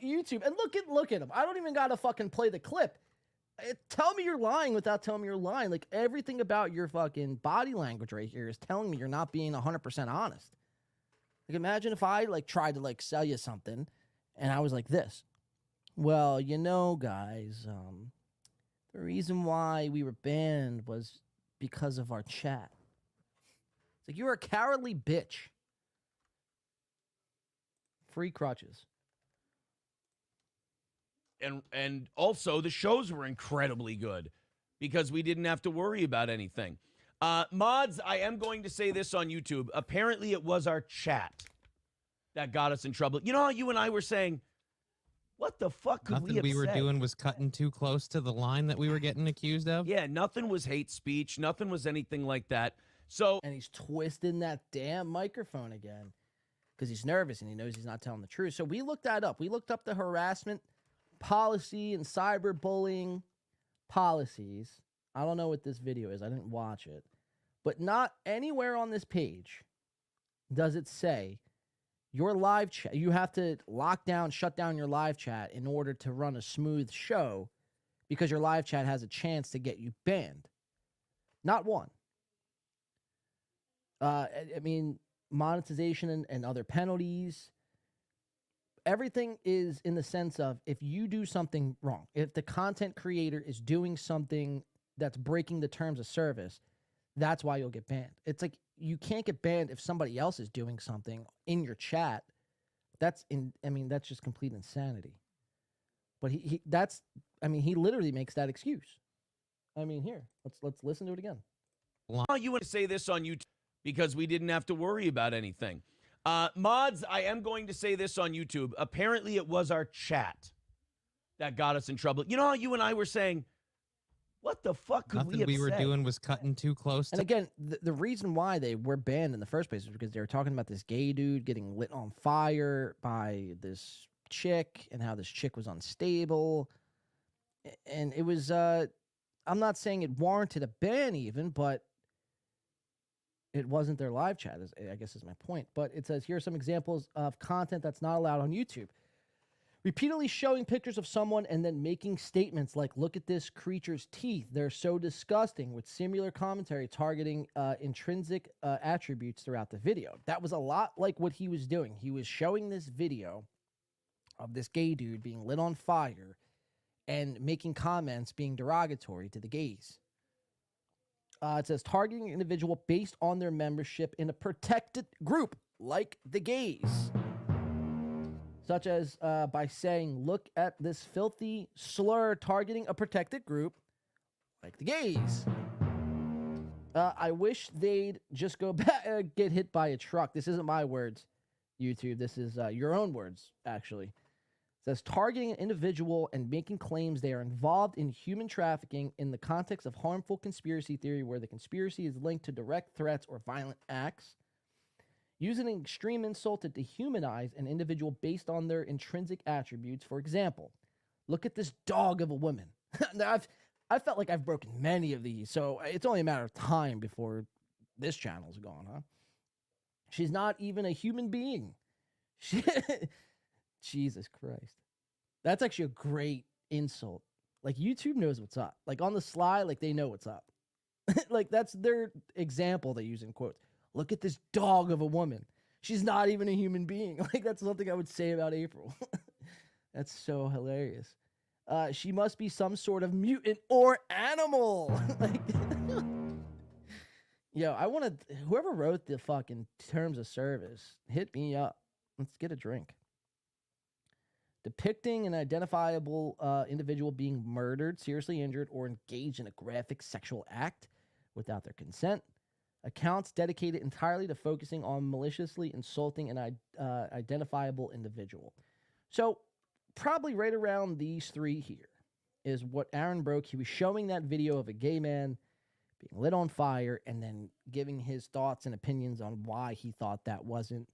YouTube. And look at him. I don't even got to fucking play the clip. Tell me you're lying without telling me you're lying. Like, everything about your fucking body language right here is telling me you're not being 100% honest. Like, imagine if I like tried to like sell you something and I was like this. Well, you know, guys, the reason why we were banned was because of our chat. It's like, you're a cowardly bitch. Free crutches. And also the shows were incredibly good because we didn't have to worry about anything. Mods, I am going to say this on YouTube. Apparently it was our chat that got us in trouble. You know how you and I were saying, what the fuck could Nothing we have we were said? doing was cutting too close to the line that we were getting accused of. Yeah, nothing was hate speech. Nothing was anything like that. So, and he's twisting that damn microphone again because he's nervous and he knows he's not telling the truth. So we looked that up. We looked up the harassment policy and cyberbullying policies. I don't know what this video is. I didn't watch it. But not anywhere on this page does it say your live chat, you have to lock down, shut down your live chat in order to run a smooth show because your live chat has a chance to get you banned. Not one. I mean, monetization and other penalties. Everything is in the sense of if you do something wrong, if the content creator is doing something that's breaking the terms of service, that's why you'll get banned. It's like you can't get banned if somebody else is doing something in your chat. That's just complete insanity. But he literally makes that excuse. I mean, here, let's listen to it again. you want to say this on YouTube because we didn't have to worry about anything. Mods, I am going to say this on YouTube. Apparently it was our chat that got us in trouble. You know how you and I were saying, what the fuck could Nothing we have we were said? doing was cutting too close. And again, the reason why they were banned in the first place was because they were talking about this gay dude getting lit on fire by this chick and how this chick was unstable. And it was, I'm not saying it warranted a ban even, but it wasn't their live chat, I guess is my point. But it says, here are some examples of content that's not allowed on YouTube. Repeatedly showing pictures of someone and then making statements like, look at this creature's teeth. They're so disgusting, with similar commentary targeting intrinsic attributes throughout the video. That was a lot like what he was doing. He was showing this video of this gay dude being lit on fire and making comments being derogatory to the gays. It says targeting an individual based on their membership in a protected group like the gays. Such as by saying, look at this filthy slur targeting a protected group like the gays. I wish they'd just go back get hit by a truck. This isn't my words, YouTube. This is your own words, actually. It says targeting an individual and making claims they are involved in human trafficking in the context of harmful conspiracy theory where the conspiracy is linked to direct threats or violent acts. Using an extreme insult to dehumanize an individual based on their intrinsic attributes. For example, look at this dog of a woman. I felt like I've broken many of these, so it's only a matter of time before this channel's gone, huh? She's not even a human being. Jesus Christ. That's actually a great insult. Like, YouTube knows what's up. Like, on the sly, like, they know what's up. Like, that's their example they use in quotes. Look at this dog of a woman. She's not even a human being. Like, that's something I would say about April. That's so hilarious. She must be some sort of mutant or animal. Like, yo, I want to, whoever wrote the fucking terms of service, hit me up. Let's get a drink. Depicting an identifiable individual being murdered, seriously injured, or engaged in a graphic sexual act without their consent. Accounts dedicated entirely to focusing on maliciously insulting an identifiable individual. So probably right around these three here is what Aaron broke. He was showing that video of a gay man being lit on fire and then giving his thoughts and opinions on why he thought that wasn't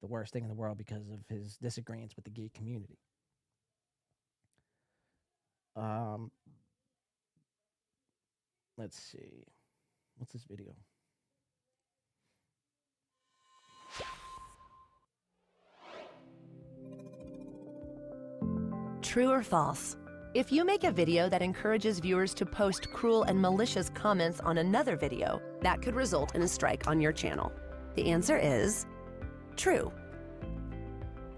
the worst thing in the world because of his disagreements with the gay community. Let's see. What's this video? True or false? If you make a video that encourages viewers to post cruel and malicious comments on another video, that could result in a strike on your channel. The answer is True.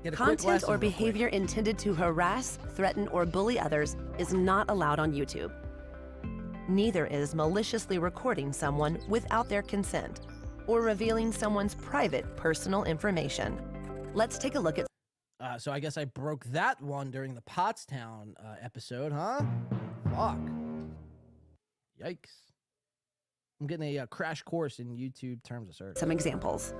Get a quick Content lesson or real quick. behavior intended to harass, threaten, or bully others is not allowed on YouTube. Neither is maliciously recording someone without their consent or revealing someone's private personal information. Let's take a look at. So I guess I broke that one during the Pottstown episode, huh? Fuck. Yikes. I'm getting a crash course in YouTube terms of service. Some examples.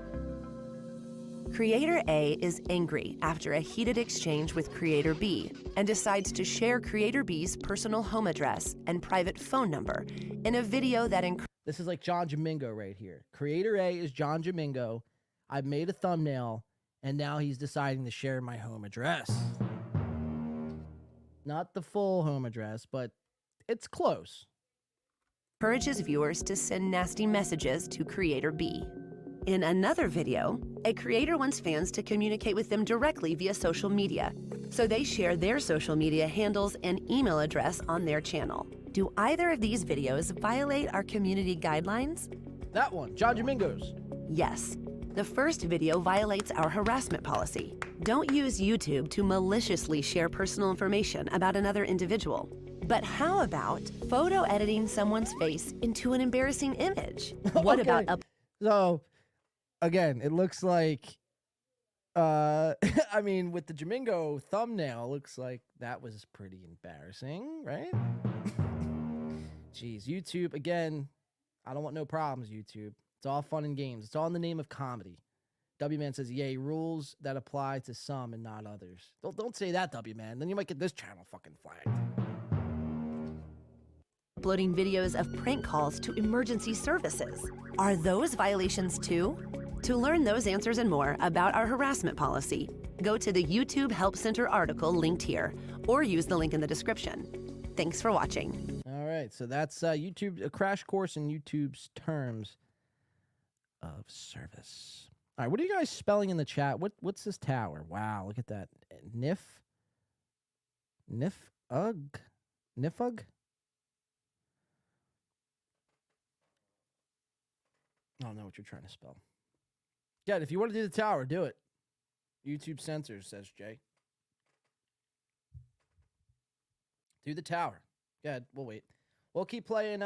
Creator A is angry after a heated exchange with Creator B and decides to share Creator B's personal home address and private phone number in a video that This is like John Jamingo right here. Creator A is John Jamingo. I've made a thumbnail, and now he's deciding to share my home address. Not the full home address, but it's close. encourages viewers to send nasty messages to Creator B. In another video, a creator wants fans to communicate with them directly via social media, so they share their social media handles and email address on their channel. Do either of these videos violate our community guidelines? That one, John Jamingo's. Yes. The first video violates our harassment policy. Don't use YouTube to maliciously share personal information about another individual. But how about photo editing someone's face into an embarrassing image? What Okay. about So, again, it looks like, I mean, with the Jamingo thumbnail, looks like that was pretty embarrassing, right? Jeez, YouTube, again, I don't want no problems, YouTube. It's all fun and games. It's all in the name of comedy. W-Man says, yay, rules that apply to some and not others. Don't say that, W-Man. Then you might get this channel fucking flagged. uploading videos of prank calls to emergency services? Are those violations too? To learn those answers and more about our harassment policy, go to the YouTube Help Center article linked here, or use the link in the description. Thanks for watching. All right, so that's YouTube, a crash course in YouTube's terms of service. All right, what are you guys spelling in the chat? What's this tower? Wow, look at that. Nifug? I don't know what you're trying to spell. Yeah, if you want to do the tower, do it. YouTube censors, says Jay. Do the tower. Yeah, we'll wait. We'll keep playing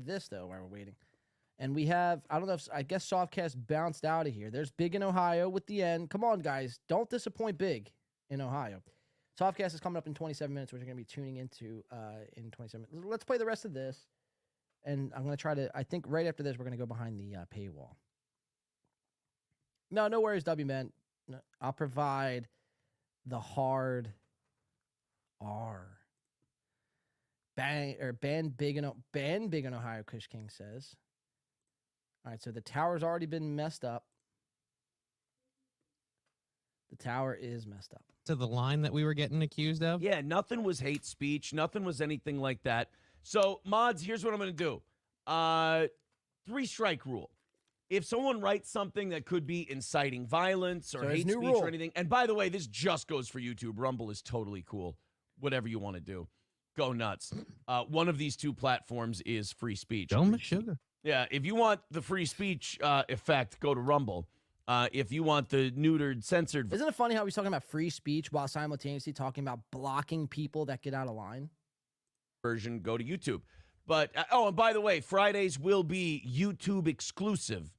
this, though, while we're waiting. And we have, I don't know if, I guess Softcast bounced out of here. There's Big in Ohio with the end. Come on, guys. Don't disappoint Big in Ohio. Softcast is coming up in 27 minutes, which we're going to be tuning into in 27 minutes. Let's play the rest of this. And I'm going to try to, I think right after this, we're going to go behind the paywall. No worries, W-Man. No, I'll provide the hard R. Ban big in Ohio, Kush King says. All right, so the tower's already been messed up. The tower is messed up. To the line that we were getting accused of? Yeah, nothing was hate speech. Nothing was anything like that. So, mods, here's what I'm going to do. 3-strike rule. If someone writes something that could be inciting violence or So hate his new speech rule. or anything, and by the way, this just goes for YouTube. Rumble is totally cool. Whatever you want to do. Go nuts. One of these two platforms is free speech. Show 'em the sugar. Yeah, if you want the free speech effect, go to Rumble. If you want the neutered, censored... Isn't it funny how he's talking about free speech while simultaneously talking about blocking people that get out of line? version, go to YouTube. But, oh, and by the way, Fridays will be YouTube exclusive.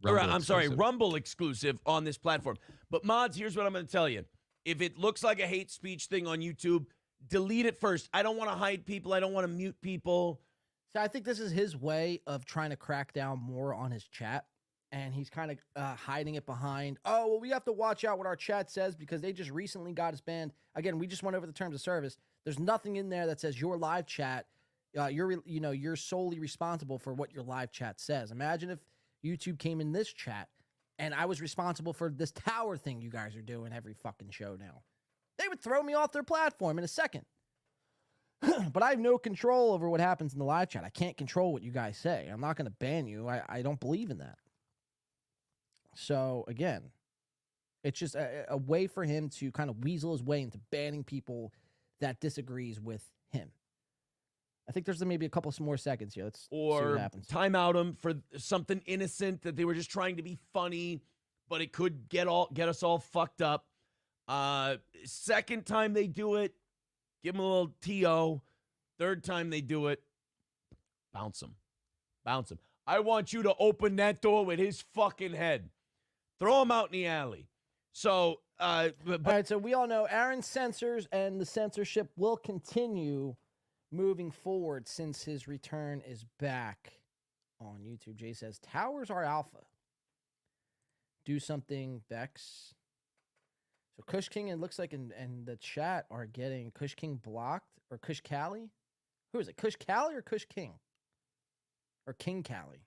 Rumble exclusive on this platform. But, mods, here's what I'm going to tell you. If it looks like a hate speech thing on YouTube, delete it first. I don't want to hide people. I don't want to mute people. So I think this is his way of trying to crack down more on his chat. And he's kind of hiding it behind, oh, well, we have to watch out what our chat says because they just recently got us banned. Again, we just went over the terms of service. There's nothing in there that says your live chat, you're solely responsible for what your live chat says. Imagine if YouTube came in this chat and I was responsible for this tower thing you guys are doing every fucking show now. They would throw me off their platform in a second. But I have no control over what happens in the live chat. I can't control what you guys say. I'm not going to ban you. I don't believe in that. So, again, it's just a way for him to kind of weasel his way into banning people that disagrees with him. I think there's maybe a couple some more seconds here. Let's see what happens. Time out them for something innocent that they were just trying to be funny. but it could get us all fucked up. Second time they do it, give them a little TO. Third time they do it, bounce him. Bounce him. I want you to open that door with his fucking head. Throw him out in the alley. So, all right, so we all know Aaron censors, and the censorship will continue moving forward since his return is back on YouTube. Jay says, towers are alpha. Do something, Bex. So Kush King, it looks like in the chat are getting Kush King blocked, or Kush Cali. Who is it, Kush Cali or Kush King? Or King Cali?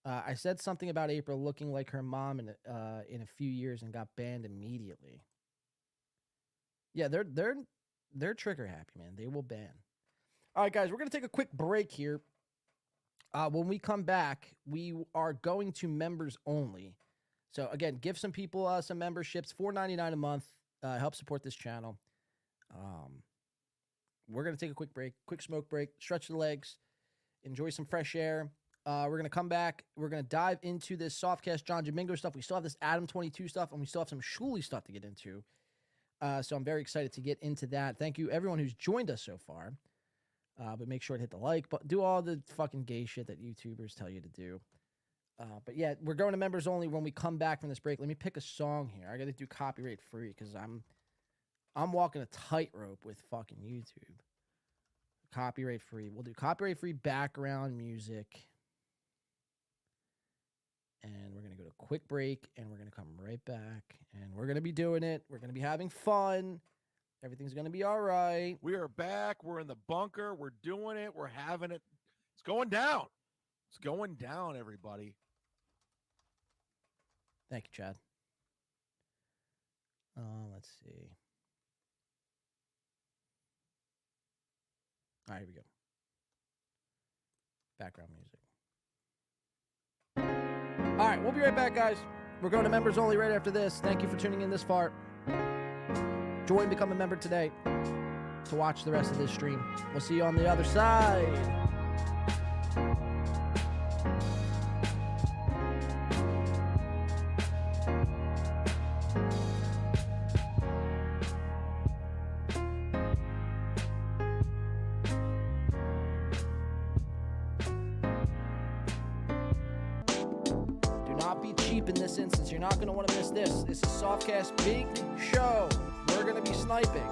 I said something about April looking like her mom in a few years and got banned immediately. Yeah, they're trigger happy, man. They will ban. All right, guys, we're gonna take a quick break here. When we come back, we are going to members only. So again, give some people some memberships, $4.99 a month. Help support this channel. We're gonna take a quick break, quick smoke break, stretch the legs, enjoy some fresh air. We're going to come back. We're going to dive into this Softcast John Jamingo stuff. We still have this Adam 22 stuff, and we still have some Shuli stuff to get into. So I'm very excited to get into that. Thank you, everyone who's joined us so far. But make sure to hit the like, but do all the fucking gay shit that YouTubers tell you to do. But yeah, we're going to members only when we come back from this break. Let me pick a song here. I got to do copyright free because I'm walking a tightrope with fucking YouTube. Copyright free. We'll do copyright free background music. And we're going to go to a quick break, and we're going to come right back, and we're going to be doing it. We're going to be having fun. Everything's going to be all right. We are back. We're in the bunker. We're doing it. We're having it. It's going down. It's going down, everybody. Thank you, Chad. Let's see. All right, here we go. Background music. All right, we'll be right back, guys. We're going to members only right after this. Thank you for tuning in this far. Join, become a member today to watch the rest of this stream. We'll see you on the other side. In this instance, you're not going to want to miss this. This is Softcast Big Show. We're going to be sniping.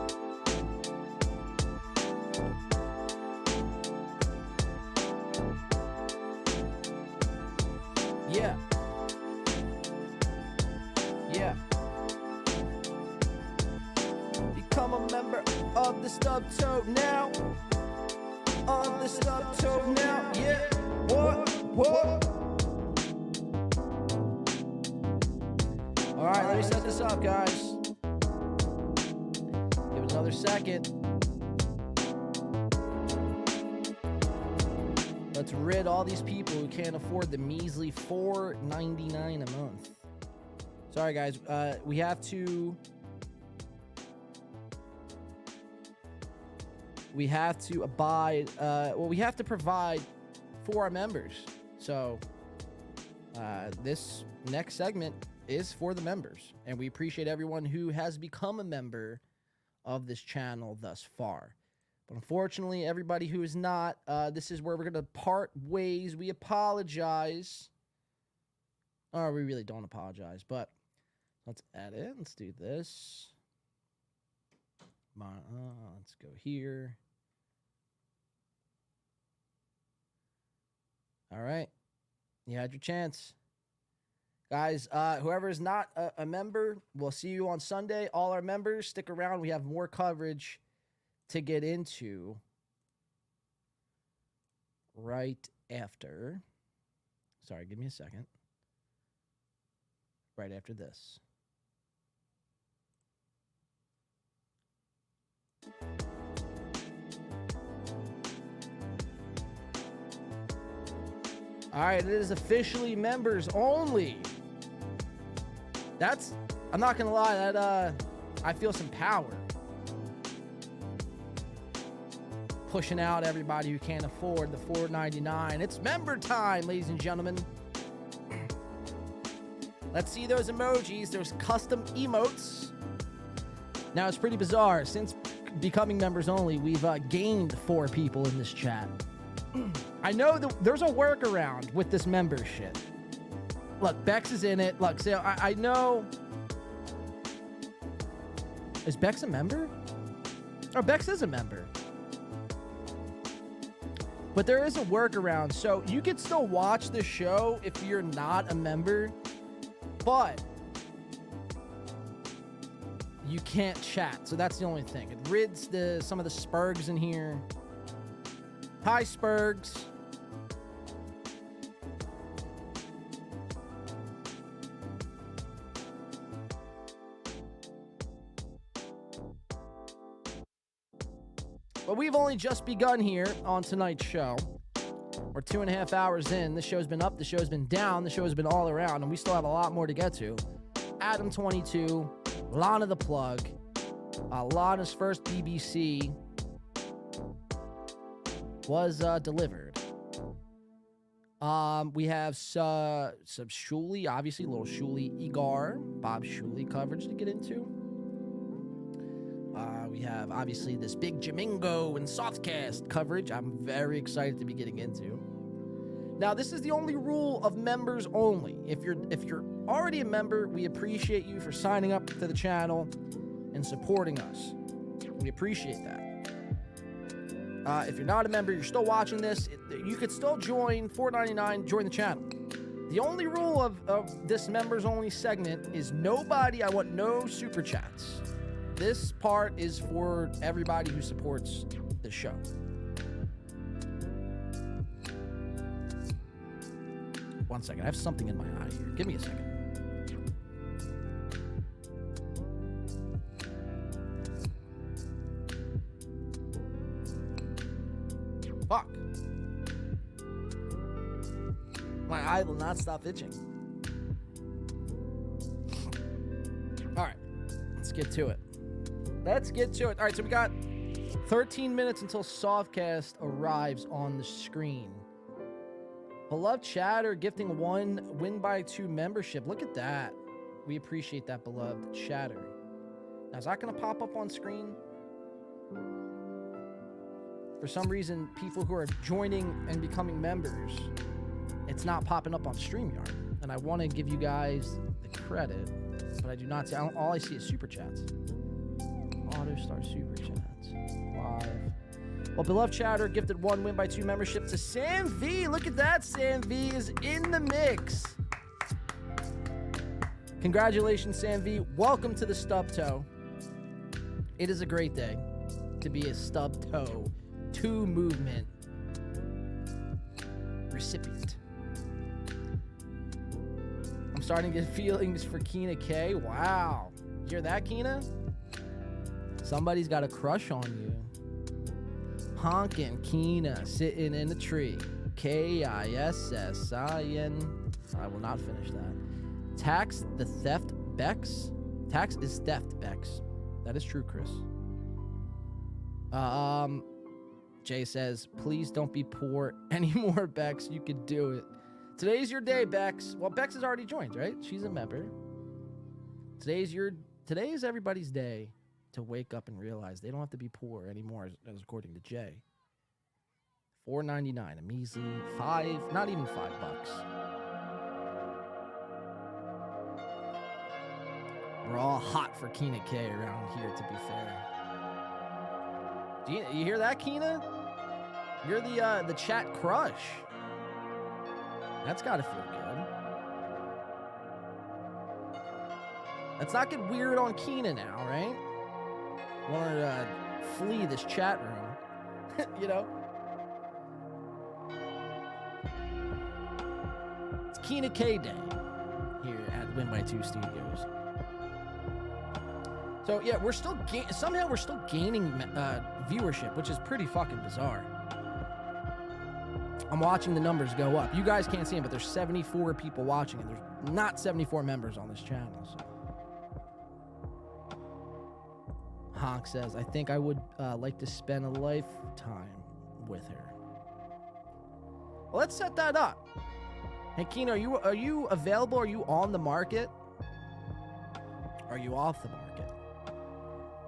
Yeah. Yeah. Become a member of the Stub Toe now. Of the Stub Toe now. Yeah. What? All right, let me set this up, guys. Give it another second. Let's rid all these people who can't afford the measly $4.99 a month. Sorry, guys. We have to abide. We have to provide for our members. So this next segment is for the members, and we appreciate everyone who has become a member of this channel thus far. But unfortunately, everybody who is not, this is where we're going to part ways. We apologize. Or we really don't apologize, but let's add it. Let's do this. Let's go here. All right. You had your chance. Guys, whoever is not a member, we'll see you on Sunday. All our members, stick around. We have more coverage to get into right after. Sorry, give me a second. Right after this. All right, it is officially members only. I'm not gonna lie, that I feel some power. Pushing out everybody who can't afford the $4.99. It's member time, ladies and gentlemen. Let's see those emojis. There's custom emotes. Now, it's pretty bizarre. Since becoming members only, we've gained 4 people in this chat. I know there's a workaround with this membership. Look, Bex is in it. Look, so I know. Is Bex a member? Oh, Bex is a member. But there is a workaround. So you can still watch the show if you're not a member. But you can't chat. So that's the only thing. It rids some of the Spurgs in here. Hi, Spurgs. But we've only just begun here on tonight's show. We're 2.5 hours in. The show's been up, the show's been down, the show's been all around, and we still have a lot more to get to. Adam22, Lana the Plug, Lana's first BBC was delivered. We have some Shuli, obviously, little Shuli Egar, Bob Shuli coverage to get into. We have, obviously, this big Jamingo and Softcast coverage I'm very excited to be getting into. Now, this is the only rule of members only. If you're already a member, we appreciate you for signing up to the channel and supporting us. We appreciate that. If you're not a member, you're still watching this, you could still join $4.99, join the channel. The only rule of this members only segment is I want no super chats. This part is for everybody who supports the show. One second, I have something in my eye here. Give me a second. Fuck. My eye will not stop itching. All right, let's get to it. All right, so we got 13 minutes until Softcast arrives on the screen. Beloved Chatter gifting 1 win by 2 membership. Look at that. We appreciate that, beloved Chatter. Now, is that going to pop up on screen? For some reason, people who are joining and becoming members, it's not popping up on StreamYard. And I want to give you guys the credit, but I do not see. All I see is super chats. Auto Star Super Chats. Live. Well, beloved Chatter gifted 1 win by 2 membership to Sam V. Look at that. Sam V is in the mix. Congratulations, Sam V. Welcome to the Stub Toe. It is a great day to be a Stub Toe 2 movement recipient. I'm starting to get feelings for Keena K. Wow. You hear that, Keena? Somebody's got a crush on you. Honkin' Keena sitting in a tree. Kissin. I will not finish that. Tax the theft Bex. Tax is theft Bex. That is true, Chris. Jay says, please don't be poor anymore, Bex. You could do it. Today's your day, Bex. Well, Bex has already joined, right? She's a member. Today's everybody's day to wake up and realize they don't have to be poor anymore, as according to Jay. $4.99, a measly not even $5. We're all hot for Keena K around here, to be fair. You hear that, Keena? You're the chat crush. That's gotta feel good. Let's not get weird on Keena now, right? Want her to flee this chat room, you know? It's Keena K Day here at Win by 2 Studios. So yeah, we're still somehow we're still gaining viewership, which is pretty fucking bizarre. I'm watching the numbers go up. You guys can't see them, but there's 74 people watching, and there's not 74 members on this channel. So. Honk says, I think I would like to spend a lifetime with her. Well, let's set that up. Hey, Keanu, are you available? Are you on the market? Are you off the market?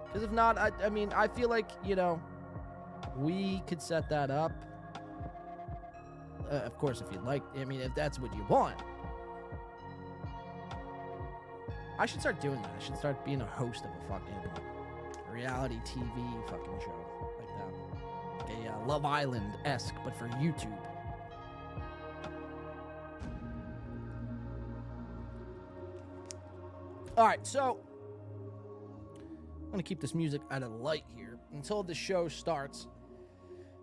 Because if not, I mean, I feel like, you know, we could set that up. Of course, if you'd like. I mean, if that's what you want. I should start doing that. I should start being a host of a fucking reality TV fucking show like that. Like a Love Island-esque, but for YouTube. All right, so I'm going to keep this music out of the light here until the show starts.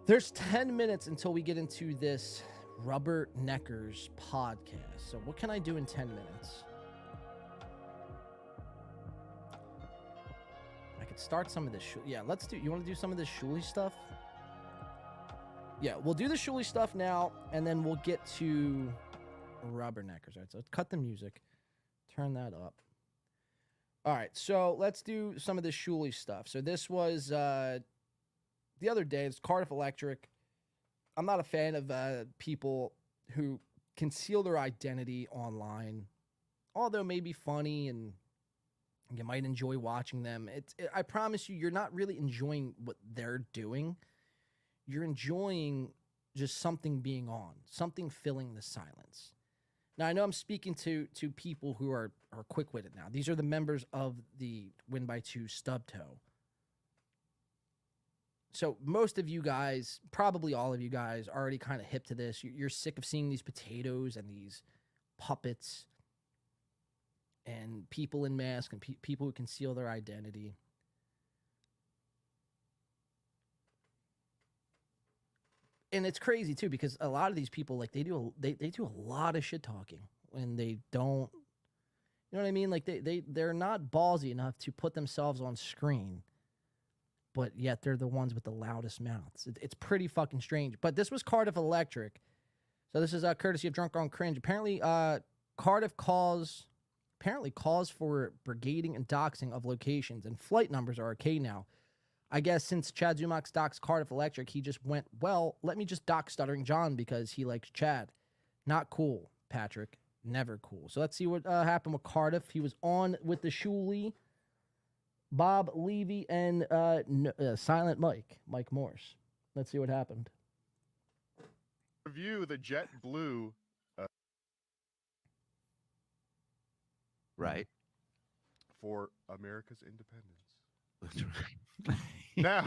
There's 10 minutes until we get into this Rubberneckers podcast. So what can I do in 10 minutes? I could start some of this. Yeah, let's do. You want to do some of this Shuli stuff? Yeah, we'll do the Shuli stuff now, and then we'll get to Rubberneckers. All right, so let's cut the music. Turn that up. All right, so let's do some of the Shuli stuff. So this was the other day. It's Cardiff Electric. I'm not a fan of people who conceal their identity online, although maybe funny and you might enjoy watching them. I promise you, you're not really enjoying what they're doing. You're enjoying just something being on, something filling the silence. Now, I know I'm speaking to people who are quick-witted now. These are the members of the Win by 2 stub toe. So most of you guys, probably all of you guys, are already kind of hip to this. You're sick of seeing these potatoes and these puppets and people in masks and people who conceal their identity. And it's crazy too, because a lot of these people, like, they do a lot of shit talking when they don't, you know what I mean? Like they're not ballsy enough to put themselves on screen, but yet they're the ones with the loudest mouths. It's pretty fucking strange. But this was Cardiff Electric, so this is courtesy of Drunk on Cringe. Apparently, Cardiff calls for brigading and doxing of locations, and flight numbers are okay now. I guess since Chad Zumox doxed Cardiff Electric, he just went, well, let me just dox Stuttering John because he likes Chad. Not cool, Patrick. Never cool. So let's see what happened with Cardiff. He was on with the Shuli, Bob Levy, and Silent Mike Morse. Let's see what happened. Review the JetBlue. Right. For America's independence. That's right. Now,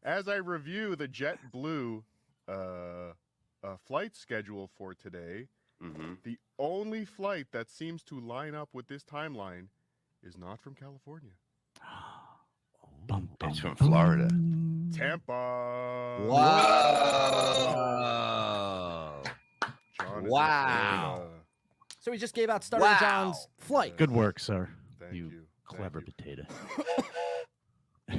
as I review the JetBlue flight schedule for today, the only flight that seems to line up with this timeline is not from California. It's from Florida. Tampa. Wow. John is Wow. So he just gave out Stuttering John's flight. Good work, sir. Thank you clever potato.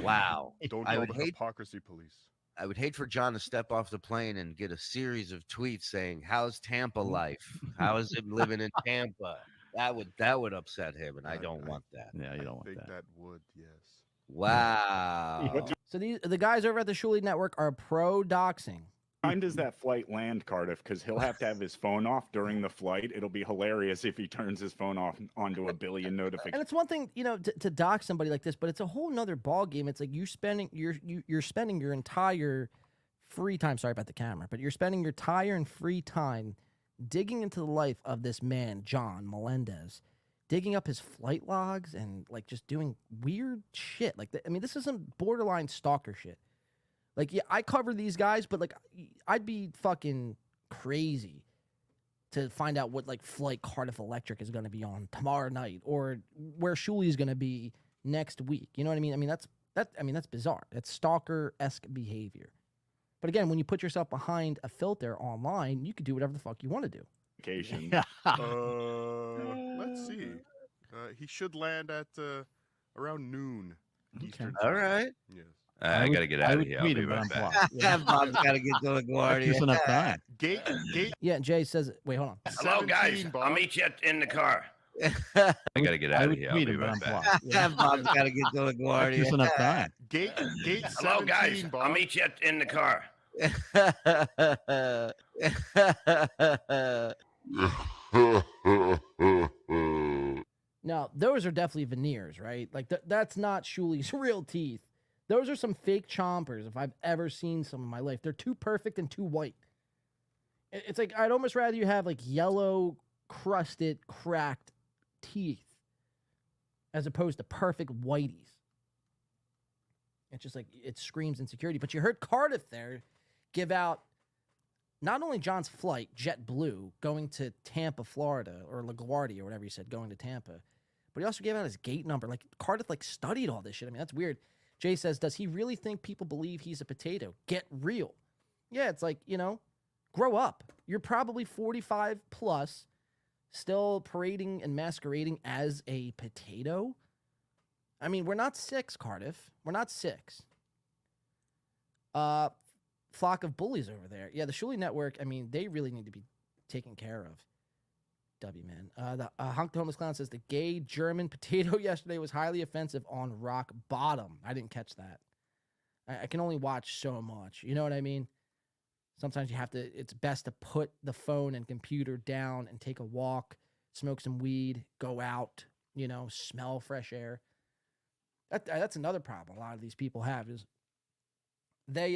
Wow. Don't I know would the hate hypocrisy police. I would hate for John to step off the plane and get a series of tweets saying, "How's Tampa life? How is it living in Tampa?" That would upset him, and I don't want that. Yeah, you don't want that. That would, yes. Wow. So the guys over at the Shuli Network are pro doxing. What time does that flight land, Cardiff? Because he'll have to have his phone off during the flight. It'll be hilarious if he turns his phone off onto a billion notifications. And it's one thing, you know, to dox somebody like this, but it's a whole nother ball game. It's like you're spending your entire free time. Sorry about the camera, but you're spending your entire and free time digging into the life of this man, John Melendez, digging up his flight logs and like just doing weird shit. Like, I mean, this is some borderline stalker shit. Like, yeah, I cover these guys, but like, I'd be fucking crazy to find out what like flight Cardiff Electric is going to be on tomorrow night, or where Shuli is going to be next week. You know what I mean? I mean that's bizarre. That's stalker-esque behavior. But again, when you put yourself behind a filter online, you could do whatever the fuck you want to do. Let's see. He should land at around noon. Eastern All time. right. Yes. I got to get out of here. I'll be right back. Bob's got to get to LaGuardia. Gate. Yeah, Jay says, wait, hold on. Hello, guys. I'll meet you in the car. I got to get out of here. I'll be right back. Bob's got to get to LaGuardia. Gate. Hello, guys. I'll meet you in the car. Now, those are definitely veneers, right? Like, that's not Shuli's real teeth. Those are some fake chompers if I've ever seen some in my life. They're too perfect and too white. It's like, I'd almost rather you have, like, yellow, crusted, cracked teeth as opposed to perfect whiteys. It's just like, it screams insecurity. But you heard Cardiff there give out not only John's flight, JetBlue, going to Tampa, Florida, or LaGuardia, or whatever he said, going to Tampa, but he also gave out his gate number. Like, Cardiff, like, studied all this shit. I mean, that's weird. Jay says, does he really think people believe he's a potato? Get real. Yeah, it's like, grow up. You're probably 45 plus, still parading and masquerading as a potato. I mean, we're not 6, Cardiff. We're not 6. Flock of bullies over there. Yeah, the Shuli Network, I mean, they really need to be taken care of. W, man. The Honk the Homeless Clown says, the gay German potato yesterday was highly offensive on rock bottom. I didn't catch that. I can only watch so much. You know what I mean? Sometimes you have to, it's best to put the phone and computer down and take a walk, smoke some weed, go out, smell fresh air. That's another problem a lot of these people have is they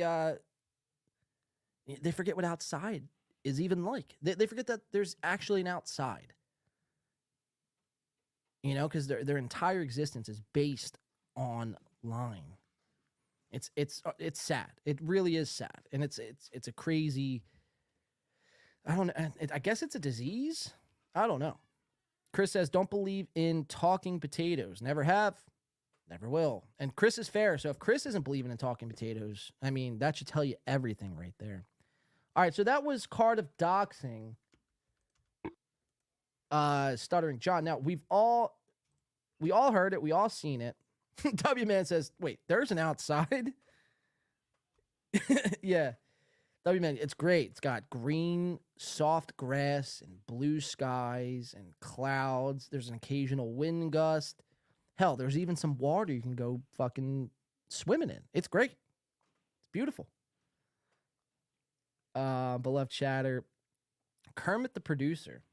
forget what outside is even like. They forget that there's actually an outside. Because their entire existence is based online. It's sad. It really is sad, and it's a crazy. I don't know. I guess it's a disease. I don't know. Chris says, "Don't believe in talking potatoes. Never have, never will." And Chris is fair. So if Chris isn't believing in talking potatoes, I mean that should tell you everything right there. All right, so that was Cardiff doxing Stuttering John. Now we all heard it, we all seen it. W Man says, wait, there's an outside? Yeah. W Man, it's great. It's got green, soft grass and blue skies and clouds. There's an occasional wind gust. Hell, there's even some water you can go fucking swimming in. It's great. It's beautiful. Beloved chatter. Kermit the producer.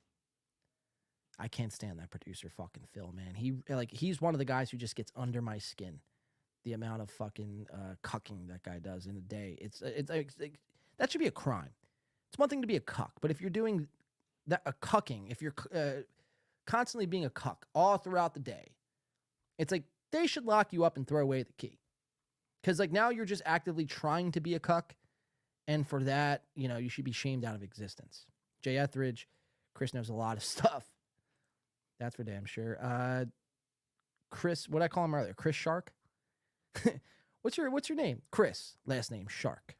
I can't stand that producer fucking Phil, man. He's one of the guys who just gets under my skin. The amount of fucking cucking that guy does in a day. It's that should be a crime. It's one thing to be a cuck, but if you're doing that a cucking, if you're constantly being a cuck all throughout the day, it's like they should lock you up and throw away the key. Cuz like now you're just actively trying to be a cuck. And for that, you should be shamed out of existence. Jay Etheridge, Chris knows a lot of stuff. That's for damn sure. Chris, what did I call him earlier? Chris Shark? What's your name? Chris, last name Shark.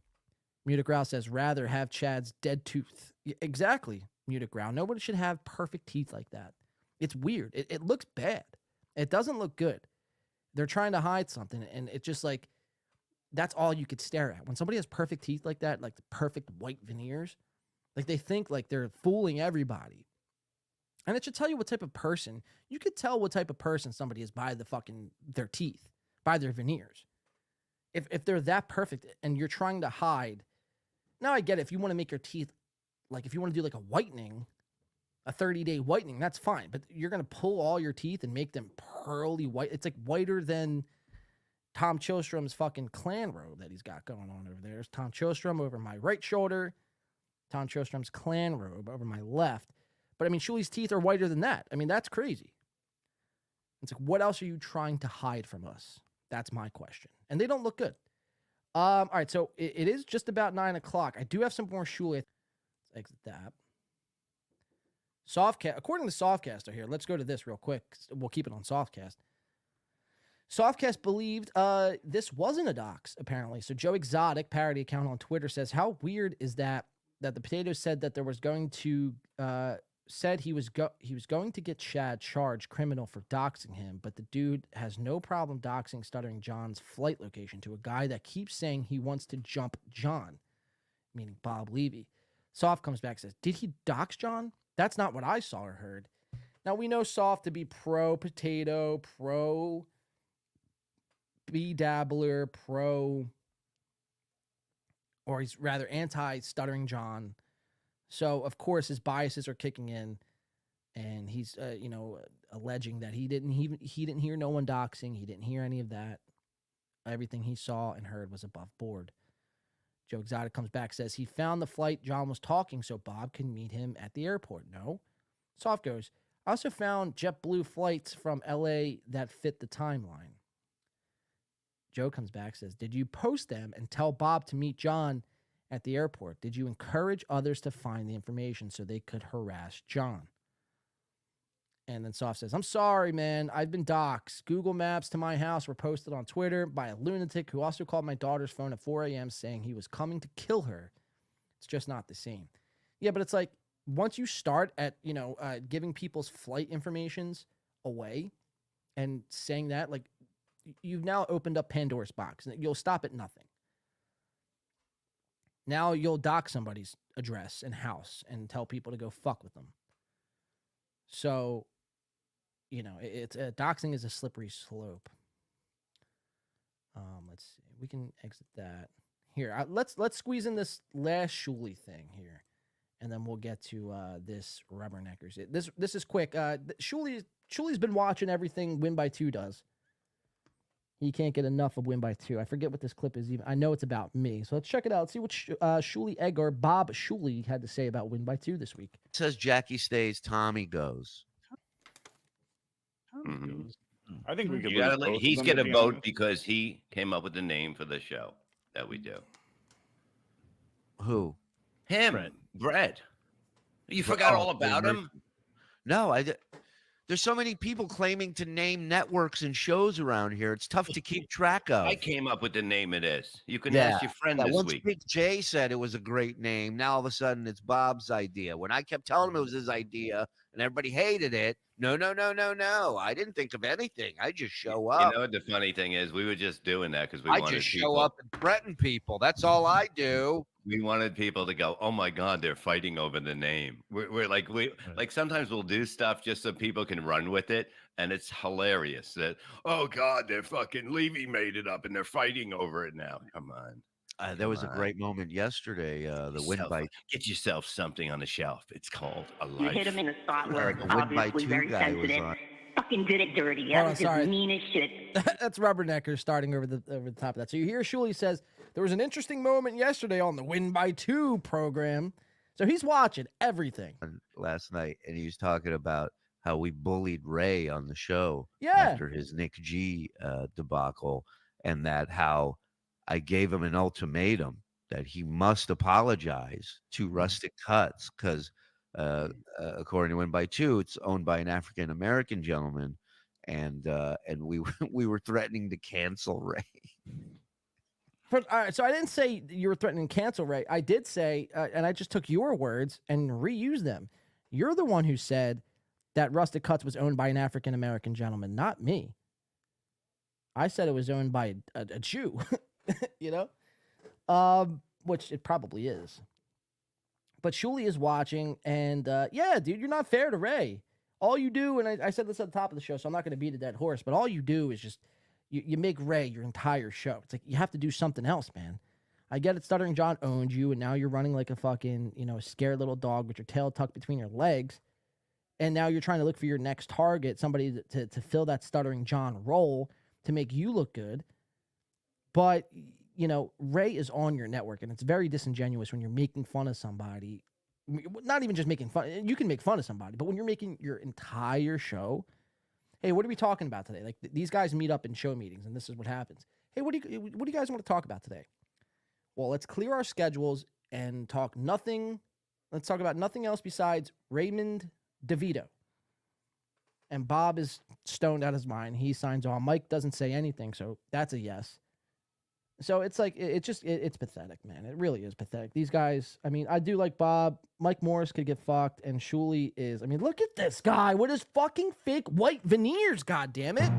Mutic Growl says, rather have Chad's dead tooth. Exactly, Mutic Growl. Nobody should have perfect teeth like that. It's weird. It looks bad. It doesn't look good. They're trying to hide something, and it's just like, that's all you could stare at. When somebody has perfect teeth like that, like the perfect white veneers, like they think like they're fooling everybody. And it should tell you what type of person. You could tell what type of person somebody is by their teeth, by their veneers. If they're that perfect and you're trying to hide. Now I get it. If you want to make your teeth, like if you want to do like a whitening, a 30-day whitening, that's fine. But you're going to pull all your teeth and make them pearly white. It's like whiter than Tom Chostrom's fucking clan robe that he's got going on over there. There's Tom Chostrom over my right shoulder. Tom Chostrom's clan robe over my left. But I mean, Shuli's teeth are whiter than that. I mean, that's crazy. It's like, what else are you trying to hide from us? That's my question. And they don't look good. All right, so it is just about 9 o'clock. I do have some more Shuli. Let's exit that. Softcast. According to Softcaster here, let's go to this real quick. We'll keep it on Softcast. Softcast believed this wasn't a dox, apparently. So Joe Exotic, parody account on Twitter, says, how weird is that the Potatoes said that there was going to said he was going to get Chad charged criminal for doxing him, but the dude has no problem doxing Stuttering John's flight location to a guy that keeps saying he wants to jump John, meaning Bob Levy. Soft comes back and says, did he dox John? That's not what I saw or heard. Now we know Soft to be pro potato, pro B-dabbler, or he's rather anti-Stuttering John. So, of course, his biases are kicking in. and he's alleging that he didn't hear no one doxing, he didn't hear any of that. Everything he saw and heard was above board. Joe Exotic comes back, says he found the flight John was talking so Bob can meet him at the airport. No. Soft goes, I also found JetBlue flights from LA that fit the timeline. Joe comes back, says, did you post them and tell Bob to meet John at the airport? Did you encourage others to find the information so they could harass John? And then Soft says, I'm sorry, man. I've been doxxed. Google Maps to my house were posted on Twitter by a lunatic who also called my daughter's phone at 4 a.m. saying he was coming to kill her. It's just not the same. Yeah, but it's like, once you start at, giving people's flight informations away and saying that, like, you've now opened up Pandora's box. And you'll stop at nothing. Now you'll dox somebody's address and house and tell people to go fuck with them. So, it's doxing is a slippery slope. Let's see. We can exit that here. Let's squeeze in this last Shuli thing here, and then we'll get to this Rubberneckers. This is quick. Shuli's been watching everything Win by Two does. He can't get enough of Win by Two. I forget what this clip is even. I know it's about me. So let's check it out. Let's see what Shuli Edgar, Bob Shuli, had to say about Win by Two this week. It says Jackie stays, Tommy goes. I think we could. He's going to vote because he came up with the name for the show that we do. Who? Him. Brett. You forgot all about him? No, there's so many people claiming to name networks and shows around here. It's tough to keep track of. I came up with the name of this. You can ask your friend this once week. Big Jay said it was a great name. Now all of a sudden it's Bob's idea. When I kept telling him it was his idea and everybody hated it, no. I didn't think of anything. I just show up. You know what the funny thing is? We were just doing that because we I wanted just people. show up and threaten people. That's all I do. We wanted people to go, oh my God, they're fighting over the name. We're like sometimes we'll do stuff just so people can run with it. And it's hilarious that, oh God, they're fucking Levy made it up and they're fighting over it now. Come on. There was a great moment yesterday. The Win by Get yourself something on the shelf. It's called a life. You hit him in the spot where the Win by obviously Two very guy was sensitive. on. Fucking did it dirty. Hold That on, was sorry. just mean as shit. That's Rubbernecker starting over the top of that. So you hear Shuli says, there was an interesting moment yesterday on the Win by Two program. So he's watching everything. Last night, and he was talking about how we bullied Ray on the show after his Nick G debacle, and that how I gave him an ultimatum that he must apologize to Rustic Cuts because according to Win by Two, it's owned by an African American gentleman, and we were threatening to cancel Ray. All right, so I didn't say you were threatening to cancel Ray. I did say, and I just took your words and reused them. You're the one who said that Rustic Cuts was owned by an African American gentleman, not me. I said it was owned by a Jew, which it probably is. But Shuli is watching, and yeah, dude, you're not fair to Ray. All you do, and I said this at the top of the show, so I'm not going to beat a dead horse, but all you do is just, you make Ray your entire show. It's like, you have to do something else, man. I get it, Stuttering John owned you, and now you're running like a fucking, scared little dog with your tail tucked between your legs, and now you're trying to look for your next target, somebody to fill that Stuttering John role to make you look good. But, Ray is on your network, and it's very disingenuous when you're making fun of somebody. Not even just making fun. You can make fun of somebody, but when you're making your entire show, hey, what are we talking about today? Like, these guys meet up in show meetings, and this is what happens. Hey, what do you guys want to talk about today? Well, let's clear our schedules and talk nothing. Let's talk about nothing else besides Raymond DeVito. And Bob is stoned out of his mind. He signs on. Mike doesn't say anything, so that's a yes. So it's like, it's pathetic, man. It really is pathetic. These guys, I mean, I do like Bob. Mike Morris could get fucked, and Shuli is, I mean, look at this guy with his fucking fake white veneers, goddammit.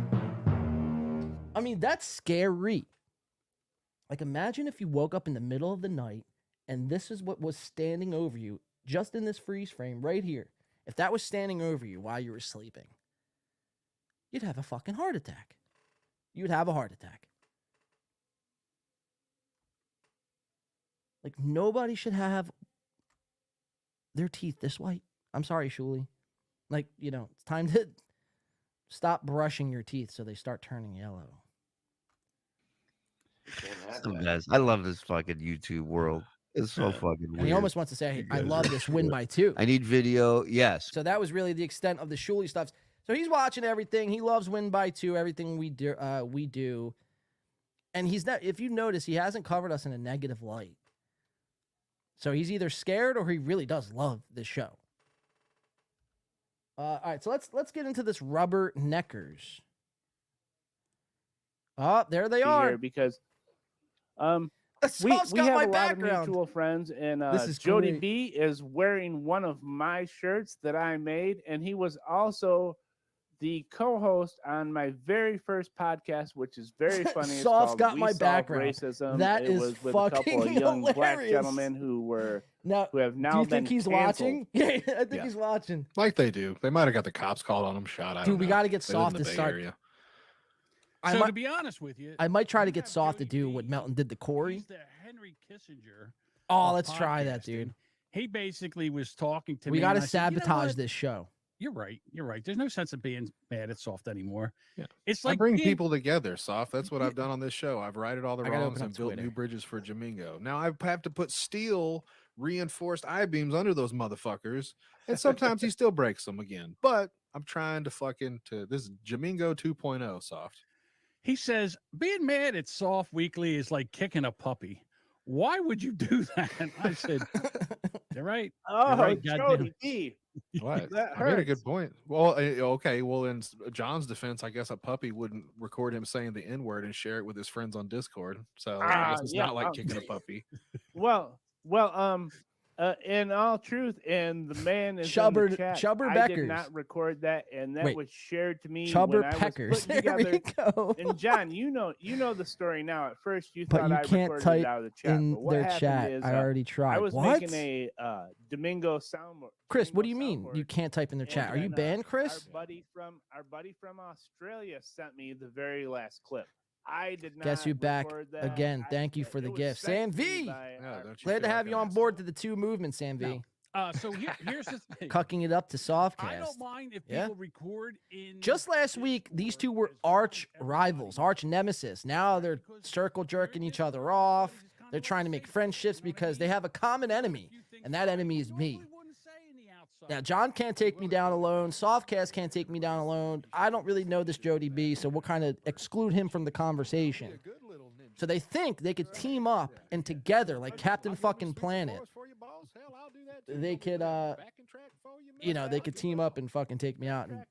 I mean, that's scary. Like, imagine if you woke up in the middle of the night, and this is what was standing over you, just in this freeze frame right here. If that was standing over you while you were sleeping, you'd have a fucking heart attack. You'd have a heart attack. Like, nobody should have their teeth this white. I'm sorry, Shuli. Like, it's time to stop brushing your teeth so they start turning yellow. It's the best. I love this fucking YouTube world. It's so fucking weird. And he almost wants to say, I love this win by 2. I need video. Yes. So that was really the extent of the Shuli stuff. So he's watching everything. He loves win by 2, everything we do. And he's not, if you notice, he hasn't covered us in a negative light. So he's either scared or he really does love this show. All right, so let's get into this rubberneckers. Oh, there they are. Because we Schaub's got have my a lot background. of mutual friends, and This is Jody great. B is wearing one of my shirts that I made, and he was also the co-host on my very first podcast, which is very funny. It's Schaub's called got We my Solve background. Racism. That it is was with a couple of fucking young black hilarious. gentlemen who have now Do you been think he's canceled. watching? Yeah, I think he's watching. Like they do. They might have got the cops called on them. Shot. I Dude, don't we know. got to get They live in soft the to Bay start. Area. I So might- to be honest with you, I might try to get soft to do what Melton did to Corey. he's the Henry Kissinger. Oh, of let's try that, podcasting. dude. He basically was talking to We me. got to and I said, "You know sabotage what? this show. You're right. You're right. There's no sense of being mad at Soft anymore. Yeah. It's I like bring being- people together, Soft. That's what I've done on this show. I've righted all the I gotta wrongs open and up built Twitter. new bridges for Jamingo. Now I have to put steel reinforced I-beams under those motherfuckers, and sometimes he still breaks them again. But I'm trying to this is Jamingo 2.0, Soft. He says being mad at Soft Weekly is like kicking a puppy. Why would you do that? I said, "You're right. Oh, You're right, goddamn Jody it." B. What? That I made a hurts. good point. Well, okay. Well, in John's defense, I guess a puppy wouldn't record him saying the N-word and share it with his friends on Discord. So I guess it's yeah, not like kicking a puppy. Well, in all truth, and the man is in Chubber- the chat. Chubber I Beckers. did not record that, and that Wait. was shared to me Chubber when I was Peckers. putting There we together. go. And John, you know the story now. At first, you But thought you I can't recorded type it out of the chat. in but what their happened chat. Is, I already tried. I was What? making a Domingo sound. Chris, what do you mean you can't type in their chat? Are you banned, Chris? Our buddy from Australia sent me the very last clip. I did not. Guess you back record that. again. Thank you for the gift. Sam V. Glad to have you on board to the 2 movement, Sam V. So here's the thing. Cucking it up to Softcast. I don't mind if Yeah. people record in. Just last week, these two were arch rivals, arch nemesis. Now they're circle jerking each other off. They're trying to make friendships because they have a common enemy, and that enemy is me. Now, John can't take me down alone. Softcast can't take me down alone. I don't really know this Jody B, so we'll kind of exclude him from the conversation. So they think they could team up and together, like Captain fucking Planet, they could, they could team up and fucking take me out. And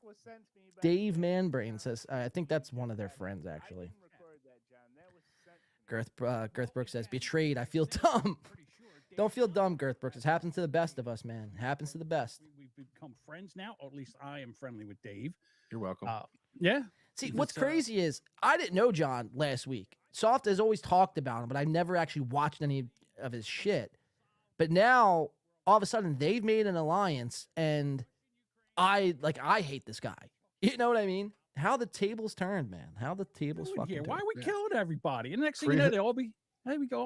Dave Manbrain says, I think that's one of their friends, actually. Girth Brooks says, betrayed. I feel dumb. Don't feel dumb, Girth Brooks. It happens to the best of us, man. It happens to the best. We've become friends now, or at least I am friendly with Dave. You're welcome. Yeah. See, what's crazy is I didn't know John last week. Soft has always talked about him, but I never actually watched any of his shit. But now, all of a sudden, they've made an alliance, and I hate this guy. You know what I mean? How the tables turned, man. How the tables fucking Yeah, turned. why are we killing everybody? And next thing Free you know, hit- they all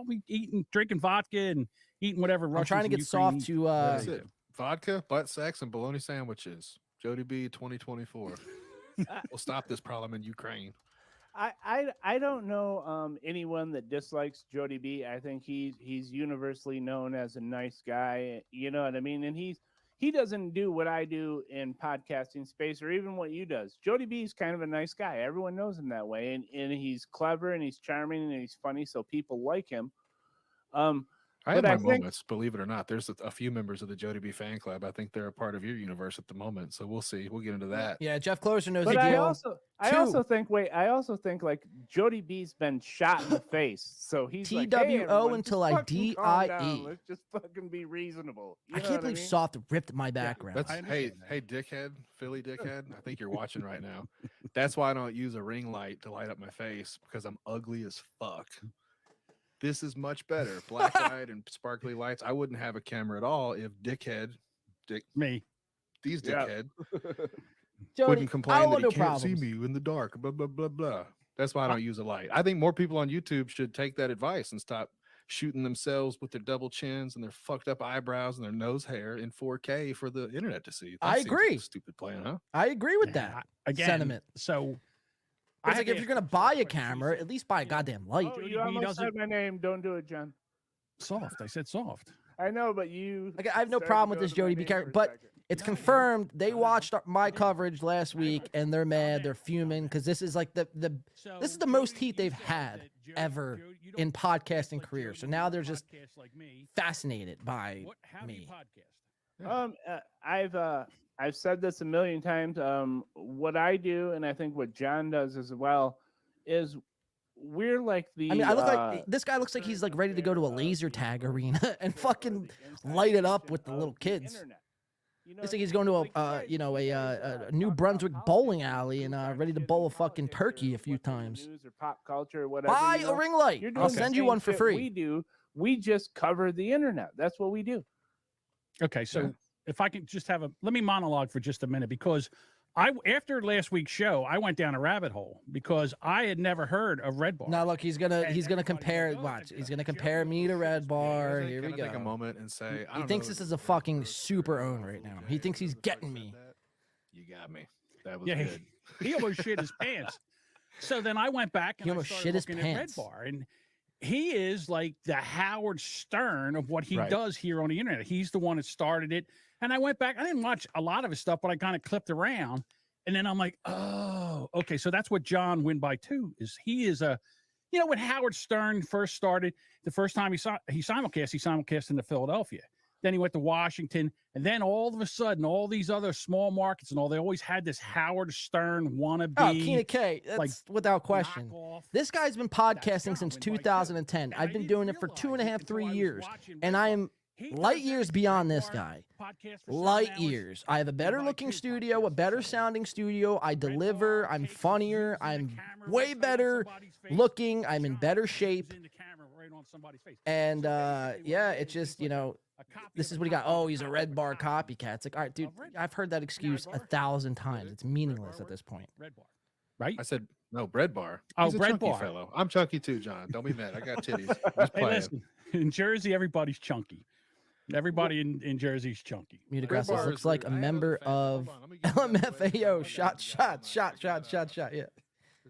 be eating, drinking vodka and eating whatever. I'm Russians trying to and get Soft Ukraine- to That's it. Vodka, butt sex, and bologna sandwiches. Jody B 2024. We'll stop this problem in Ukraine. I don't know anyone that dislikes Jody B. I think he's universally known as a nice guy. You know what I mean? And he doesn't do what I do in podcasting space or even what you does. Jody B is kind of a nice guy. Everyone knows him that way. And he's clever and he's charming and he's funny, so people like him. I have but my I think- moments, believe it or not. There's a few members of the Jody B fan club. I think they're a part of your universe at the moment. So we'll see. We'll get into that. Yeah, Jeff Closer knows But the I deal. also think like Jody B's been shot in the face, so he's like, hey, TWO everyone, until just I fucking calm DIE. down. Let's just fucking be reasonable. You I know can't what believe mean? Soft ripped my background. That's hey dickhead, Philly dickhead. I think you're watching right now. That's why I don't use a ring light to light up my face because I'm ugly as fuck. This is much better. Black light and sparkly lights. I wouldn't have a camera at all if these dickhead Jody, wouldn't I complain don't that want he no can't see problems. me in the dark. Blah blah blah blah. That's why I don't use a light. I think more people on YouTube should take that advice and stop shooting themselves with their double chins and their fucked up eyebrows and their nose hair in 4K for the internet to see. That I seems like agree. a stupid plan, huh? I agree with that Again, sentiment. So It's like if you're gonna buy a camera, at least buy a goddamn light. Oh, you almost said my name. Don't do it, John. Soft. I said soft. I know, but you. I have no problem with this, Jody. Be careful, but it's confirmed they watched my coverage last week and they're mad. They're fuming because this is like this is the most heat they've had ever in podcasting career. So now they're just fascinated by me. I've said this a million times. What I do, and I think what John does as well, is we're like the. I mean, I look like this guy looks like he's like ready to go to a laser tag arena and fucking light it up with the little kids. Looks like he's going to a New Brunswick bowling alley and ready to bowl a fucking turkey a few times. News or pop culture, or whatever. Buy a ring light. I'll send you one for free. We do. We just cover the internet. That's what we do. Okay, so if I can just let me monologue for just a minute, because after last week's show, I went down a rabbit hole because I had never heard of Red Bar. Now look, he's gonna compare. Watch, he's gonna compare me to Red Bar. Here we go. Take a moment and say, he thinks this is a fucking super own right now. He thinks he's getting me. You got me. That was Yeah, good. he almost shit his pants. So then I went back and He I almost started shit his looking at Red pants. Bar, and he is like the Howard Stern of what he Right. does here on the internet. He's the one that started it. And I went back. I didn't watch a lot of his stuff, but I kind of clipped around. And then I'm like, oh, okay. So that's what John win by two is. He is when Howard Stern first started, the first time he simulcast in Philadelphia. Then he went to Washington, and then all of a sudden, all these other small markets and all, they always had this Howard Stern wannabe. Oh, Keena K, that's like, without question. This guy's been podcasting since 2010. I've been doing it for 2.5, 3 years, and I am light years beyond this guy. Light years. I have a better looking studio, a better sounding studio. I deliver. I'm funnier. I'm way better looking. I'm in better shape. And it's just, this is what he got. Oh, he's a Red Bar copycat. It's like, all right, dude, I've heard that excuse 1,000 times. It's meaningless at this point. Red Bar, right? I said, no, Bread Bar. Oh, He's a Bread chunky Bar. fellow. I'm chunky too, John. Don't be mad. I got titties. Just Hey, playing. listen, in Jersey, everybody's chunky. Everybody in Jersey's chunky. Mute aggressive looks like a member of LMFAO. Shot. Yeah.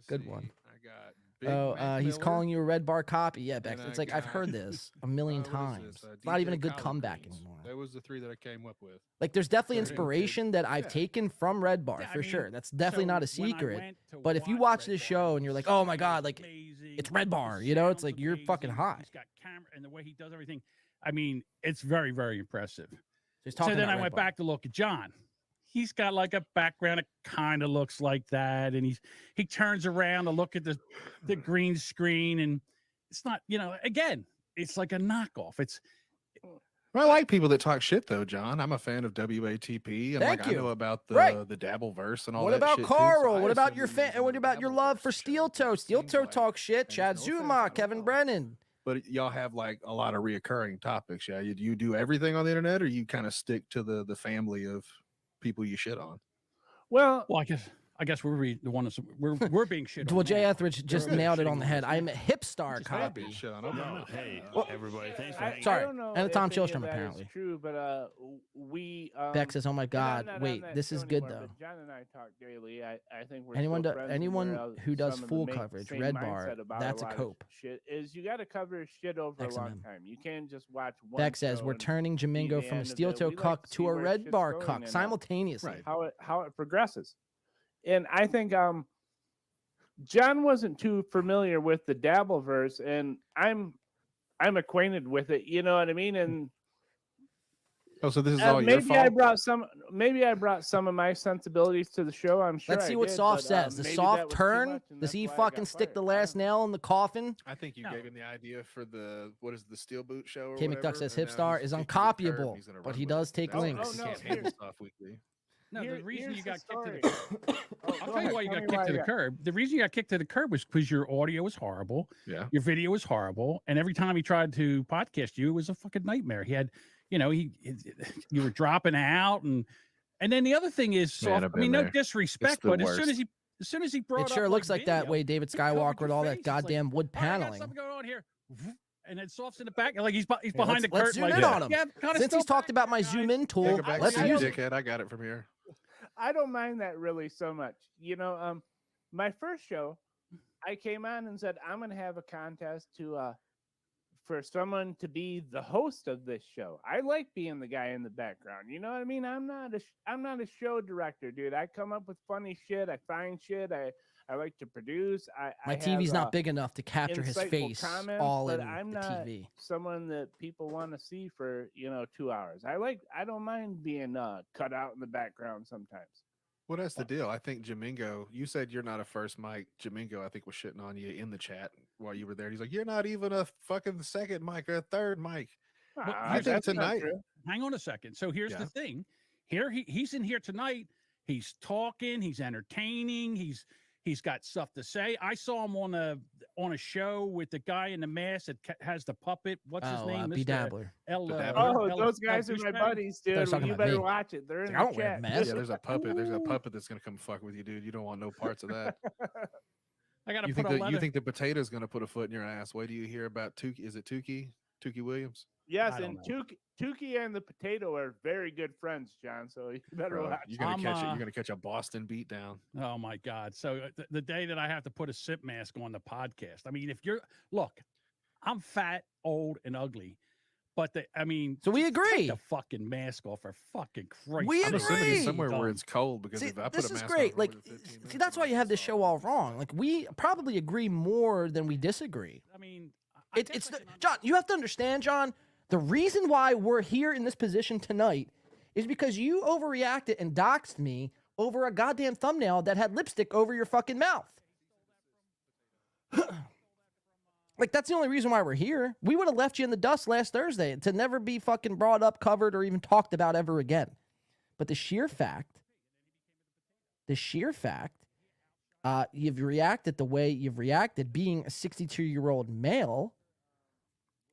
Good one. Oh, he's calling you a Red Bar copy. Yeah, Bex. It's like, I've heard this a million times. It's not even a good comeback anymore. That was the three that I came up with. Like, there's definitely inspiration that I've taken from Red Bar, for sure. That's definitely not a secret. But if you watch this show and you're like, oh my God, like, it's Red Bar, it's like, you're fucking high. He's got camera and the way he does everything. I mean, it's very, very impressive. So then I went back to look at John. He's got like a background that kind of looks like that, and he turns around to look at the green screen, and it's not, again, it's like a knockoff. I like people that talk shit though, John. I'm a fan of WATP, and Thank I you. know about the Right. the Dabbleverse and all What that about shit too, so Carl? I What about assume your you're what about your love for Steel Toe? Steel Toe talk shit. Chad Zuma, Kevin Brennan. But y'all have like a lot of reoccurring topics. Yeah, you do everything on the internet, or you kind of stick to the family of people you shit on. Well, I guess we're the one that's we're being shit on. Well, Jay now. Etheridge just nailed it on the head. I'm a hipstar copy. Hey, everybody, thanks for hanging Sorry, I don't know and if Tom any Chillstrom of that is apparently. true, but we. Beck says, "Oh my God, not wait, on that this show is good anymore, though." but John and I talk daily. I think we're Anyone still do- friends, and anyone we're, who does some of the full main- coverage, same Red Bar, mindset about that's a lot of cope. Shit is you got to cover shit over a long XMM. time. You can't just watch one. Beck says, show "We're and turning see Jamingo the from a end of Steel it. Toe We like cuck see to a where Red shit's Bar going cuck and, simultaneously." how it progresses, and I think John wasn't too familiar with the Dabbleverse, and I'm acquainted with it. You know what I mean? And Oh, so this is all your maybe fault. I brought some of my sensibilities to the show. I'm sure. Let's see I what did, Soft but, says. Does maybe that Soft was too turn? much, and Does that's he why I fucking got stick the fired. last nail in the coffin? I think you gave him the idea for the Steel Boot show. Or K whatever, McDuck says and now Hipstar he's is kicked to the curb, uncopyable, he's gonna but run he with does it. take That's- links. he can't handle stuff weekly. No, the reason you got kicked to the curb. I'll tell you why you got kicked to the curb. The reason you got kicked to the curb was because your audio was horrible. Yeah. Your video was horrible. And every time he tried to podcast you, it was a fucking nightmare. He had, you were dropping out. And then the other thing is, Man, I I've mean, been no there. disrespect, It's the but worst. as soon as he brought It sure up, looks like that video, way, David covered Skywalker, your with all face. that It's like, goddamn wood "Oh, I got paneling. something going on here. And then Soft's in the back, like he's behind the curtain. Let's zoom like, in on him. Yeah, Since he's talked about my zoom in tool, let's you, use it. dickhead. I got it from here. I don't mind that really so much. You know, my first show, I came on and said I'm gonna have a contest to for someone to be the host of this show. I like being the guy in the background. You know what I mean? I'm not a show director, dude. I come up with funny shit. I find shit. I like to produce. My I TV's have, not big enough to capture his insightful face comments, all but in I'm the not TV. someone that people want to see for 2 hours. I don't mind being cut out in the background sometimes. Well, that's the deal. I think Jamingo, you said you're not a first mic. Jamingo, I think, was shitting on you in the chat while you were there. He's like, you're not even a fucking second mic or a third mic. I think tonight. Hang on a second. So here's the thing. He's in here tonight. He's talking. He's entertaining. He's got stuff to say. I saw him on a show with the guy in the mask that has the puppet. What's his name? B Dabbler. Those guys are my buddies, dude. You better watch it. They're in the chat. Yeah, there's a puppet. There's a puppet that's gonna come fuck with you, dude. You don't want no parts of that. I gotta you put think a letter. You think the potato's gonna put a foot in your ass? Wait do you hear about Tukey? Is it Tukey? Tukey Williams? Yes, and Tukey and the potato are very good friends, John. So you better watch. You're gonna catch a Boston beat down. Oh my God! So the day that I have to put a sip mask on the podcast, I mean, I'm fat, old, and ugly, but so we agree. Take the fucking mask off, for fucking Christ. We I'm agree. assuming it's somewhere where it's cold because if I put this a is mask great. on, Like, see, that's why you have this show all wrong. Like, we probably agree more than we disagree. I mean, John. You have to understand, John. The reason why we're here in this position tonight is because you overreacted and doxed me over a goddamn thumbnail that had lipstick over your fucking mouth. Like, that's the only reason why we're here. We would have left you in the dust last Thursday to never be fucking brought up, covered, or even talked about ever again. But the sheer fact, you've reacted the way you've reacted, being a 62-year-old male,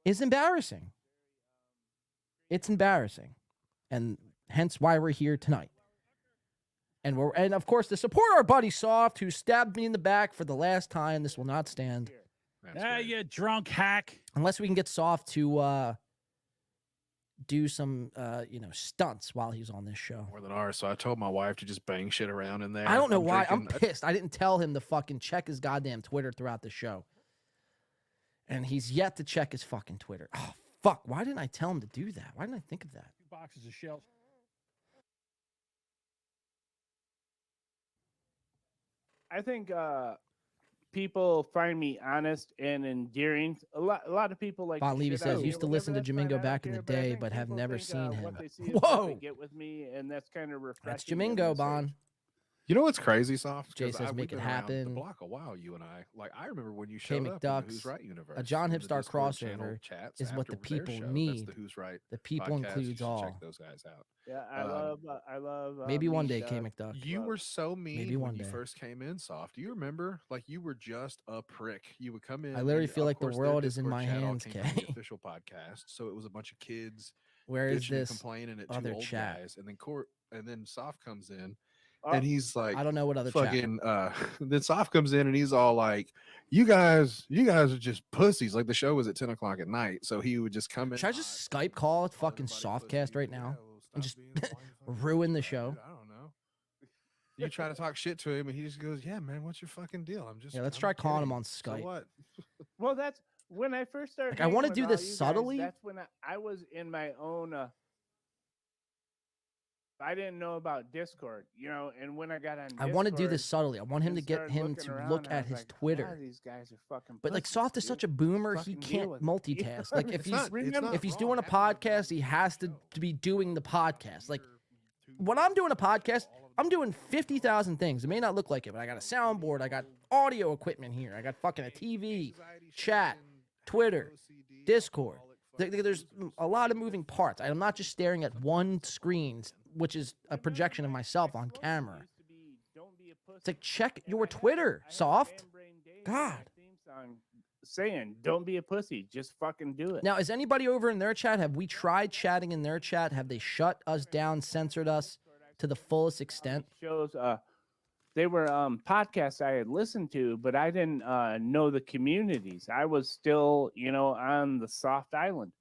is embarrassing. It's embarrassing, and hence why we're here tonight. And of course, to support our buddy Soft, who stabbed me in the back for the last time. This will not stand. You drunk hack. Unless we can get Soft to do some, stunts while he's on this show. More than ours. So I told my wife to just bang shit around in there. I don't know why. I'm pissed. I didn't tell him to fucking check his goddamn Twitter throughout the show. And he's yet to check his fucking Twitter. Oh, fuck. Why didn't I tell him to do that? Why didn't I think of that? 2 boxes of shells. I think people find me honest and endearing. A lot of people like. Von Levy says, used to listen to Jamingo back in the day, but have never seen him. Whoa! Get with me, and that's kind of refreshing. That's Jamingo, Bon. You know what's crazy, Soft? Jay says, make it happen. The block a while, you and I. Like, I remember when you showed up in the Who's Right universe. A John in the Hipstar Discord channel crossover chats is what the after their people show. need. That's the Who's Right. The people podcast. You includes should all. Check those guys out. Yeah, I love. Maybe one day, K McDuck. You were so mean Maybe when one you day. first came in, Soft. Do you remember? Like, you were just a prick. You would come in. I literally and, feel of like the course, their world is in Discord my chat all hands, came from Kay. the official podcast. So it was a bunch of kids. Where is bitching and this complaining at other two old chat? guys, and then Soft comes in. And he's like, I don't know what other fucking. Then Soft comes in and he's all like, "You guys are just pussies." Like the show was at 10 o'clock at night, so he would just come in. Should I just Skype call fucking Softcast right now and just ruin the show? I don't know. You try to talk shit to him, and he just goes, "Yeah, man, what's your fucking deal?" Let's try calling him on Skype. So what? Well, that's when I first started. Like, I wanna hanging do with this all you guys, subtly. That's when I was in my own. I didn't know about Discord, and when I got on, I want to do this Discord subtly. I want him to and get started him looking to around, look I at was his like, Twitter. "A lot of these guys are fucking. But like pussies, Soft is dude. such a boomer, he Fucking deal can't with it." multitask. Like if It's he's doing a podcast, he has to be doing the podcast. Like when I'm doing a podcast, I'm doing 50,000 things. It may not look like it, but I got a soundboard, I got audio equipment here, I got fucking a TV, chat, Twitter, Discord. There's a lot of moving parts. I'm not just staring at one screen, which is a projection of myself on camera. It's like, check your Twitter, Soft. God. Saying, "Don't be a pussy, just fucking do it." Now, is anybody over in their chat? Have we tried chatting in their chat? Have they shut us down, censored us to the fullest extent? Shows podcasts I had listened to, but I didn't know the communities. I was still, on the soft island.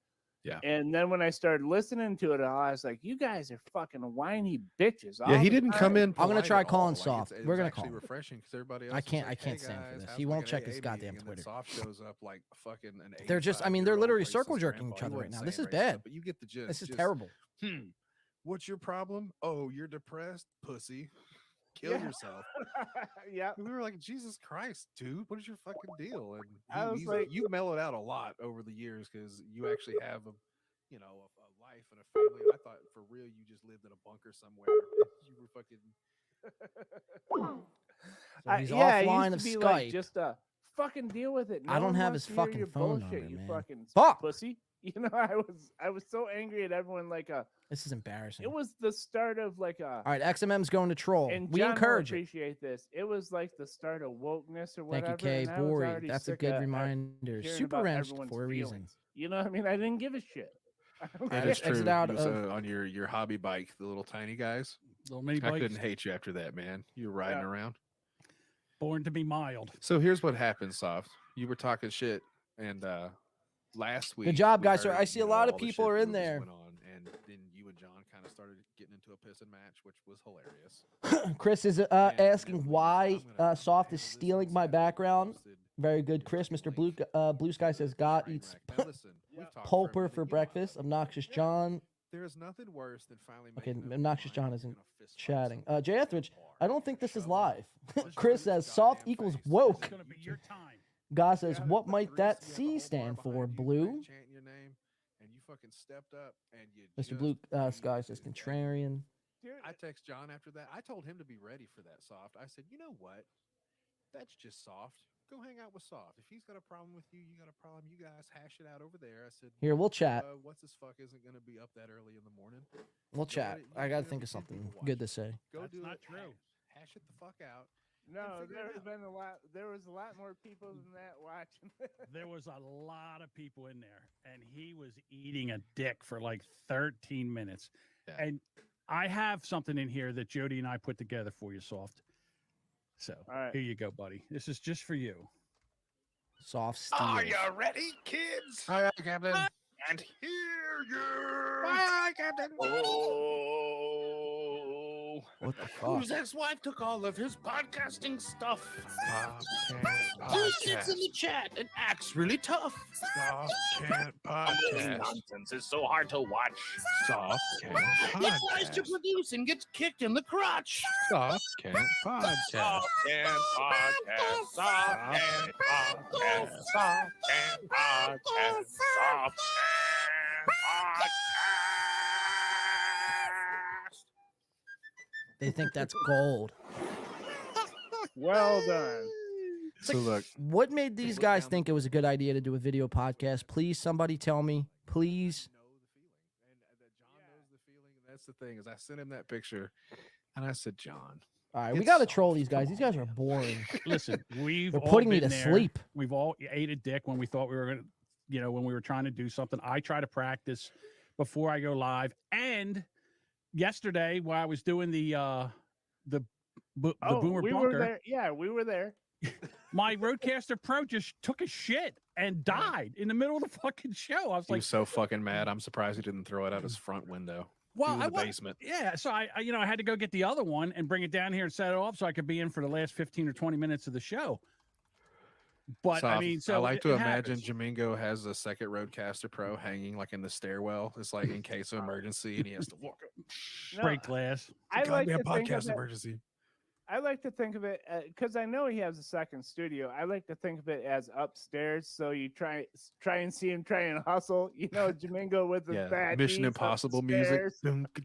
Yeah. And then when I started listening to it all, I was like, you guys are fucking whiny bitches. Yeah, all he the didn't come time. in. I'm gonna polite try at all. calling Like, Soft. it's We're gonna actually call him. refreshing because everybody else. I is can't like, stand "Hey for guys, this. how's He like won't an check AA his meeting?" goddamn And then Twitter. Soft shows up like fucking an. They're just, I mean, they're literally circle jerking each other right now. This is bad. But you get the gist. This is Just, terrible. What's your problem? Oh, you're depressed, pussy. Kill yourself. Yeah. We were like, Jesus Christ, dude, what is your fucking deal? And I was he's like- you've mellowed out a lot over the years because you actually have a life and a family. And I thought for real you just lived in a bunker somewhere. You were fucking. So he's I offline used of to be Skype. like, just fucking deal with it. I No don't one have wants his to hear fucking your phone bullshit, number, you man. fucking Fuck! pussy. I was so angry at everyone. This is embarrassing. It was the start of like a. All right, XMM's going to troll. And We John will encourage it. appreciate this. It was like the start of wokeness or Thank whatever. you, Kay and I was Bori. already That's a sick good of reminder. hearing Super about wrenched everyone's for a reason. feelings. You know what I mean? I didn't give a shit. That is true. exit out You was, of- on your hobby bike, the little tiny guys. Little mini I bikes. couldn't hate you after that, man. You were riding around. Born to be mild. So here's what happened, Soft. You were talking shit, and last week. Good job, we guys. heard, I see a lot of all the people shit are in that there. went on, and then you and John kind of started getting into a pissing match, which was hilarious. Chris is asking why Soft is stealing my background. Very good, Chris. Mr. Blue Sky says God eats pulper for breakfast. Obnoxious John. There is nothing worse than finally Okay, making up Obnoxious your mind John and isn't you're gonna fist fight chatting. somebody Jay at Etheridge, a bar. I don't think this is Show live. up, Chris says soft goddamn equals face. woke. It's gonna be your time. God says, what But might Chris, that you had the C whole bar stand for, behind you, Blue? everybody chanting your name, and you fucking stepped up and you Mr. just Blue beat Sky says the guy. contrarian. I text John after that. I told him to be ready for that, Soft. I said, you know what? That's just Soft. Go hang out with Soft. If he's got a problem with you, you got a problem. You guys hash it out over there. I said, Here, we'll chat. What's this fuck isn't going to be up that early in the morning. We'll Go chat. let it- I you got to know, think of 10 something people good watch to say. Go That's do not it. true. Hash it the fuck out. No, figure there it has been a lot. There was a lot more people than that watching. There was a lot of people in there, and he was eating a dick for like 13 minutes. Yeah. And I have something in here that Jody and I put together for you, Soft. So right. here you go, buddy. This is just for you. Soft steel. Are you ready, kids? Aye, Captain. And here you. Aye, Captain. Oh. What the fuck? Whose ex-wife took all of his podcasting stuff. Podcast. He sits in the chat and acts really tough. Soft Cat This Podcast. nonsense is so hard to watch. Soft Cat He tries to Podcast. produce and gets kicked in the crotch. Soft Cat Podcast. Soft can podcast. Soft can podcast. Soft can podcast. Soft can podcast. They think that's gold. Well done. So look, What made these guys think it was a good idea to do a video podcast? Please, somebody tell me. Please. that's the thing is I sent him that picture, and I said, John. All right, we It's got to soft. troll these guys. These guys are boring. Listen, we've They're all putting me been to there. sleep. We've all ate a dick when we thought we were going to, when we were trying to do something. I try to practice before I go live. And yesterday, while I was doing the Boomer we Bunker, were there. Yeah, we were there. my Roadcaster Pro just took a shit and died in the middle of the fucking show. I was He like, was so fucking mad. I'm surprised he didn't throw it out his front window. well, in I the wa- basement. Yeah, so I had to go get the other one and bring it down here and set it off so I could be in for the last 15 or 20 minutes of the show. But I Soft. mean, so I like it- to it imagine happens. Jamingo has a second Roadcaster Pro hanging like in the stairwell. It's like in case of emergency, and he has to walk up. break glass. I like to Goddamn think of podcast it. emergency. I like to think of it because I know he has a second studio. I like to think of it as upstairs, so you try and see him try and hustle. You know, Jamingo with his Yeah, bad Mission knees Impossible music. upstairs. Dunk,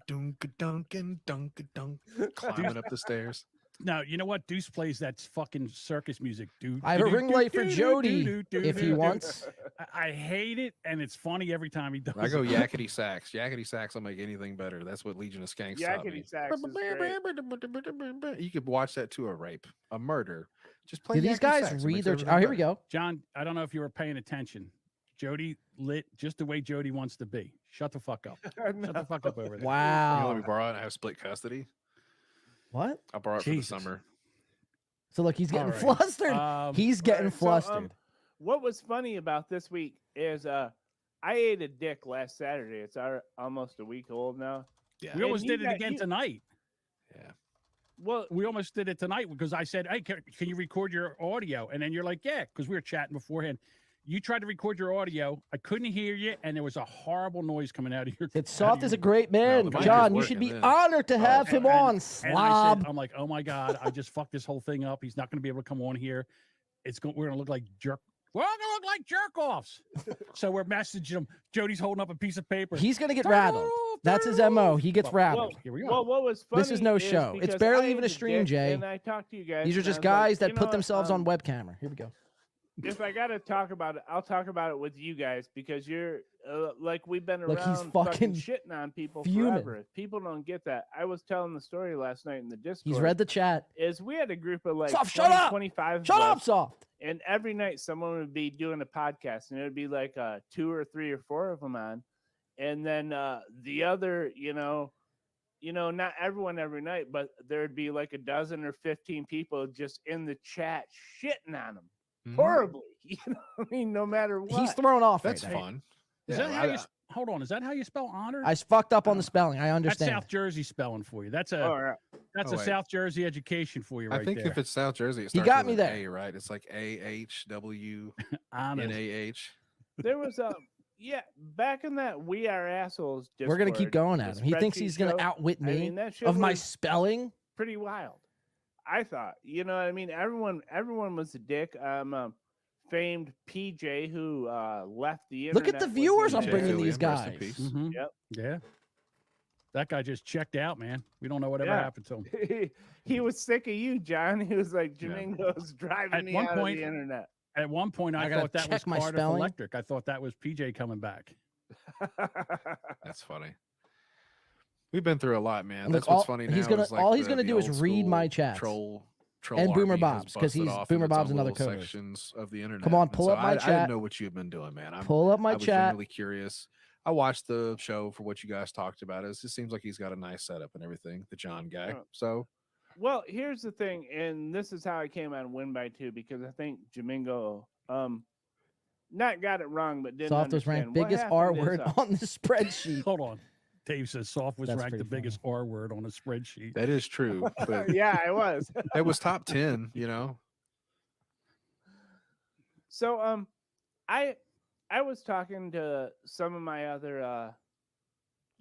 climbing up the stairs. No, you know what? Deuce plays that fucking circus music, dude. I have a ring light for Jody if he wants. I hate it, and it's funny every time he does. I go it. yakety sax. Yakety sax will make anything better. That's what Legion of Skanks taught me. Yakety sax is great. You could watch that to a rape, a murder. Just play. Do these yakety guys sax. It read makes their? everything Oh, here we better. go. John, I don't know if you were paying attention. Jody lit just the way Jody wants to be. Shut the fuck up. Shut the fuck up over there. You know, let Wow. me borrow it. I have split custody. What? I'll borrow it Jesus. for the summer. So look, he's getting All right. flustered. He's getting flustered. What was funny about this week is I ate a dick last Saturday. It's almost a week old now. Yeah. We almost did it again tonight. Yeah. Well, we almost did it tonight because I said, "Hey, can you record your audio?" And then you're like, "Yeah," because we were chatting beforehand. You tried to record your audio. I couldn't hear you, and there was a horrible noise coming out of your. It's Soft is a great man, the mic John. is You should be working, honored to have him on. And I Slob. said, I'm like, "Oh my god, I just fucked this whole thing up. He's not going to be able to come on here. We're going to look like jerk. We're all going to look like jerk offs." So we're messaging him. Jody's holding up a piece of paper. He's gonna get rattled. That's his MO. He gets rattled. Here we go. Well, what was funny This is no show. It's because barely I even a ate stream, dick, Jay. And I talked to you guys. These are and just I was like, guys that you put know, themselves on web camera. Here we go. If I got to talk about it, I'll talk about it with you guys because you're like we've been Look, around he's fucking shitting on people fuming. forever. People don't get that. I was telling the story last night in the Discord. He's read the chat. Is we had a group of like Soft, shut up! 25 Shut of up, us, Soft. and every night someone would be doing a podcast, and it would be like 2 or 3 or 4 of them on, and then the other, not everyone every night, but there'd be like a dozen or 15 people just in the chat shitting on them horribly. You know what I mean? No matter what. He's thrown off. That's right now. fun. Is that how you? Hold on. Is that how you spell honor? I fucked up on the spelling. I That's understand. South Jersey spelling for you. That's a All right. that's Oh, a wait. South Jersey education for you right I think there. if it's South Jersey, it He starts got with me an there. A, right? It's like AHWNAH. Honest. There was back in that We Are Assholes Discord, We're gonna keep going the at him. He thinks spreadsheet he's gonna show, outwit I me mean, that shit of my was spelling. pretty wild. I thought, you know what I mean? Everyone was a dick. Famed PJ who left the internet. Look at the viewers I'm bringing these Rest in guys. peace. Mhm. Yep. Yeah. That guy just checked out, man. We don't know whatever Yeah. happened to him. He was sick of you, John. He was like, Yeah. Jamingo's driving At me one out point- of the internet. At one point, I I gotta thought that was check my Cardiff spelling. Electric. I thought that was PJ coming back. That's funny. We've been through a lot, man. Look, That's what's all- funny he's now. gonna- is like all he's the- gonna the do is old read my school chats. Troll And Boomer army has Bob's, 'cause busted he's- off Boomer into its Bob's own another little co-host. sections of the internet. Come on, And pull so up my I chat. didn't know what you've been doing, man. Pull up my I was chat. genuinely curious. I watched the show for what you guys talked about. It just seems like he's got a nice setup and everything. The John guy. Yeah. So Well, here's the thing, and this is how I came on Win by 2 because I think Jamingo not got it wrong, but didn't Soft was understand. ranked What biggest R happened is, word on the spreadsheet. Hold on. Dave says Soft was That's ranked the pretty funny. biggest R word on a spreadsheet. that is true. But yeah, I was. it was top 10, you know. So I was talking to some of my other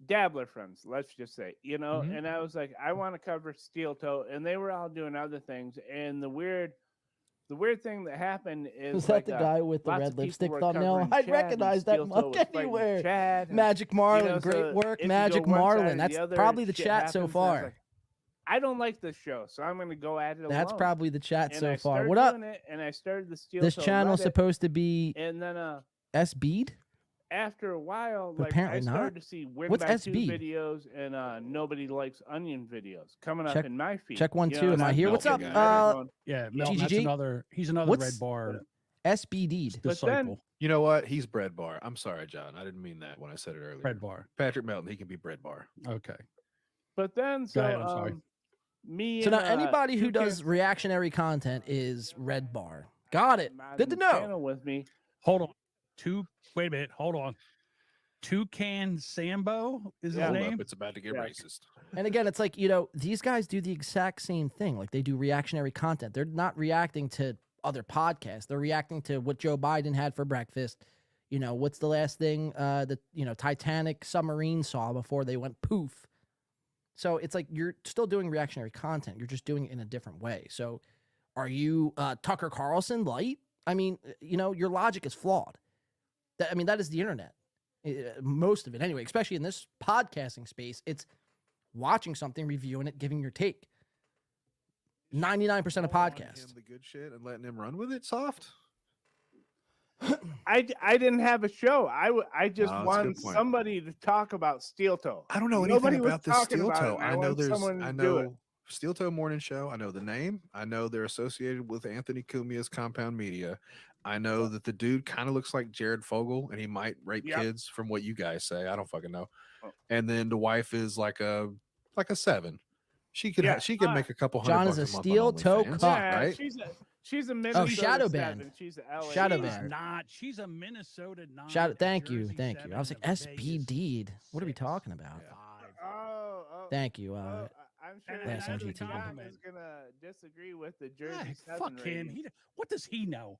dabbler friends, let's just say, Mhm. and I was like, I want to cover Steel Toe, and they were all doing other things. And the weird thing that happened is Was that like, the guy with the lots red of people lipstick were thumbnail? covering I'd Chad, and recognize that Steel Toe mug was fighting anywhere. Chad, and, Magic Marlin, so great work, if you go Magic one side or Marlin. the That's other, probably the shit chat so happens, and I was far. like, I don't like this show, so I'm going to go at it That's alone. probably the chat And so I far. started What up? doing it, and I started the Steel This Toe channel's Reddit, supposed to be and then S Bead. after a while, But like apparently I started not. to see Win What's by 2 SB? videos and Nobody Likes Onion videos coming up Check- in my feed. check 1, You 2. know, Am I and here? I'm What's up? looking at it going, Yeah, Milton, that's GGG? he's another What's red bar SBD? But then- disciple. You know what? He's bread bar. I'm sorry, John. I didn't mean that when I said it earlier. Red bar. Patrick Melton, he can be bread bar. Okay. But then, Go ahead, I'm sorry. so me So and now anybody who 2K does reactionary content is red bar. Got it. on Good to the know. channel with me. Hold on. Wait a minute. Hold on. Toucan Sambo is Yeah. his Hold name? up, it's about to get Yeah. racist. And again, it's like, these guys do the exact same thing. Like they do reactionary content. They're not reacting to other podcasts. They're reacting to what Joe Biden had for breakfast. What's the last thing that, Titanic submarine saw before they went poof. So it's like you're still doing reactionary content. You're just doing it in a different way. So are you Tucker Carlson light? I mean, your logic is flawed. That is the internet. Most of it anyway, especially in this podcasting space. It's watching something, reviewing it, giving your take. 99% of Calling podcasts. him the good shit and letting him run with it soft. I didn't have a show. I just No, that's a good wanted point. somebody to talk about Steel Toe. I don't know Nobody anything was about this talking Steel about Toe. it, and I know wanted someone to do it. Steel Toe Morning Show. I know the name. I know they're associated with Anthony Cumia's Compound Media. I know that the dude kind of looks like Jared Fogle, and he might rape Yep. kids from what you guys say. I don't fucking know. Oh. And then the wife is like a 7. She could make a couple John $100 is a month on steel toe OnlyFans, cup. right? She's a Oh, Minnesota Shadow 7. Band. She's a LA. Shadow She's Band. Not. She's a Minnesota 9. Shadow. a Thank you. Jersey Thank you. 7, I was like, a SPD'd. What are we talking about? Oh, Thank you. I'm sure Thanks, that MGT. John is gonna disagree with the Jersey Hey, 7 fuck him. rating. What does he know?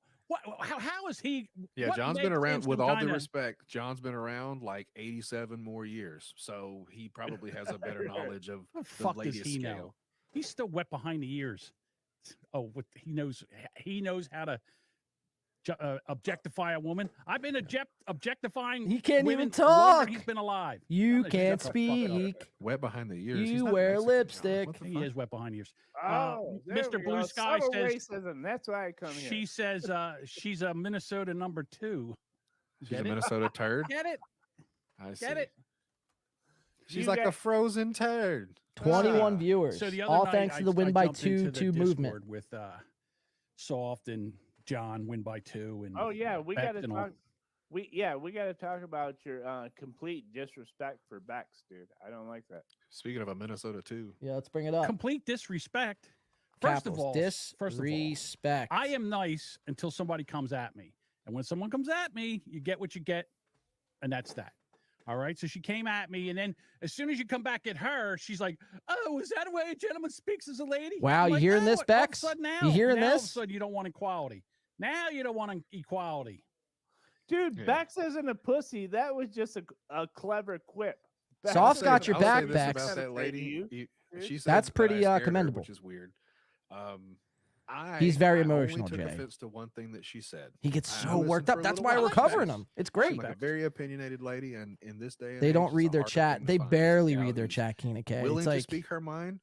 How is he? Yeah, what John's makes been around. him With some all due kinda- respect, John's been around like 87 more years, so he probably has a better knowledge of What the the fuck does latest he scale. know? He's still wet behind the ears. Oh, what he knows how to objectify a woman. I've been objectifying. He can't women even the longer talk. He's been alive. You Shut can't the fuck up. speak. Wet behind the ears. He's You not wear Mexican, John. lipstick. What the He fuck? is wet behind the ears. Oh, there Mr. we Blue go. Sky Subtle says racism. That's why I come here. she says she's a Minnesota number 2. She's Get a it? Minnesota turd. Get it? I see. Get it? She's You like a got- frozen turd. 21 viewers. So the other All night, thanks to the I win by jumped into the 2 movement. Discord with Soft and John win by 2 and Oh yeah, we Bex got to and all. talk. We got to talk about your complete disrespect for Bex, dude. I don't like that. Speaking of a Minnesota too. Yeah, let's bring it up. Complete disrespect. First of all, disrespect. I am nice until somebody comes at me. And when someone comes at me, you get what you get, and that's that. All right. So she came at me, and then as soon as you come back at her, she's like, "Oh, is that the way a gentleman speaks as a lady?" Wow, I'm you like, hearing "No, this, all of a Bex? sudden You hearing now All of a this? sudden, you don't want equality. Now you don't want equality. Dude, Yeah. Bex isn't a pussy. That was just a clever quip. Bex Soft is- got your I'll say back, this Bex. about that lady. She said That's that I pretty, scared her, commendable. which is weird. He's very I only emotional, took Jay. offense to one thing that she said. He gets I so listened worked for up. a That's little why while. we're Bex. covering him. It's She's great. like a very opinionated lady, and in this day and They age, don't it's read a their harder chat. thing to They find barely these read their gals chat, Keena K. willing It's to like speak her mind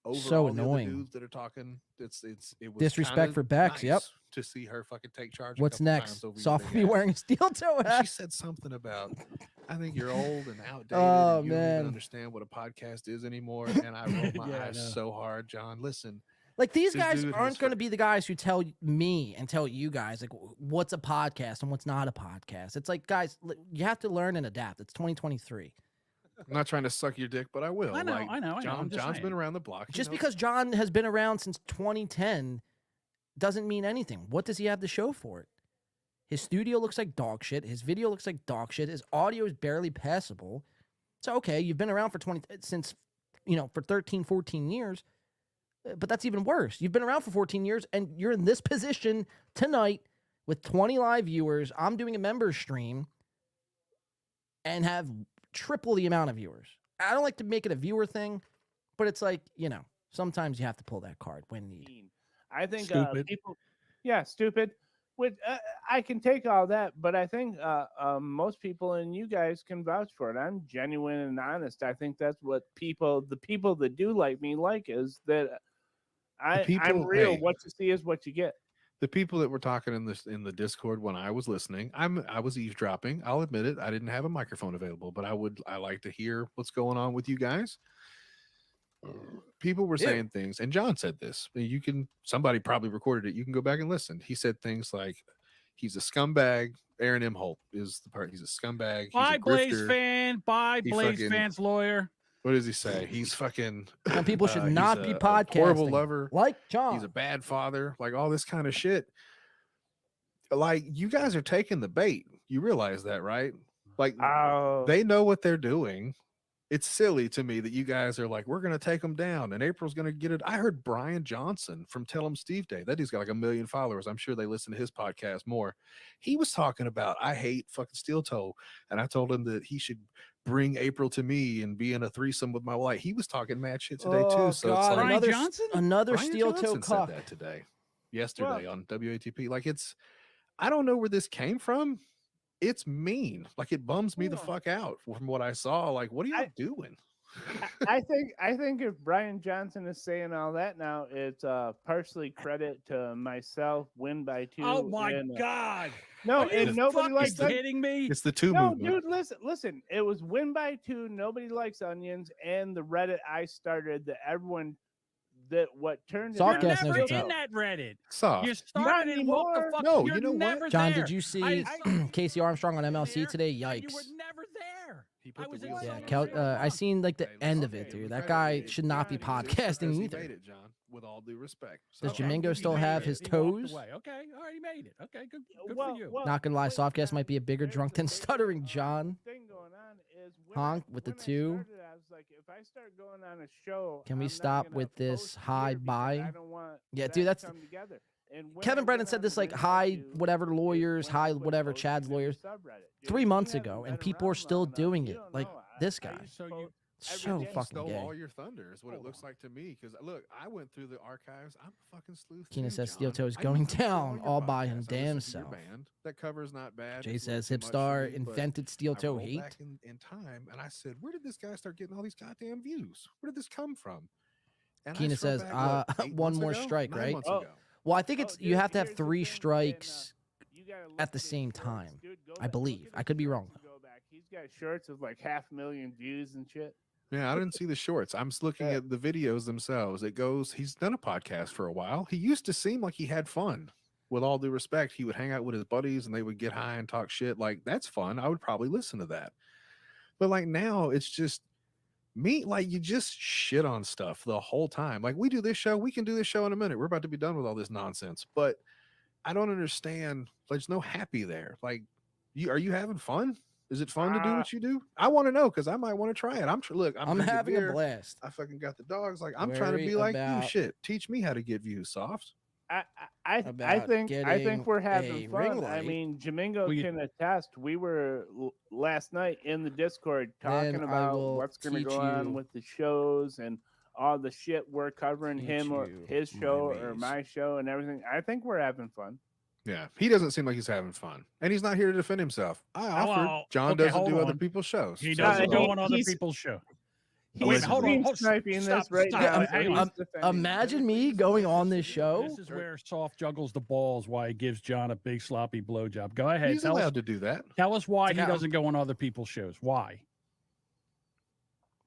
over so all the annoying. other dudes that are talking. It was Disrespect kinda for Bex, nice yep. to see her fucking take charge. What's a couple next? times over your Soft big will be ass. wearing a steel toe And hat. she said something about, I think you're old and outdated. Oh, and you don't man. even understand what a podcast is anymore. And I rolled my Yeah, I eyes know. so hard, John. Listen, Like these This guys dude aren't has going to be the guys who tell me and tell you guys like what's a podcast and what's not a podcast. It's like, guys, you have to learn and adapt. It's 2023. I'm not trying to suck your dick, but I will. I know, Like, I know. John, I'm just John's saying. been around the block. he Just knows- because John has been around since 2010 doesn't mean anything. What does he have to show for it? His studio looks like dog shit. His video looks like dog shit. His audio is barely passable. So, okay, you've been around for for 13, 14 years. But that's even worse. You've been around for 14 years and you're in this position tonight with 20 live viewers. I'm doing a member stream and have triple the amount of viewers. I don't like to make it a viewer thing, but it's like, sometimes you have to pull that card when needed. I think Stupid. people, stupid. Which I can take all that, but I think most people and you guys can vouch for it. I'm genuine and honest. I think that's what the people that do like me like is that I'm people- real. hey. What you see is what you get. the people that were talking in the Discord when I was listening, I was eavesdropping. I'll admit it. I didn't have a microphone available, but I like to hear what's going on with you guys. People were saying things, and John said this. Somebody probably recorded it. You can go back and listen. He said things like, "He's a scumbag." Aaron M. Holt is the part. He's a scumbag. He's Bye, a Blaze grifter. fan. Bye, He Blaze fucking- fan's lawyer. What does he say? He's fucking. Some people should he's not be a podcasting. horrible lover. Like John. He's a bad father. Like all this kind of shit. Like you guys are taking the bait. You realize that, right? Like they know what they're doing. It's silly to me that you guys are like, we're going to take them down and April's going to get it. I heard Brian Johnson from Tell 'em Steve Day. That dude's got like 1 million followers. I'm sure they listen to his podcast more. He was talking about, I hate fucking steel toe. And I told him that he should bring April to me and be in a threesome with my wife. He was talking mad shit today too. So God, it's like, another Brian steel toe Johnson said cock. that today, yesterday on WATP. Like I don't know where this came from. It's mean. Like it bums me the fuck out from what I saw. Like, what are y'all doing? I think if Brian Johnson is saying all that now, it's partially credit to myself, win by 2. Oh my and, God! No, Are you and nobody likes fucking kidding me? It's the 2 No, movement. dude, listen. It was win by 2. Nobody likes onions, and the Reddit I started that everyone what turned. Softcast it knows on- what's in up. that Reddit. Soft. You started it. What the anymore. fuck? No, You're you know what? never John, there. did you see I- Casey Armstrong on MLC today? You Yikes. were never there. He put the wheels Yeah, on it. I seen like the end of it, dude. That guy should not be podcasting He either. made it, John. With all due respect. Does So- Jamingo still have his He walked toes? away. Okay, all right, he made it. Okay, good for you. Not gonna lie, Softcast might be a bigger drunk than Stuttering John. Thing going on is when Honk with the when I two. started, I was like, if I start going on a show, Can we I'm not stop gonna with this post high here because buy? I don't want Yeah, that dude, to that's come together. And when Kevin I Brennan went said on this the like Win high by Two, whatever lawyers, high whatever Chad's lawyers. 3 months ago, and people are still doing it. Like this guy. So You fucking stole gay. all your thunder is what it looks like to me. Because look, I went through the archives. I'm a fucking sleuth. Keena too, says John. Steel Toe is I going listen to down your all by his podcasts. I damn listen to your self. band. That cover's not bad. Jay It's a little says too much for Hipstar me, but invented Steel I Toe rolled hate. back in time, and I said, where did this guy start getting all these goddamn views? Where did this come from? And I Keena scroll says, back, what, 8 one months more ago? strike, 9 right? months ago. Well, I think it's you have to have 3 strikes at the same time. I believe. I could be wrong. Go back. He's got shorts with like 500,000 views and shit. Yeah, I didn't see the shorts. I'm just looking at the videos themselves. It goes, he's done a podcast for a while. He used to seem like he had fun. With all due respect, he would hang out with his buddies and they would get high and talk shit. Like, that's fun. I would probably listen to that. But like now, it's just me. Like, you just shit on stuff the whole time. Like, we do this show. We can do this show in a minute. We're about to be done with all this nonsense. But I don't understand. There's no happy there. Like, are you having fun? Is it fun to do what you do? I want to know because I might want to try it. I'm I'm drinking having a beer. blast. I fucking got the dogs. Like, I'm trying to Worry be like you. about- Shit, teach me how to get views, Soft. I About think getting we're a having ring fun. I light. mean, Jamingo Well, you- can attest. We were last night in the Discord Then talking I about will what's going to teach go on you- with the shows and all the shit we're covering, Teach him or you his my show or ways. my show and everything. I think we're having fun. Yeah, he doesn't seem like he's having fun, and he's not here to defend himself. I offered. well, John okay, doesn't hold do other on. people's shows. He so- doesn't go he- on other he's- people's show. He's Wait, hold on. stream Hold, sniping stop, this right stop. now. Hang He's on. defending it. Imagine me going on this show. This is where Soft juggles the balls while he gives John a big sloppy blowjob. Go ahead. He's Tell allowed us, to do that. tell us why It's he like, doesn't go on other people's shows. Why?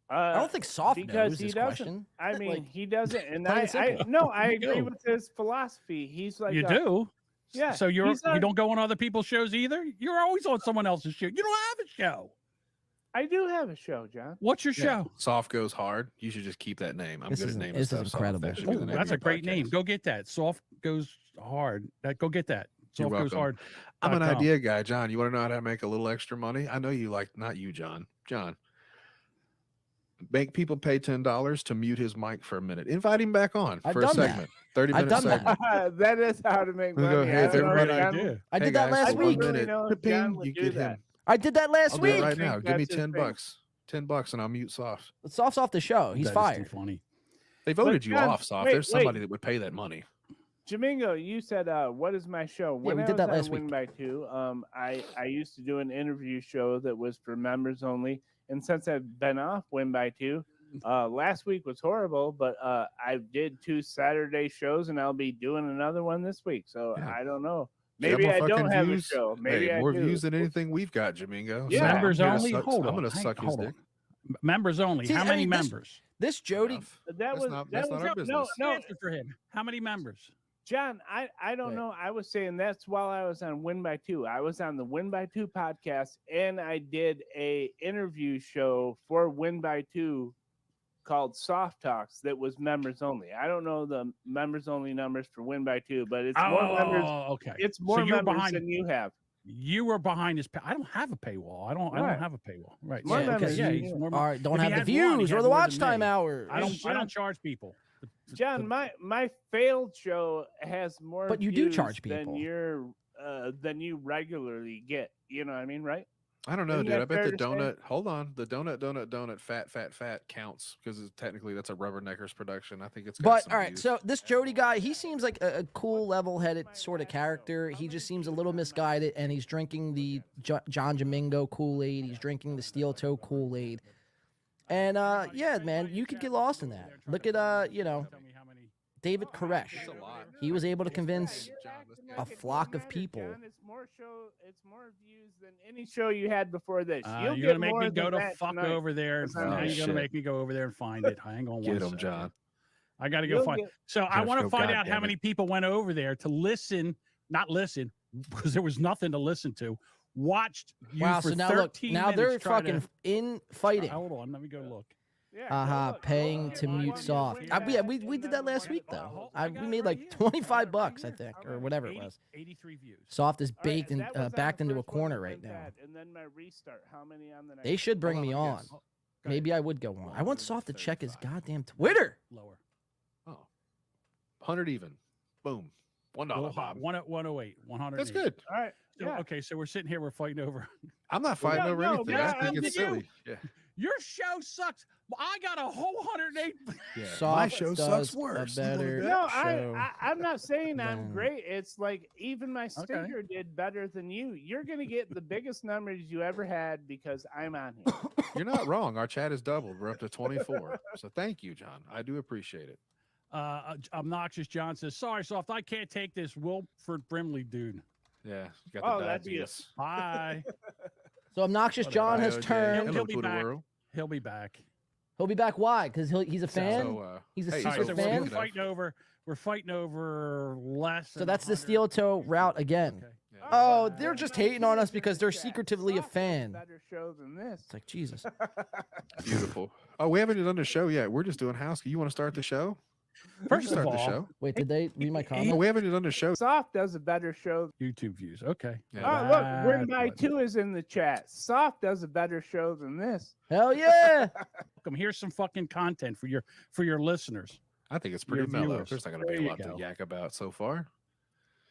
I don't think Soft because knows he this doesn't. question. I mean, Like, he doesn't, and plain I and simple. no, I You agree do. with his philosophy. He's like You a- do? Yeah. So you he's not- don't go on other people's shows either? You're always on someone else's show. You don't have a show. I do have a show, John. What's your Yeah. show? Soft goes hard. You should just keep that name. I'm This good is- at naming this is stuff. Soft. incredible. That should be the Oh, name of that's your a great podcast. name. Go get that. Soft goes hard. Go get that. You're Soft goes welcome. hard. I'm an .com. idea guy, John. You want to know how to make a little extra money? I know you like, not you, John. John. Make people pay $10 to mute his mic for a minute. Invite him back on I've for a done that. segment. 30-minute I've done that. segment. That is how to make We money. go, I hey, if don't know if everybody- John- idea. I Hey, did that guys, last for 1 week. really minute. know if Ping, John would you do get that. him. I did that last I'll do it week. right I think now. Give me that's his 10 thing. bucks. $10 and I'll mute Soft. Soft's off the show. He's That is too fired. funny. They voted you John, off, Soft. wait, There's somebody wait. that would pay that money. Jamingo, you said, "What is my show?" When we I did was that on last Win week. by Two, I used to do an interview show that was for members only. And since I've been off Win by Two, last week was horrible, but I did 2 Saturday shows, and I'll be doing another one this week. So Yeah. I don't know. Got Maybe more I don't fucking have views. a show. Maybe Hey, I more do. views than anything we've got, Jamingo. Yeah. Members I'm gonna only? suck- Hold I'm on. gonna Hang- suck his hold on. dick. Members only. See, How I many mean, this- members? This Jody, Enough. That That's was not- that that's was not our business. no. Answer for him. How many members? John, I don't Right. know. I was saying that's while I was on Win by Two. I was on the Win by Two podcast, and I did a interview show for Win by Two called Soft Talks that was members only. I don't know the members only numbers for Win by Two, but it's more members. okay. It's more you're members behind, than you have. You were behind his. I don't have a paywall. I don't Right. have a paywall. Right. More Yeah, members okay, yeah. than He's you. more, all right, don't if he have the had one, he views had or the more watch than time me. hours. I John- don't charge people. John, my failed show has more. But you do views charge than people. than you regularly get. You know what I mean, right? I don't know, Isn't dude. that I bet fair the to say? donut. Hold on, the donut, fat counts because technically that's a Rubberneckers production. I think it's. Got But some all right, views. so this Jody guy, he seems like a cool, level-headed sort of character. He just seems a little misguided, and he's drinking the John Jamingo Kool-Aid. He's drinking the Steel Toe Kool-Aid. And yeah, man, you could get lost in that. Look at David Koresh. He was able to convince a flock of people. John, it's more views than any show you had before this. You'll You're get gonna make more me go than to that fuck tonight. over there. That's Now not you're shit. gonna make me go over there and find it. Hang on. Get one him, second. John. I got to go You'll find. get- So I Josh, want to go, find out goddamn how many it. people went over there to listen, not listen, because there was nothing to listen to. watched you Wow. for So now look, 13 now minutes they're try fucking to, in fighting. Hold on, let me go look. Paying to mute soft. We did that last week though. We made like $25, I think, or whatever it was. 83 views. Soft is baked and backed into a corner right now. And then my restart. How many on the next? They should bring me on. Maybe I would go on. I want Soft to check his goddamn Twitter. Lower. 100 even. Boom. $1, Bob. 108. 100. That's good. All right. So, okay, so we're sitting here, we're fighting over. I'm not fighting over anything. I think it's silly. Yeah. Your show sucks. I got a whole 108. Yeah. Soft My show sucks does worse. A better No, show I'm not saying I'm than- great. It's like even my sticker did better than you. You're gonna get the biggest numbers you ever had because I'm on here. You're not wrong. Our chat has doubled. We're up to 24. So thank you, John. I do appreciate it. Obnoxious John says, "Sorry, Soft, I can't take this Wilford Brimley dude." Yeah, you got the diabetes. Bye. So Obnoxious John has turned. He'll be back. He'll be back. He'll be back. Why? Because he's a fan. He's a Hey, secret so fan. We're fighting over less. So that's the steel toe route again. Oh, they're just hating on us because they're secretively a fan. Better show than this. It's like Jesus. Beautiful. Oh, we haven't done the show yet. We're just doing housekeeping. You want to start the show? First of start all, the show. Wait, did they read my comment? Oh, we haven't done the show. Soft does a better show. YouTube views. Okay. Oh, look, Written by Two is in the chat. Soft does a better show than this. Hell yeah! Come here's some fucking content for your listeners. I think it's pretty Your mellow. viewers. There's not going to There be a you lot to go. yak about so far.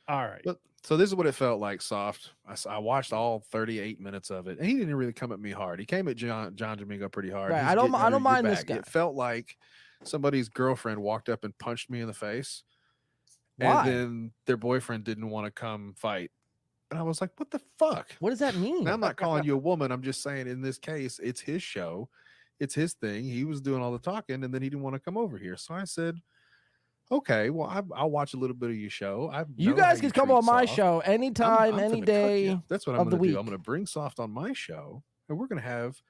All right. But so this is what it felt like, Soft. I watched all 38 minutes of it, and he didn't really come at me hard. He came at John Jamingo pretty hard. Right, He's I don't getting your mind this back. guy. It felt like somebody's girlfriend walked up and punched me in the face. Why? And then their boyfriend didn't want to come fight. And I was like, what the fuck? What does that mean? Now, I'm not calling you a woman. I'm just saying in this case, it's his show. It's his thing. He was doing all the talking, and then he didn't want to come over here. So I said, okay, well, I'll watch a little bit of your show. You guys can come on my show anytime, any day. That's what I'm of the going to do. week. I'm going to bring Soft on my show, and we're going to have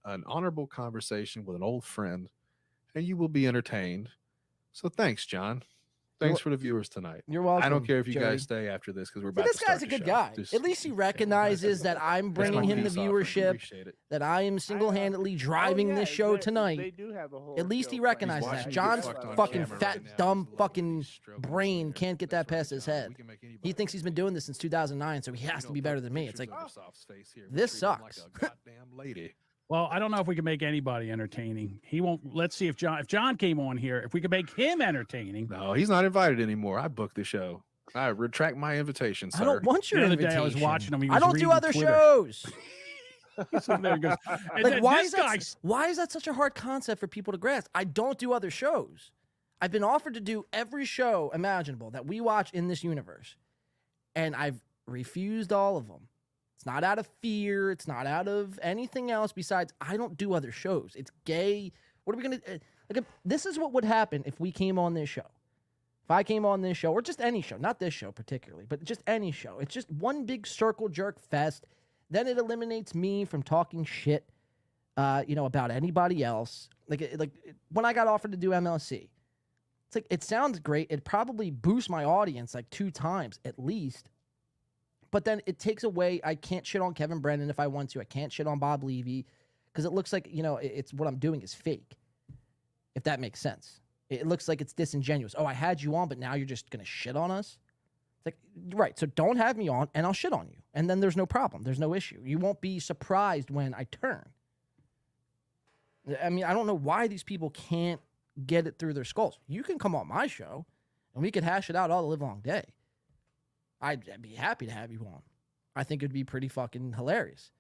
an honorable conversation with an old friend, and you will be entertained. So thanks, John. Thanks for the viewers tonight. You're welcome. I don't care if you Jody. guys stay after this because we're But about this to guy's start a the good show. guy. Just- At least he recognizes that I'm bringing him the peace offering. viewership, Appreciate it. that I am single-handedly driving this show They tonight. do have a whole At least he show recognizes planned. that. watching you John's get fucked on fucking camera fat, right now. dumb fucking brain can't get that past his head. He thinks he's been doing this since 2009, so he has to be better than me. It's like, this sucks. Goddamn lady. Well, I don't know if we can make anybody entertaining. He won't. Let's see if John came on here, if we could make him entertaining. No, he's not invited anymore. I booked the show. I retract my invitation, sir. I don't want your The other invitation. day I was watching him. He I was don't do reading other Twitter. shows. So there he goes. And Like, then why this is, that, guy's- why is that such a hard concept for people to grasp? I don't do other shows. I've been offered to do every show imaginable that we watch in this universe, and I've refused all of them. It's not out of fear. It's not out of anything else besides I don't do other shows. It's gay. What are we going to... Like, this is what would happen if we came on this show. If I came on this show, or just any show, not this show particularly, but just any show. It's just one big circle jerk fest. Then it eliminates me from talking shit, about anybody else. Like when I got offered to do MLC, it's like, it sounds great. It probably boosts my audience like 2 times at least. But then it takes away, I can't shit on Kevin Brennan if I want to. I can't shit on Bob Levy because it looks like, it's what I'm doing is fake, if that makes sense. It looks like it's disingenuous. Oh, I had you on, but now you're just going to shit on us? It's like, right, so don't have me on, and I'll shit on you. And then there's no problem. There's no issue. You won't be surprised when I turn. I mean, I don't know why these people can't get it through their skulls. You can come on my show, and we could hash it out all the live long day. I'd be happy to have you on. I think it'd be pretty fucking hilarious.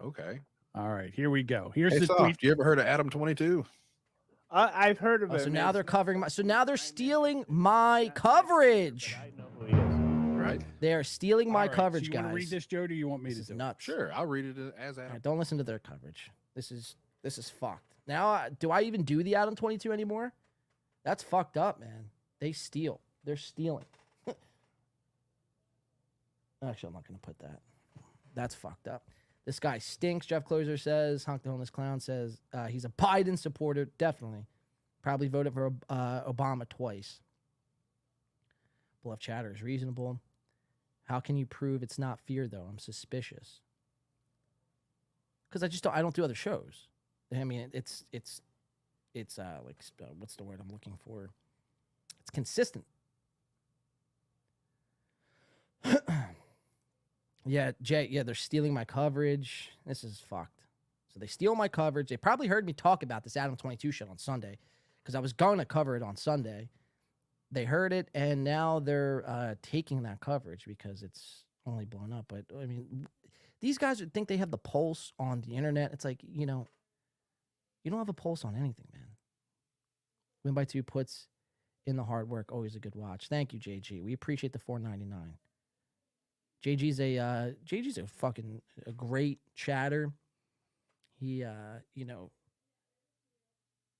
Okay. All right, here we go. Here's Hey, the Soft, tweet. you ever heard of Adam 22? I've heard of Oh, it. so now they're covering my. So now they're stealing my coverage. Right. They are stealing my All right, coverage, so you guys. want to read this, Joe, or do you want me This to is do it? nuts. Sure, I'll read it as Adam. All right, don't listen to their coverage. This is fucked. Now, do I even do the Adam 22 anymore? That's fucked up, man. They steal. They're stealing. Actually, I'm not going to put that. That's fucked up. This guy stinks, Jeff Closer says. Honk the Homeless Clown says he's a Biden supporter. Definitely. Probably voted for Obama twice. Bluff Chatter is reasonable. How can you prove it's not fear, though? I'm suspicious. Because I don't do other shows. I mean, it's like, what's the word I'm looking for? It's consistent. Yeah, Jay, yeah, they're stealing my coverage. This is fucked. So they steal my coverage. They probably heard me talk about this Adam 22 shit on Sunday because I was going to cover it on Sunday. They heard it, and now they're taking that coverage because it's only blown up. But, I mean, these guys would think they have the pulse on the internet. It's like, you know, you don't have a pulse on anything, man. Win by 2 puts in the hard work. Always a good watch. Thank you, JG. We appreciate the $4.99. JG's a fucking a great chatter. He you know,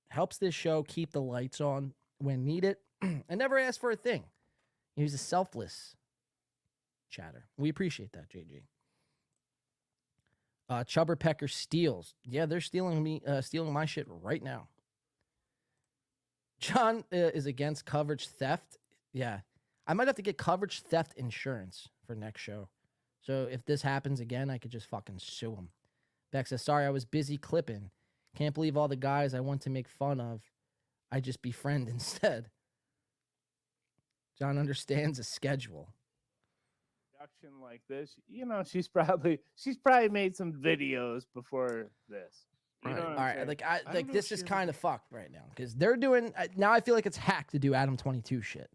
helps this show keep the lights on when needed and never asks for a thing. He's a selfless chatter. We appreciate that, JG. Chubber Pecker steals. Yeah, they're stealing my shit right now. John is against coverage theft. Yeah. I might have to get coverage theft insurance for next show. So if this happens again, I could just fucking sue him. Beck says, sorry, I was busy clipping. Can't believe all the guys I want to make fun of, I just befriend instead. John understands a schedule. Production like this, you know, she's probably made some videos before this. You know what I'm saying? All right, this is kind of fucked right now because they're doing now. I feel like it's hacked to do Adam 22 shit.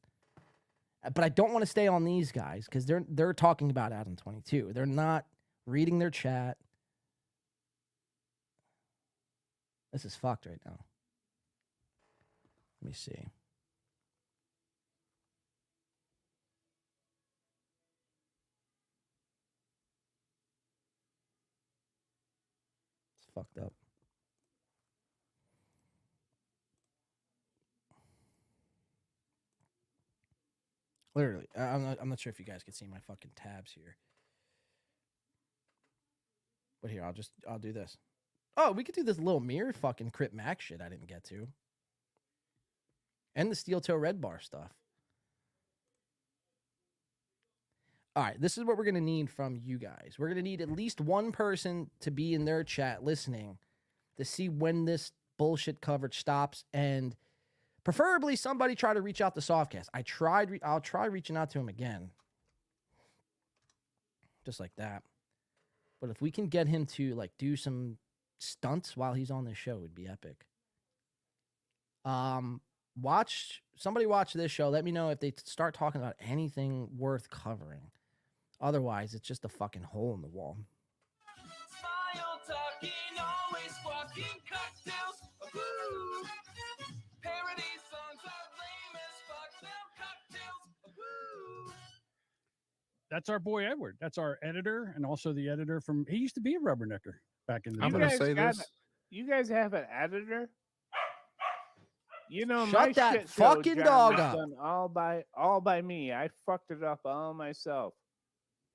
But I don't want to stay on these guys because they're talking about Adam 22. They're not reading their chat. This is fucked right now. Let me see. It's fucked up. Literally, I'm not sure if you guys can see my fucking tabs here. But here, I'll do this. Oh, we could do this little mirror fucking Crip Mac shit I didn't get to. And the steel toe red bar stuff. All right, this is what we're going to need from you guys. We're going to need at least one person to be in their chat listening to see when this bullshit coverage stops, and preferably somebody try to reach out to Softcast. I'll try reaching out to him again. Just like that. But if we can get him to like do some stunts while he's on the show, it would be epic. Somebody watch this show. Let me know if they start talking about anything worth covering. Otherwise, it's just a fucking hole in the wall. Smile talking, always fucking cocktails. Woo! Parody songs are lame as fuck. Now cocktails. Woo! That's our boy Edward. That's our editor, and also the editor from. He used to be a Rubbernecker back in the. I'm day. going to say this. You guys have an editor? You know, Shut my that shit fucking show, dog was up. done all by me. I fucked it up all myself.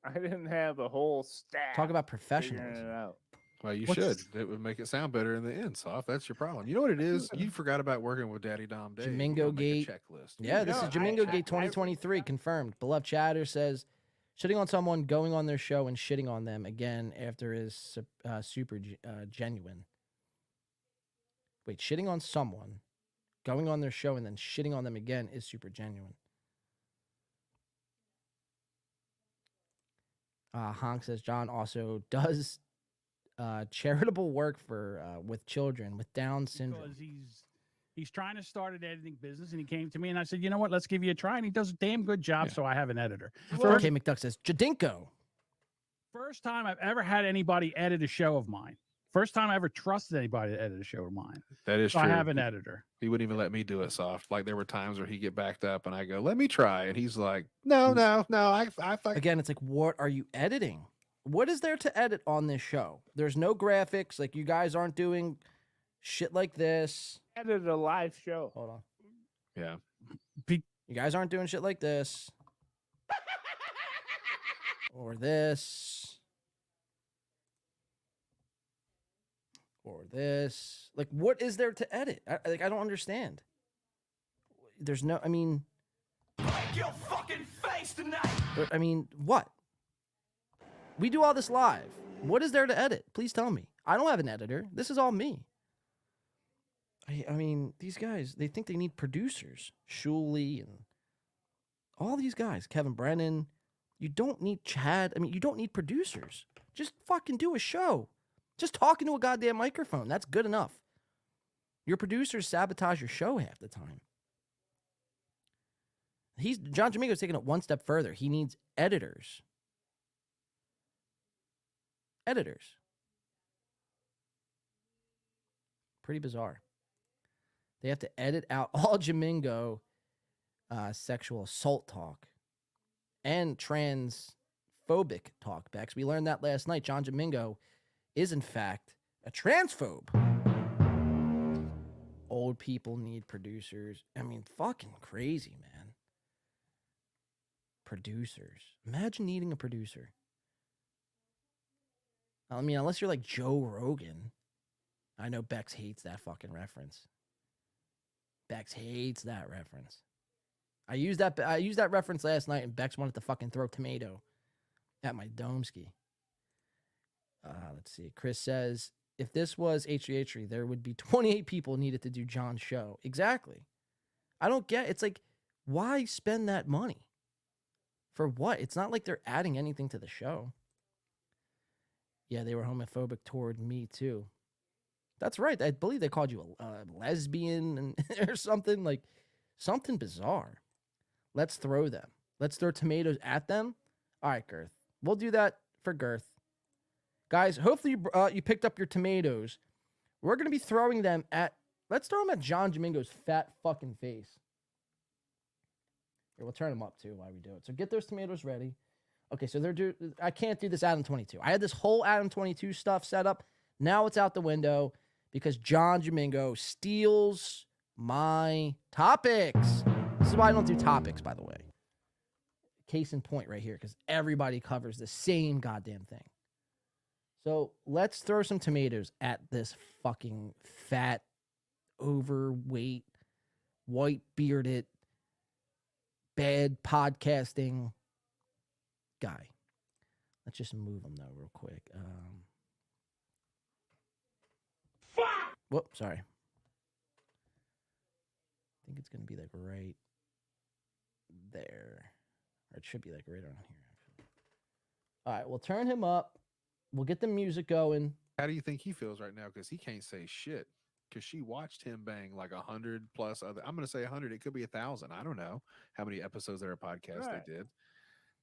I didn't have a whole staff. Talk about figuring professionalism. it out. Well, you What's- should. It would make it sound better in the end, Soft. That's your problem. You know what it is? You forgot about working with Daddy Dom Dave. You Jamingo gotta make a Gate. checklist. Yeah, this is Jamingo Gate 2023 confirmed. Beloved Chatter says, shitting on someone, going on their show, and shitting on them again after is super genuine. Wait, shitting on someone, going on their show, and then shitting on them again is super genuine. Honk says John also does charitable work for with children with Down syndrome. Because he's trying to start an editing business, and he came to me, and I said, you know what? Let's give you a try. And he does a damn good job, so I have an editor. Okay, McDuck says Jadinko. First time I've ever had anybody edit a show of mine. First time I ever trusted anybody to edit a show of mine. That is So true. I have an editor. He wouldn't even let me do it, Soft. Like there were times where he'd get backed up, and I go, "Let me try," and he's like, "No, I fucking." Again, it's like, what are you editing? What is there to edit on this show? There's no graphics. Like, you guys aren't doing shit like this. Edit a live show. Hold on. Yeah. You guys aren't doing shit like this. Or this. Or this. Like, what is there to edit? I don't understand. There's no, I mean. Your fucking face I mean, what? We do all this live. What is there to edit? Please tell me. I don't have an editor. This is all me. I mean, these guys, they think they need producers. Shuli and all these guys. Kevin Brennan. You don't need Chad. I mean, you don't need producers. Just fucking do a show. Just talking to a goddamn microphone. That's good enough. Your producers sabotage your show half the time. John Jamingo's taking it one step further. He needs editors. Editors. Pretty bizarre. They have to edit out all Jamingo sexual assault talk and transphobic talk backs. We learned that last night. John Jamingo is, in fact, a transphobe. Old people need producers. I mean, fucking crazy, man. Producers. Imagine needing a producer. I mean, unless you're like Joe Rogan. I know Bex hates that fucking reference. Bex hates that reference. I used that reference last night, and Bex wanted to fucking throw tomato at my Domski. Let's see. Chris says, if this was H3H3, there would be 28 people needed to do John's show. Exactly. I don't get. It's like, why spend that money? For what? It's not like they're adding anything to the show. Yeah, they were homophobic toward me too. That's right. I believe they called you a lesbian or something, like something bizarre. Let's throw them. Let's throw tomatoes at them. All right, Girth. We'll do that for Girth. Guys, hopefully you picked up your tomatoes. We're going to be throwing them at, let's throw them at John Jamingo's fat fucking face. Here, we'll turn them up too while we do it. So get those tomatoes ready. Okay, so I can't do this Adam 22. I had this whole Adam 22 stuff set up. Now it's out the window because John Jamingo steals my topics. This is why I don't do topics, by the way. Case in point right here, because everybody covers the same goddamn thing. So let's throw some tomatoes at this fucking fat, overweight, white-bearded, bad podcasting guy. Let's just move him, though, real quick. Whoop, sorry. I think it's going to be like right there. Or it should be like right around here, actually. All right, we'll turn him up. We'll get the music going. How do you think he feels right now? Because he can't say shit. Because she watched him bang like 100 plus other. I'm going to say 100. It could be 1,000. I don't know how many episodes of their podcast they did.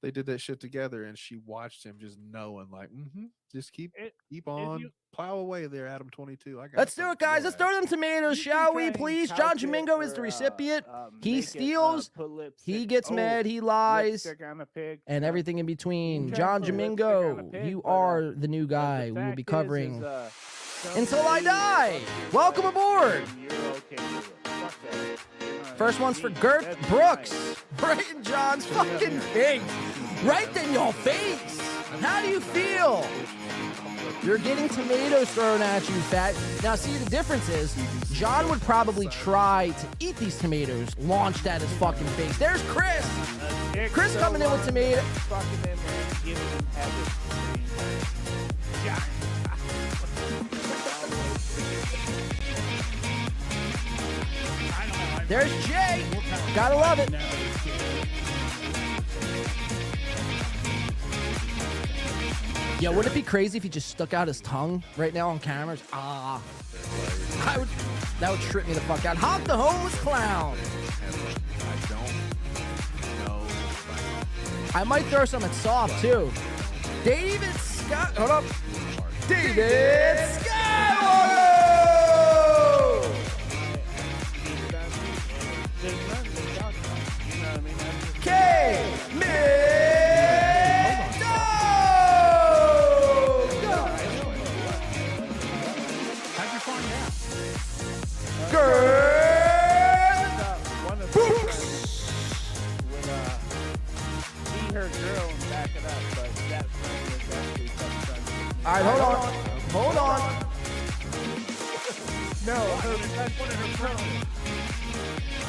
They did that shit together, and she watched him just knowing, like, just keep on, plow away there, Adam 22. Let's do it, guys. Let's throw them tomatoes, shall we, please? John Jamingo is the recipient. He steals, he gets mad, he lies, and everything in between. John Jamingo, you are the new guy we will be covering until I die. Welcome aboard. First one's for Gert Brooks. Right in John's fucking face. Right in your face. How do you feel? You're getting tomatoes thrown at you, fat. Now, see, the difference is John would probably try to eat these tomatoes launched at his fucking face. There's Chris. Chris coming in with tomatoes. There's Jay. Gotta love it. Yo, would it be crazy if he just stuck out his tongue right now on cameras? That would trip me the fuck out. Hop the homeless clown. I don't know. I might throw some at Soft too. David Scott. Hold up. David Scott. All right, hold on. No, that's one of her pros.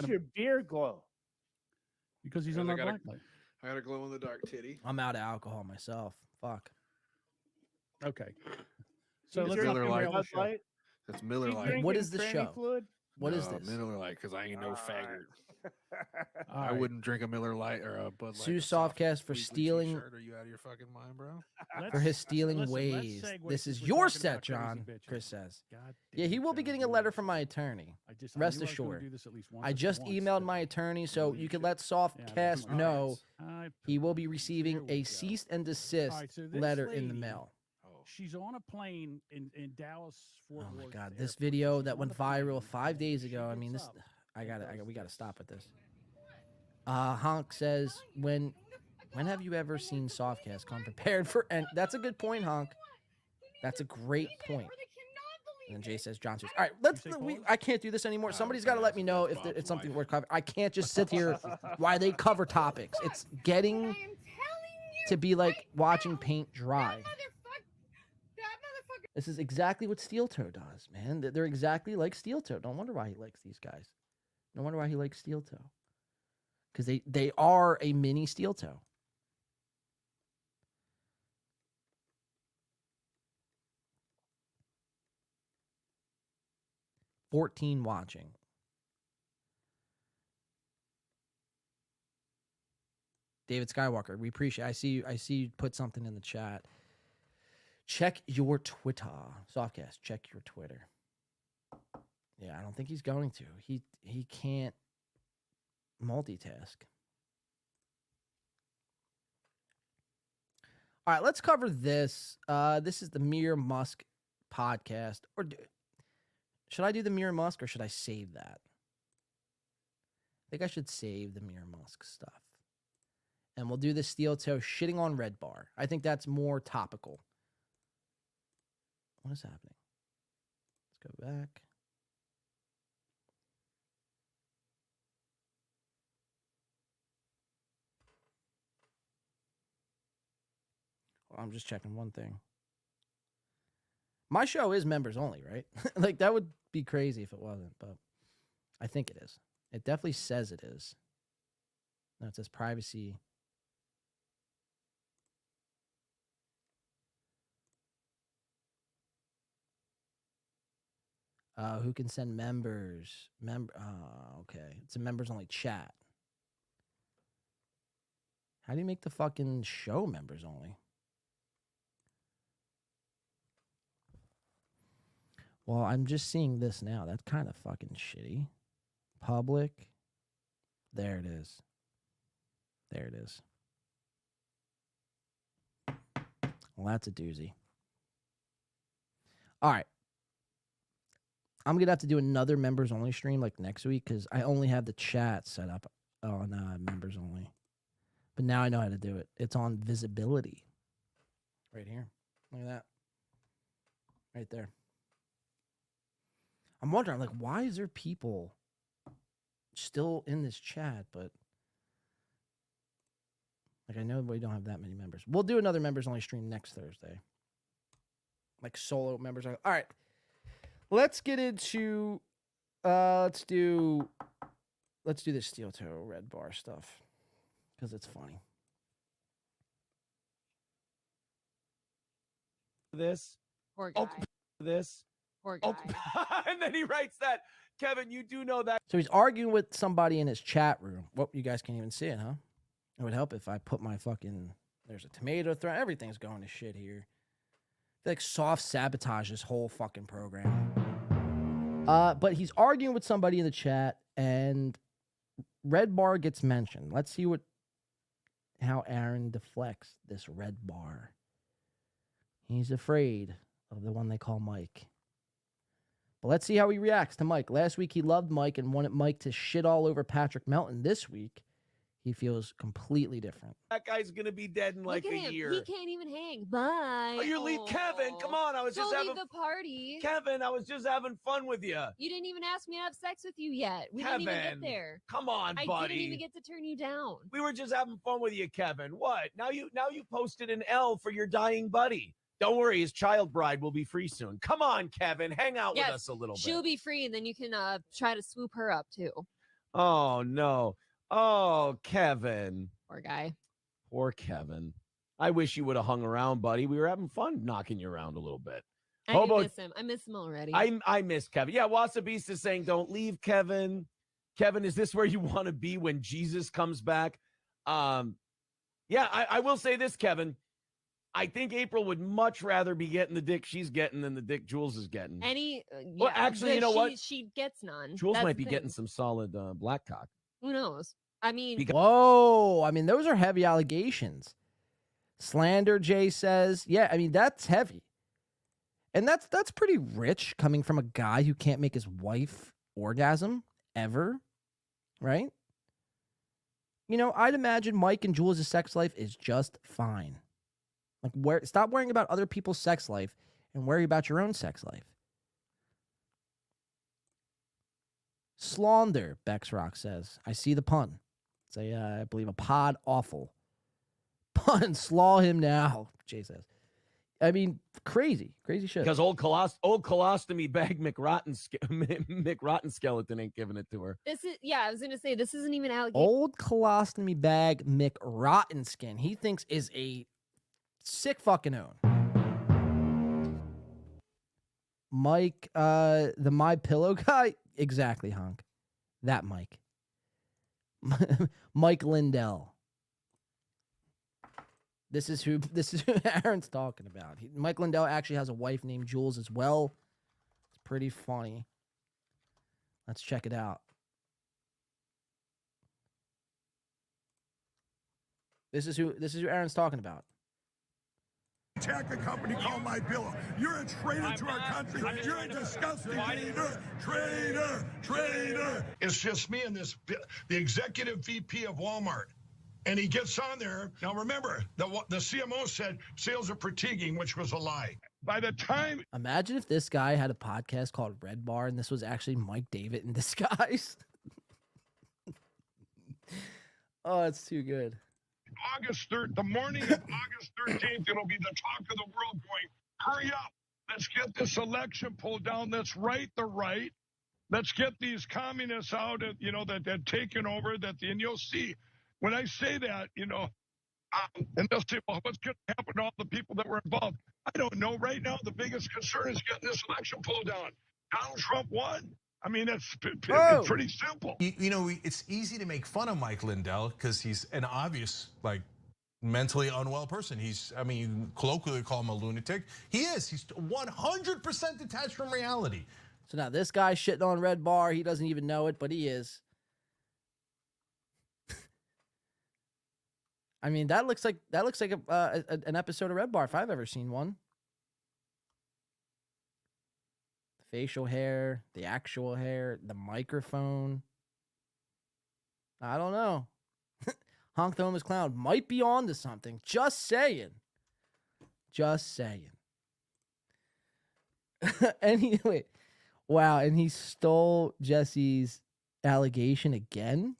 does your beer glow? Because he's Because on I our got a- black light. I got a glow in the dark titty. I'm out of alcohol myself. Fuck. Okay. So That's let's Miller not Lite. Bud Light. That's Miller You Lite. drinking What is the tranny show? Fluid? What is this? Miller Lite, because I ain't no faggot. All I right. wouldn't drink a Miller Lite or a Bud Light. Sue or soft Softcast for weekly stealing t-shirt. Are you out of your fucking mind, bro? for his Let's- stealing listen, let's ways. segue This since is we're your talking set, about crazy John. bitches. Chris says. God Yeah, he will be getting a letter from my attorney. I Rest knew I was gonna assured. do this at least once I or just once, emailed my attorney, so you can let Softcast that's my know bad. he will be receiving a cease and desist All right, so this letter in the lady, mail. She's on a plane in Dallas, Fort Oh my Worth. God, Airport. this video She's that on went the plane. viral 5 days ago. I mean, this. We gotta stop at this. Honk says, when have you ever seen Softcast come prepared for? And that's a good point, Honk. That's a great point. And then Jay says, John says, all right, I can't do this anymore. Somebody's got to let me know if it's something worth covering. I can't just sit here while they cover topics. It's getting to be like watching paint dry. This is exactly what Steel Toe does, man. They're exactly like Steel Toe. Don't wonder why he likes these guys. No wonder why he likes Steel Toe. Because they are a mini Steel Toe. $14 watching. David Skywalker, we appreciate. I see you put something in the chat. Check your Twitter. Softcast, check your Twitter. Yeah, I don't think he's going to. He can't multitask. All right, let's cover this. This is the Mere Musk podcast. Should I do the Mere Musk or should I save that? I think I should save the Mere Musk stuff. And we'll do the Steel Toe shitting on Red Bar. I think that's more topical. What is happening? Let's go back. I'm just checking one thing. My show is members only, right? Like, that would be crazy if it wasn't, but I think it is. It definitely says it is. No, it says privacy. Who can send members? Okay. It's a members only chat. How do you make the fucking show members only? Well, I'm just seeing this now. That's kind of fucking shitty. Public. There it is. There it is. Well, that's a doozy. All right. I'm going to have to do another members only stream like next week because I only have the chat set up on members only. But now I know how to do it. It's on visibility. Right here. Look at that. Right there. I'm wondering, like, why is there people still in this chat? But, like, I know we don't have that many members. We'll do another members only stream next Thursday. Like, solo members. All right. Let's get into, let's do this Steel Toe Red Bar stuff. Because it's funny. This. Poor guy. This. Poor guy. And then he writes that, Kevin, you do know that. So he's arguing with somebody in his chat room. Well, you guys can't even see it, huh? It would help if I put my fucking, there's a tomato throw. Everything's going to shit here. They like soft sabotage this whole fucking program. But he's arguing with somebody in the chat and Red Bar gets mentioned. Let's see how Aaron deflects this Red Bar. He's afraid of the one they call Mike. But let's see how he reacts to Mike. Last week he loved Mike and wanted Mike to shit all over Patrick Melton. This week he feels completely different. That guy's gonna be dead in like Look at a him. year. He can't even hang. Bye. Oh, you're leave Kevin. Come on, I was just Don't having leave the party. Kevin, I was just having fun with you. You didn't even ask me to have sex with you yet. We didn't even Kevin, get there. come on, I buddy. didn't even get to turn you down. We were just having fun with you, Kevin. What? Now you posted an L for your dying buddy. Don't worry, his child bride will be free soon. Come on, Kevin, hang out with us a little bit. She'll be free, and then you can try to swoop her up too. Oh no. Oh, Kevin. Poor guy. Poor Kevin. I wish you would have hung around, buddy. We were having fun knocking you around a little bit. I do miss him. I miss him already. I miss Kevin. Yeah, Wasabeast is saying, don't leave, Kevin. Kevin, is this where you want to be when Jesus comes back? Yeah, I will say this, Kevin. I think April would much rather be getting the dick she's getting than the dick Jules is getting. Well, actually, you know what? She gets none. Jules That's might the be getting thing. some solid black cock. Who knows? I mean, Whoa. I mean, those are heavy allegations. Slander, Jay says. Yeah, I mean, that's heavy. And that's pretty rich coming from a guy who can't make his wife orgasm ever, right? You know, I'd imagine Mike and Jules' sex life is just fine. Like, stop worrying about other people's sex life and worry about your own sex life. Slaunder, Bexrock says. I see the pun. It's I believe a pod awful. Pun, slaw him now, Jay says. I mean, crazy shit. Because old colostomy bag McRotten skeleton ain't giving it to her. I was gonna say this isn't even allegation. Old colostomy bag McRottenskin, he thinks is a sick fucking own. Mike, the My Pillow guy, exactly, Hunk. That Mike. Mike Lindell. This is who Aaron's talking about. Mike Lindell actually has a wife named Jules as well. It's pretty funny. Let's check it out. This is who Aaron's talking about. Attack a company called My Pillow. You're a traitor to our country. You're a disgusting traitor. It's just me and the executive VP of Walmart. And he gets on there. Now, remember, the CMO said sales are fatiguing, which was a lie. By the time... Imagine if this guy had a podcast called Red Bar and this was actually Mike David in disguise. Oh, it's too good. August 3rd, the morning of August 13th, it'll be the talk of the world going, hurry up. Let's get this election pulled down. Let's right the right. Let's get these communists out, that they're taking over, and you'll see. When I say that, and they'll say, well, what's going to happen to all the people that were involved? I don't know. Right now, the biggest concern is getting this election pulled down. Donald Trump won. I mean, it's pretty simple. It's easy to make fun of Mike Lindell because he's an obvious, mentally unwell person. You colloquially call him a lunatic. He is. He's 100% detached from reality. So now this guy's shitting on Red Bar. He doesn't even know it, but he is. I mean, that looks like an episode of Red Bar if I've ever seen one. The facial hair, the actual hair, the microphone. I don't know. Honk the Homeless Clown might be on to something. Just saying. Anyway, wow, and he stole Jesse's allegation again?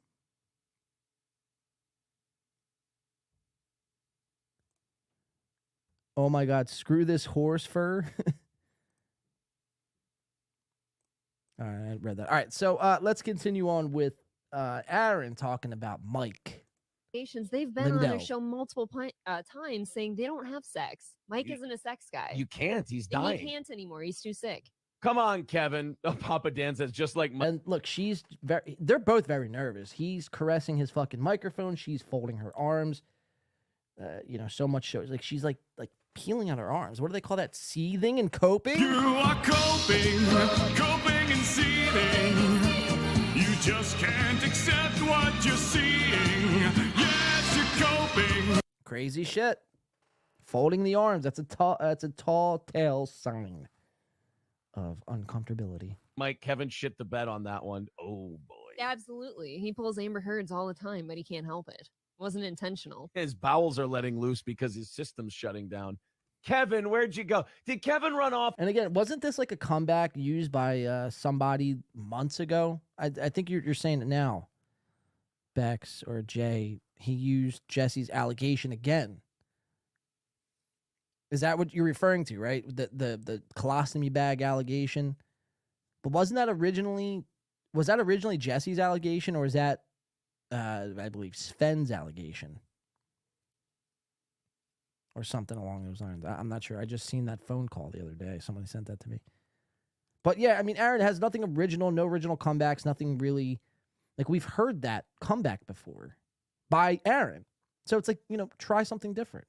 Oh my God, screw this horse fur. All right, I read that. All right, so let's continue on with Aaron talking about Mike. They've been on their show multiple times saying they don't have sex. Mike isn't a sex guy. You can't. He's And dying. he can't anymore. He's too sick. Come on, Kevin. Oh, Papa Dan says just like And look, they're both very nervous. He's caressing his fucking microphone. She's folding her arms. So much so. Like she's like peeling out her arms. What do they call that? Seething and coping? You are coping and seething. You just can't accept what you're seeing. Yes, you're coping. Crazy shit. Folding the arms. That's a tall tale sign of uncomfortability. Mike, Kevin shit the bed on that one. Oh boy. Absolutely. He pulls Amber Heard's all the time, but he can't help it. Wasn't intentional. His bowels are letting loose because his system's shutting down. Kevin, where'd you go? Did Kevin run off? And again, wasn't this like a comeback used by somebody months ago? I think you're saying it now, Bex or Jay. He used Jesse's allegation again. Is that what you're referring to, right? The colostomy bag allegation? But wasn't that originally Jesse's allegation, or was that I believe Sven's allegation? or something along those lines. I'm not sure. I just seen that phone call the other day. Somebody sent that to me. But yeah, I mean, Aaron has nothing original, no original comebacks, nothing really. Like, we've heard that comeback before by Aaron. So it's like, try something different.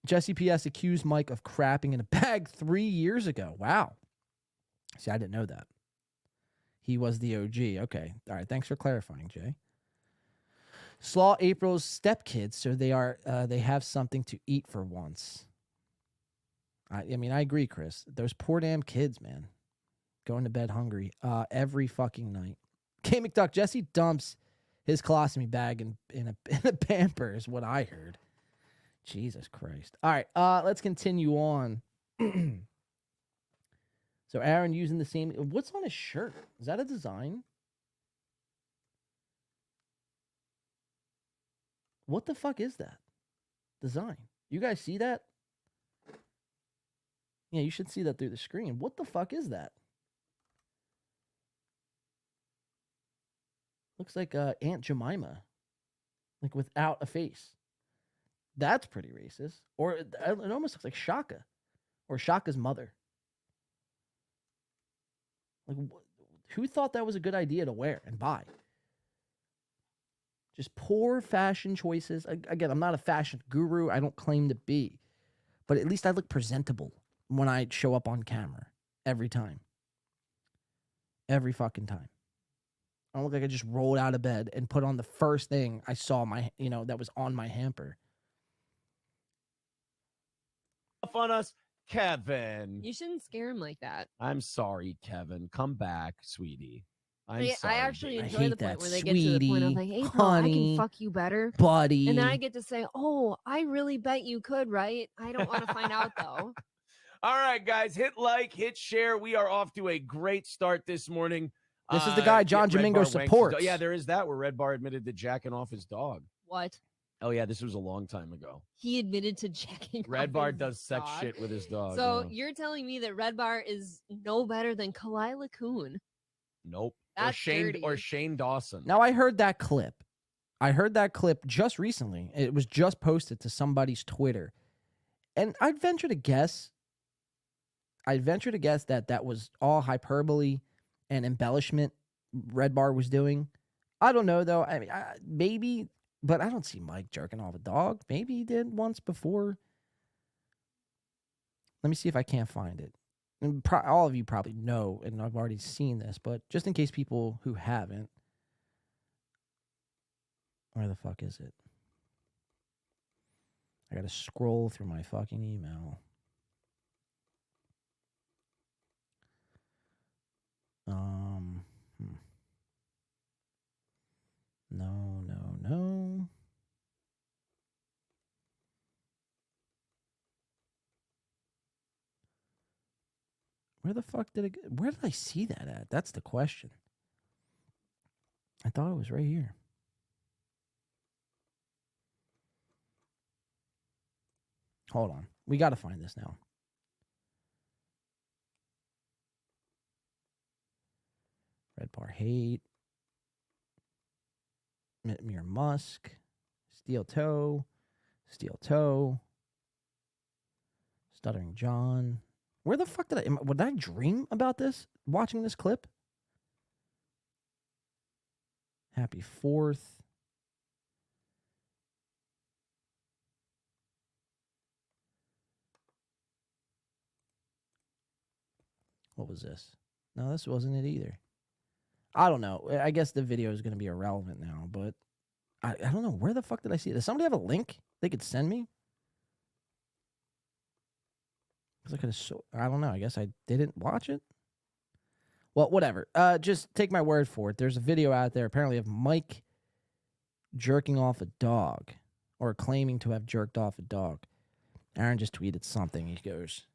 Jesse P.S. accused Mike of crapping in a bag 3 years ago. Wow. See, I didn't know that. He was the OG. Okay. All right. Thanks for clarifying, Jay. Slaw April's stepkids, so they have something to eat for once. I mean, I agree, Chris. Those poor damn kids, man. Going to bed hungry every fucking night. K McDuck, Jesse dumps his colostomy bag in a pamper is what I heard. Jesus Christ. All right, let's continue on. So Aaron using the same. What's on his shirt? Is that a design? What the fuck is that? Design. You guys see that? Yeah, you should see that through the screen. What the fuck is that? Looks like Aunt Jemima. Like without a face. That's pretty racist. Or it almost looks like Shaka. Or Shaka's mother. Like, who thought that was a good idea to wear and buy? Just poor fashion choices. Again, I'm not a fashion guru. I don't claim to be. But at least I look presentable when I show up on camera. Every time. Every fucking time. I don't look like I just rolled out of bed and put on the first thing I saw that was on my hamper. Off on us, Kevin. You shouldn't scare him like that. I'm sorry, Kevin. Come back, sweetie. I actually I enjoy hate the point that, where they get to the point of like, April, I honey, can fuck you better. buddy. And then I get to say, oh, I really bet you could, right? I don't want to find out though. All right, guys, hit like, hit share. We are off to a great start this morning. This is the guy John Jamingo supports. Yeah, there is that where Red Bar admitted to jacking off his dog. What? Oh, yeah, this was a long time ago. He admitted to jacking Red off Bar his does sex dog. shit with his dog. So yeah. you're telling me that Red Bar is no better than Kalila Coon? Nope. That's dirty. Or Shane Dawson. Now, I heard that clip. I heard that clip just recently. It was just posted to somebody's Twitter. And I'd venture to guess that that was all hyperbole and embellishment Red Bar was doing. I don't know, though. I mean, maybe, but I don't see Mike jerking off a dog. Maybe he did once before. Let me see if I can't find it. And all of you probably know, and I've already seen this, but just in case people who haven't, where the fuck is it? I gotta scroll through my fucking email. No. Where the fuck where did I see that at? That's the question. I thought it was right here. Hold on. We got to find this now. Red Bar hate. Mir Musk. Steel toe. Stuttering John. Where the fuck would I dream about this? Watching this clip? Happy 4th. What was this? No, this wasn't it either. I don't know. I guess the video is going to be irrelevant now, but I don't know. Where the fuck did I see it? Does somebody have a link they could send me? I don't know. I guess I didn't watch it. Well, whatever. Just take my word for it. There's a video out there apparently of Mike jerking off a dog or claiming to have jerked off a dog. Aaron just tweeted something. He goes,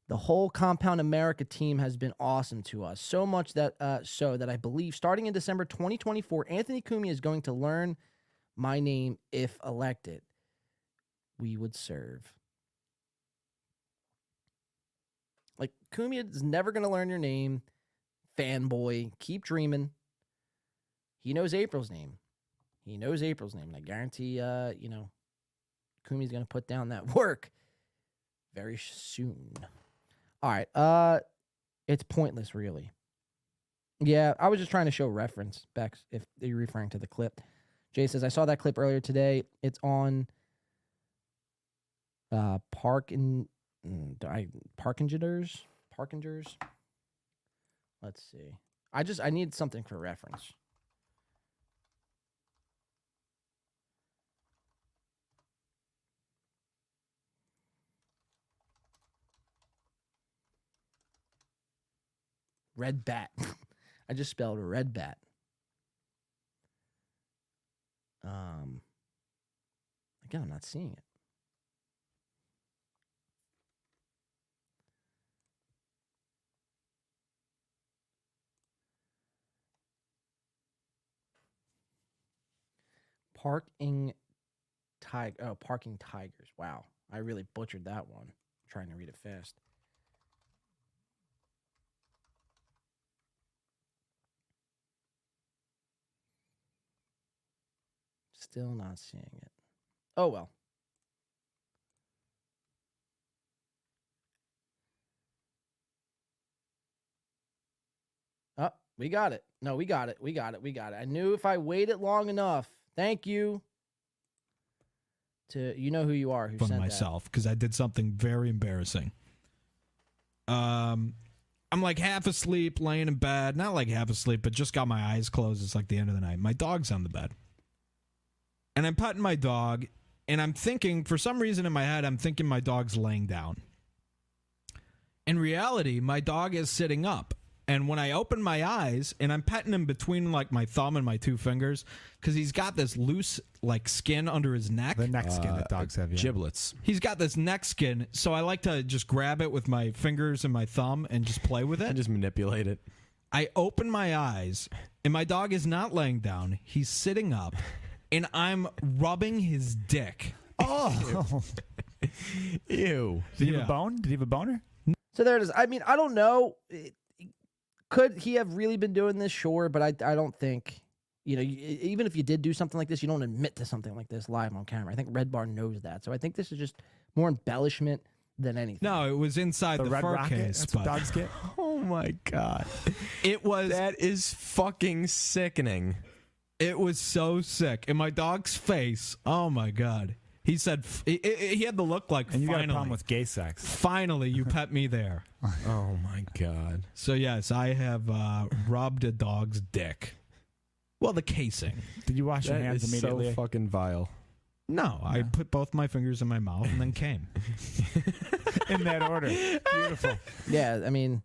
"The whole Compound America team has been awesome to us. So much that that I believe starting in December 2024, Anthony Cumia is going to learn my name if elected. We would serve." Like, Cumia is never going to learn your name. Fanboy. Keep dreaming. He knows April's name. And I guarantee, Kumi's going to put down that work very soon. All right. It's pointless, really. Yeah, I was just trying to show reference, Bex, if you're referring to the clip. Jay says, I saw that clip earlier today. It's on Parkingers. Let's see. I need something for reference. Red bat. I just spelled red bat. Again, I'm not seeing it. Parking tigers. Wow. I really butchered that one. I'm trying to read it fast. Still not seeing it. Oh, well. Oh, we got it. No, we got it. We got it. We got it. I knew if I waited long enough. Thank you. You know who you are. Who sent myself because I did something very embarrassing. I'm like half asleep, laying in bed. Not like half asleep, but just got my eyes closed. It's like the end of the night. My dog's on the bed. And I'm petting my dog, and I'm thinking, for some reason in my head, I'm thinking my dog's laying down. In reality, my dog is sitting up. And when I open my eyes, and I'm petting him between like my thumb and my two fingers, because he's got this loose like skin under his neck. The neck skin that dogs have, yeah. Giblets. He's got this neck skin, so I like to just grab it with my fingers and my thumb and just play with it. And just manipulate it. I open my eyes, and my dog is not laying down. He's sitting up, and I'm rubbing his dick. Oh. Ew. Did he have a bone? Did he have a boner? So there it is. I mean, I don't know. Could he have really been doing this? Sure, but I don't think, even if you did do something like this, you don't admit to something like this live on camera. I think Red Bar knows that. So I think this is just more embellishment than anything. No, it was inside the red fur rocket? case. That's what dogs get? Oh my God. It was. That is fucking sickening. It was so sick. And my dog's face, oh my God. He said, he had the look like, and you finally. got a problem with gay sex. Finally, you pet me there. Oh my God. So yes, I have rubbed a dog's dick. Well, the casing. Did you wash your That hands is immediately? so fucking vile. No, I put both my fingers in my mouth and then came. In that order. Beautiful. Yeah, I mean.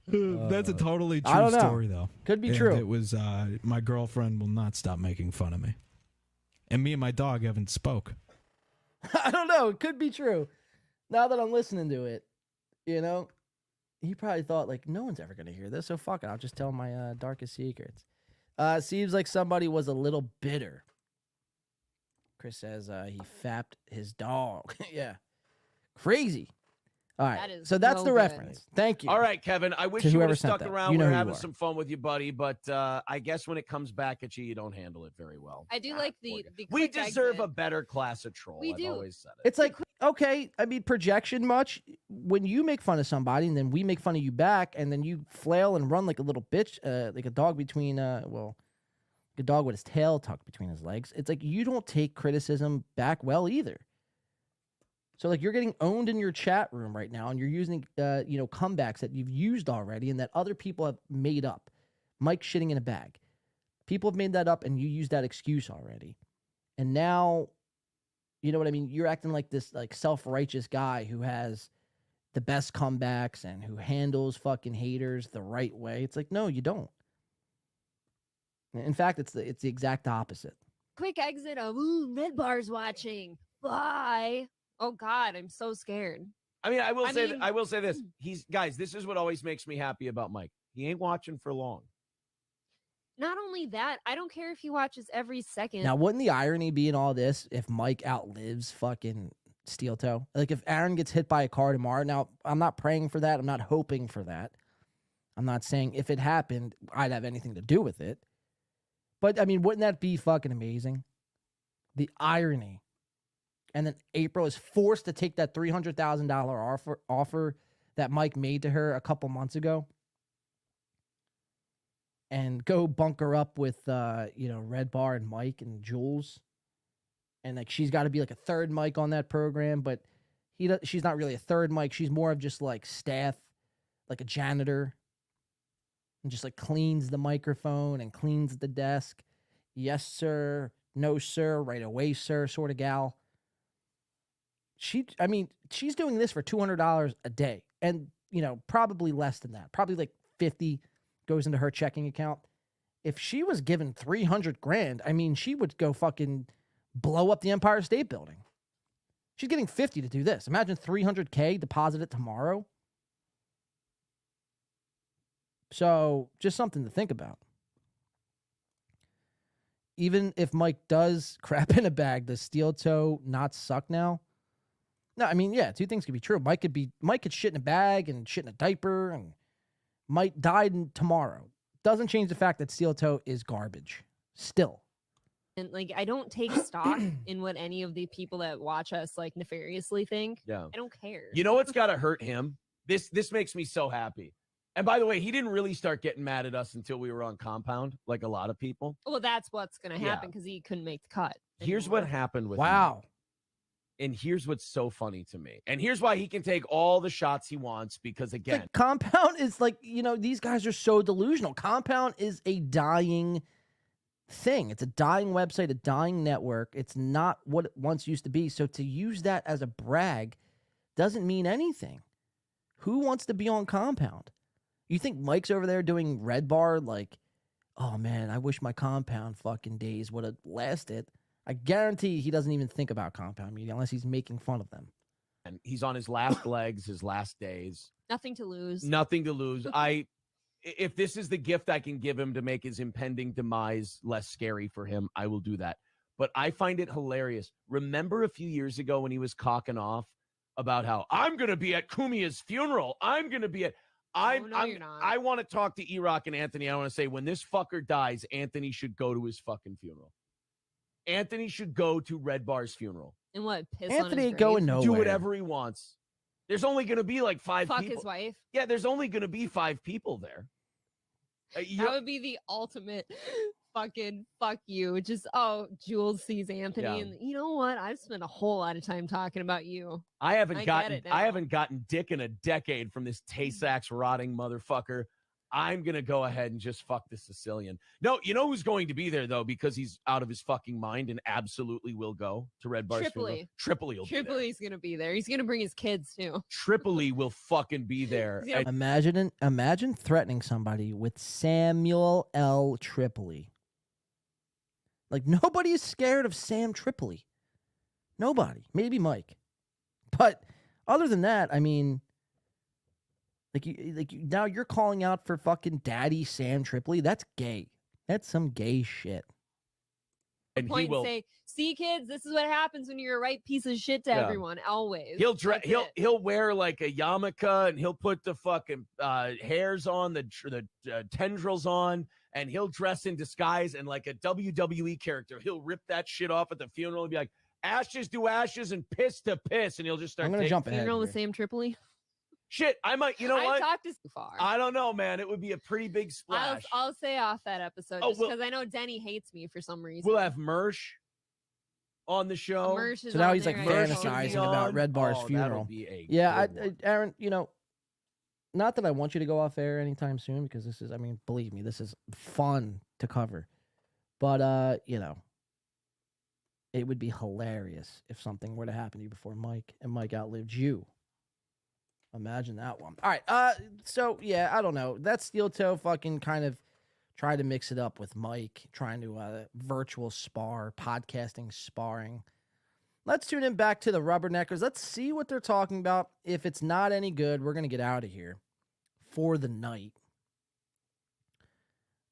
That's a totally I true don't know. story, though. Could be And true. It was, my girlfriend will not stop making fun of me. And me and my dog haven't spoke. I don't know. It could be true. Now that I'm listening to it, he probably thought, like, no one's ever going to hear this, so fuck it. I'll just tell my darkest secrets. Seems like somebody was a little bitter. Chris says he fapped his dog. Yeah. Crazy. All right. That is so that's well the good. reference. Thank you. All right, Kevin. I wish To you would whoever have sent stuck that. around. You know We're who you having are. some fun with you, buddy. But I guess when it comes back at you, you don't handle it very well. I do like the We quick deserve exit. a better class of troll. We I've do. always said it. It's like, okay, I mean, projection much. When you make fun of somebody and then we make fun of you back and then you flail and run like a little bitch, like a dog between, a dog with his tail tucked between his legs. It's like you don't take criticism back well either. So like you're getting owned in your chat room right now and you're using, comebacks that you've used already and that other people have made up. Mike shitting in a bag. People have made that up and you use that excuse already. And now, you know what I mean? You're acting like this like self-righteous guy who has the best comebacks and who handles fucking haters the right way. It's like, no, you don't. In fact, it's the exact opposite. Quick exit of Red Bar's watching. Bye. Oh God, I'm so scared. I mean, I will say this. Guys, this is what always makes me happy about Mike. He ain't watching for long. Not only that, I don't care if he watches every second. Now, wouldn't the irony be in all this if Mike outlives fucking Steel Toe? Like if Aaron gets hit by a car tomorrow. Now, I'm not praying for that. I'm not hoping for that. I'm not saying if it happened, I'd have anything to do with it. But I mean, wouldn't that be fucking amazing? The irony And then April is forced to take that $300,000 offer that Mike made to her a couple months ago and go bunker up with, Red Bar and Mike and Jules. And like, she's got to be like a third Mike on that program, but she's not really a third Mike. She's more of just like staff, like a janitor, and just like cleans the microphone and cleans the desk. Yes, sir. No, sir. Right away, sir. Sort of gal. She's doing this for $200 a day, and probably less than that. Probably like 50 goes into her checking account. If she was given $300,000, she would go fucking blow up the Empire State Building. She's getting 50 to do this. Imagine $300K deposited tomorrow. So just something to think about. Even if Mike does crap in a bag, does steel toe not suck now? No, two things could be true. Mike could shit in a bag and shit in a diaper and might die tomorrow. Doesn't change the fact that steel toe is garbage. Still. And like, I don't take stock in what any of the people that watch us like nefariously think. Yeah. I don't care. You know what's got to hurt him? This makes me so happy. And by the way, he didn't really start getting mad at us until we were on Compound, like a lot of people. Well, that's what's going to happen because he couldn't make the cut. Here's what happened with Wow. Mike. And here's what's so funny to me. And here's why he can take all the shots he wants, because again, like, Compound is like, these guys are so delusional. Compound is a dying thing. It's a dying website, a dying network. It's not what it once used to be. So to use that as a brag doesn't mean anything. Who wants to be on Compound? You think Mike's over there doing Red Bar like, oh man, I wish my Compound fucking days would have lasted. I guarantee he doesn't even think about Compound Media unless he's making fun of them. And he's on his last legs, his last days. Nothing to lose. Nothing to lose. If this is the gift I can give him to make his impending demise less scary for him, I will do that. But I find it hilarious. Remember a few years ago when he was cocking off about how I'm going to be at Kumia's funeral. I'm going to be at... you're not. I want to talk to E-Rock and Anthony. I want to say, when this fucker dies, Anthony should go to his fucking funeral. Anthony should go to Red Bar's funeral. And what? Piss Anthony on his ain't going grave? nowhere. Do whatever he wants. There's only going to be like 5 Fuck people. his wife. Yeah, there's only going to be 5 people there. That would be the ultimate fucking fuck you. Just, Jules sees Anthony, Yeah. and you know what? I've spent a whole lot of time talking about you. I haven't get it now. gotten dick in a decade from this Tay-Sachs rotting motherfucker. I'm going to go ahead and just fuck the Sicilian. No, you know who's going to be there, though, because he's out of his fucking mind and absolutely will go to Red Bar's funeral. Tripoli will be there. Tripoli's going to be there. He's going to bring his kids, too. Tripoli will fucking be there. Yeah. Imagine threatening somebody with Samuel L. Tripoli. Like, nobody is scared of Sam Tripoli. Nobody. Maybe Mike. But other than that, now you're calling out for fucking Daddy Sam Tripoli. That's gay. That's some gay shit. And Point and say, see, kids, this is what happens when you're a right piece of shit to everyone. Always. He'll wear like a yarmulke, and he'll put the fucking hairs on, the tendrils on, and he'll dress in disguise and like a WWE character. He'll rip that shit off at the funeral and be like, ashes to ashes and piss to piss, and he'll just start. I'm gonna jump ahead. Funeral with Sam Tripoli. Shit, I might. You know what? I talked to so far. I don't know, man. It would be a pretty big splash. I'll say off that episode just because I know Denny hates me for some reason. We'll have Mersh on the show. So now he's like fantasizing about Red Bar's funeral. Yeah, Aaron, not that I want you to go off air anytime soon, because this is, believe me, this is fun to cover. But, it would be hilarious if something were to happen to you before Mike, and Mike outlived you. Imagine that one. All right. So, yeah, I don't know. That steel toe fucking kind of tried to mix it up with Mike, trying to virtual spar, podcasting sparring. Let's tune in back to the Rubberneckers. Let's see what they're talking about. If it's not any good, we're going to get out of here for the night.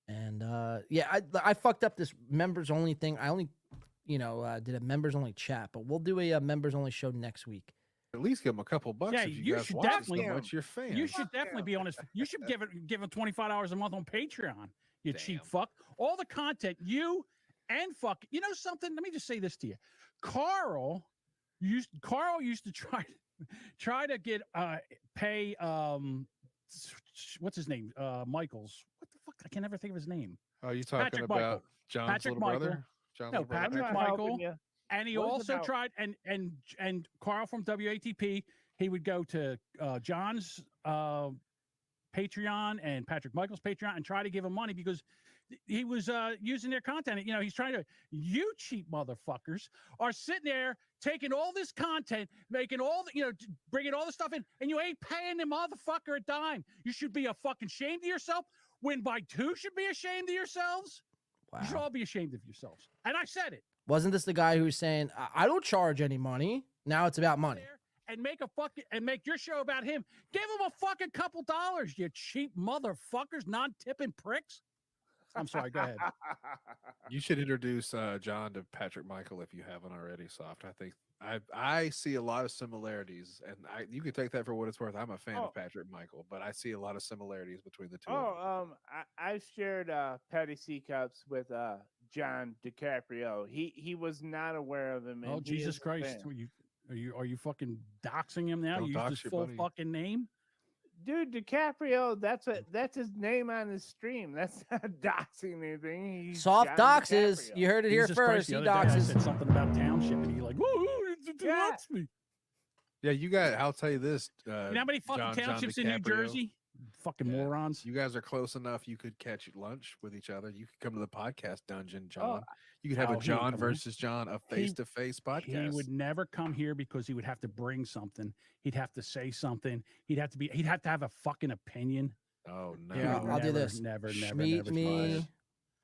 And, I fucked up this members only thing. I only, did a members only chat, but we'll do a members only show next week. At least give him a couple bucks. Yeah, if you guys should watch definitely. So much, you're fans. You should definitely be on his. You should give him $25 a month on Patreon. You cheap fuck. All the content you and fuck. You know something? Let me just say this to you, Carl. Carl used to try to get pay what's his name? Michaels. What the fuck? I can never think of his name. Oh, you talking Patrick about Michael. John's Patrick little Michael. brother? John's No, little brother? Patrick I'm not Michael. helping you. And he What is also about- tried and Carl from WATP, he would go to John's Patreon and Patrick Michael's Patreon and try to give him money because he was using their content. You know, he's trying to, you cheap motherfuckers are sitting there taking all this content, making all the, bringing all the stuff in, and you ain't paying the motherfucker a dime. You should be a fucking ashamed of yourself. Win by 2 should be ashamed of yourselves. Wow. You should all be ashamed of yourselves. And I said it. Wasn't this the guy who was saying, I don't charge any money? Now it's about money. And make your show about him. Give him a fucking couple dollars, you cheap motherfuckers, non-tipping pricks. I'm sorry, go ahead. You should introduce John to Patrick Michael if you haven't already, Soft. I think I see a lot of similarities, and you can take that for what it's worth. I'm a fan of Patrick Michael, but I see a lot of similarities between the two. I shared Patty C cups with John DiCaprio. He was not aware of him. Oh, and he Jesus is a Christ. fan. Are you fucking doxing him now? Don't Use dox his your full buddy. fucking name? Dude, DiCaprio, that's his name on his stream. That's not doxing anything. He's Soft John doxes. DiCaprio. You heard it here Jesus Christ, first. the He other day I doxes. said something about township, and he like, whoa, Yeah. dox me. Yeah, you got. I'll tell you this. You know how many fucking John townships in New DiCaprio. Jersey? Fucking morons. You guys are close enough. You could catch lunch with each other. You could come to the podcast dungeon, John. You could have Oh, a he John would- versus John, a face-to-face podcast. He would never come here because he would have to bring something. He'd have to say something. He'd have to have a fucking opinion. Oh no! Yeah, I'll do this. Never Meet me.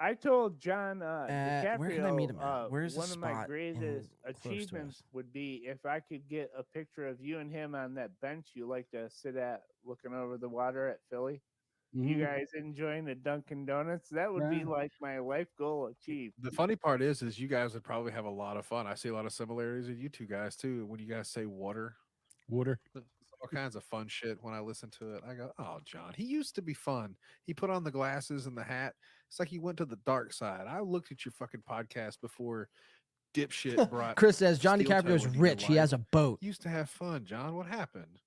I told John DiCaprio, where can I meet him at? Where's the one of my spot greatest close to achievements us? would be if I could get a picture of you and him on that bench you like to sit at looking over the water at Philly. You Mhm. guys enjoying the Dunkin' Donuts? That would be Yeah. like my life goal achieved. The funny part is you guys would probably have a lot of fun. I see a lot of similarities with you two guys too. When you guys say water, all kinds of fun shit. When I listen to it, I go, "Oh, John, he used to be fun. He put on the glasses and the hat. It's like he went to the dark side." I looked at your fucking podcast before dipshit brought. Chris says John Steel Toe DiCaprio's into your rich. He life. has a boat. You used to have fun, John. What happened?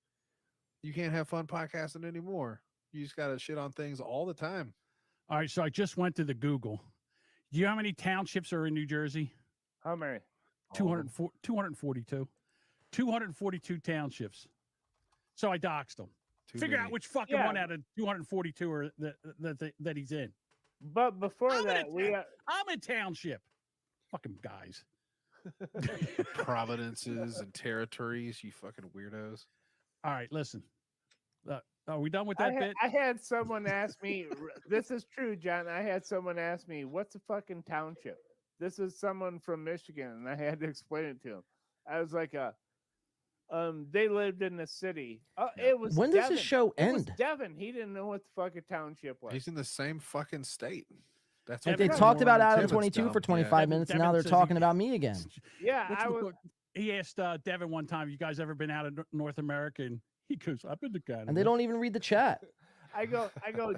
You can't have fun podcasting anymore. You just got to shit on things all the time. All right, so I just went to the Google. Do you know how many townships are in New Jersey? How many? 242. 242 townships. So I doxed them. Too Figure out many. which fucking Yeah. one out of 242 are that he's in. But before I'm that, I'm in township. Fucking guys. Providences and territories, you fucking weirdos. All right, listen. Are we done with that bit? I had someone ask me, this is true, John. I had someone ask me, what's a fucking township? This is someone from Michigan, and I had to explain it to him. I was like, they lived in the city. It was When does Devon. this show It was end? Devon. He didn't know what the fuck a township was. He's in the same fucking state. That's They what they're talked about doing. Adam Devin's 22 dumb. for 25 Yeah. minutes, and Devin now they're says talking about me again. Yeah, What's I the was. book? He asked Devin one time, "You guys ever been out of North America?" And he goes, "I've been to Canada." And they don't even read the chat. I go,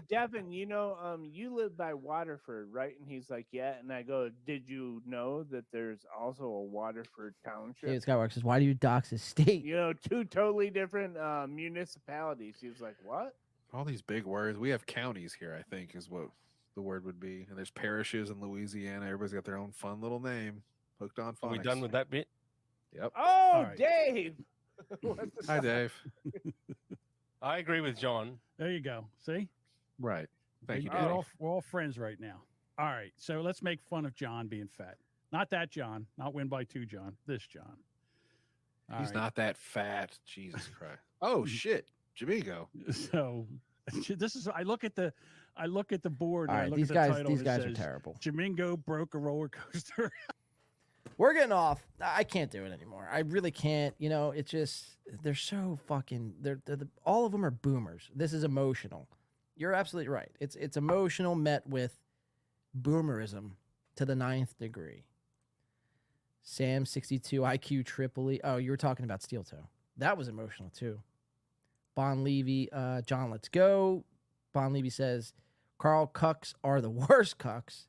Devin, you live by Waterford, right? And he's like, yeah. And I go, did you know that there's also a Waterford Township? David Skywalker says, why do you dox his state? Two totally different municipalities. He was like, what? All these big words. We have counties here, I think, is what the word would be. And there's parishes in Louisiana. Everybody's got their own fun little name. Hooked on phonics. Are we done with that bit? Yep. Oh, right. Dave. What the Hi, fuck? Dave. I agree with John. There you go. See? Right. Thank you, We're Dave. we're all friends right now. All right. So let's make fun of John being fat. Not that John. Not win by 2 John. This John. All He's right. not that fat. Jesus Christ. Oh shit. Jamingo. So this is I look at the board. All and I right, look these at the guys- title these and it guys are says, terrible. Jamingo broke a roller coaster. We're getting off. I can't do it anymore. I really can't. It's just they're so fucking. All of them are boomers. This is emotional. You're absolutely right. It's emotional met with boomerism to the 9th degree. Sam 62 IQ Tripoli. Oh, you were talking about Steel Toe. That was emotional too. Bon Levy, John, let's go. Bon Levy says Carl cucks are the worst cucks.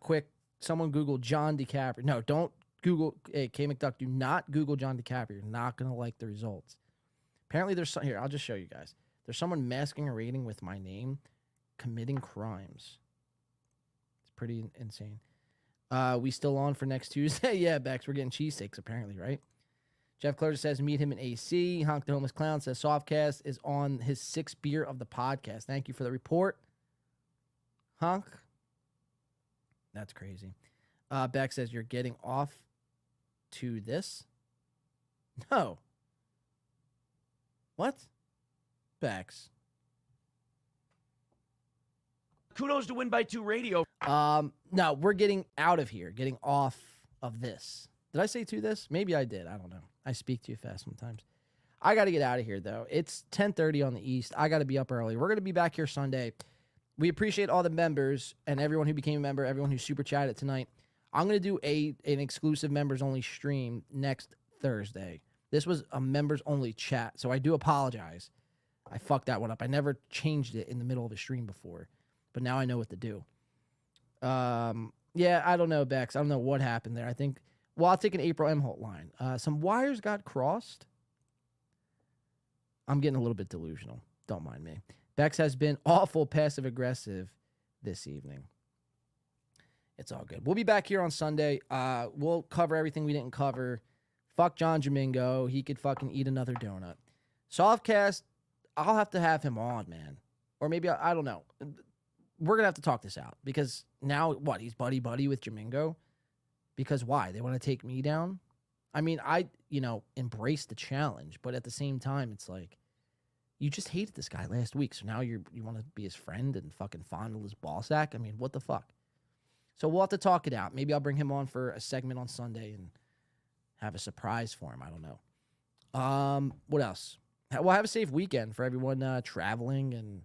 Quick. Someone Google John DiCaprio. No, don't Google, hey, K McDuck, do not Google John DiCaprio. You're not going to like the results. Apparently there's some, here, I'll just show you guys. There's someone masking a rating with my name, committing crimes. It's pretty insane. We still on for next Tuesday? Yeah, Bex, we're getting cheesesteaks apparently, right? Jeff Closer says, meet him in AC. Honk the Homeless Clown says, Softcast is on his 6th beer of the podcast. Thank you for the report. Honk. That's crazy. Beck says, you're getting off to this? No. What? Bex. Kudos to Win by 2 Radio. No, we're getting out of here. Getting off of this. Did I say to this? Maybe I did. I don't know. I speak too fast sometimes. I got to get out of here, though. It's 10:30 on the East. I got to be up early. We're going to be back here Sunday. We appreciate all the members and everyone who became a member, everyone who super chatted tonight. I'm going to do an exclusive members-only stream next Thursday. This was a members-only chat, so I do apologize. I fucked that one up. I never changed it in the middle of a stream before, but now I know what to do. Yeah, I don't know, Bex. I don't know what happened there. I think, well, I'll take an April M. Holt line. Some wires got crossed. I'm getting a little bit delusional. Don't mind me. Bex has been awful passive-aggressive this evening. It's all good. We'll be back here on Sunday. We'll cover everything we didn't cover. Fuck John Jamingo. He could fucking eat another donut. Softcast, I'll have to have him on, man. Or maybe, I don't know. We're going to have to talk this out. Because now, what, he's buddy-buddy with Jamingo? Because why? They want to take me down? I mean, I, embrace the challenge. But at the same time, it's like, you just hated this guy last week. So now you want to be his friend and fucking fondle his ball sack? I mean, what the fuck? So we'll have to talk it out. Maybe I'll bring him on for a segment on Sunday and have a surprise for him. I don't know. What else? Well, have a safe weekend for everyone traveling and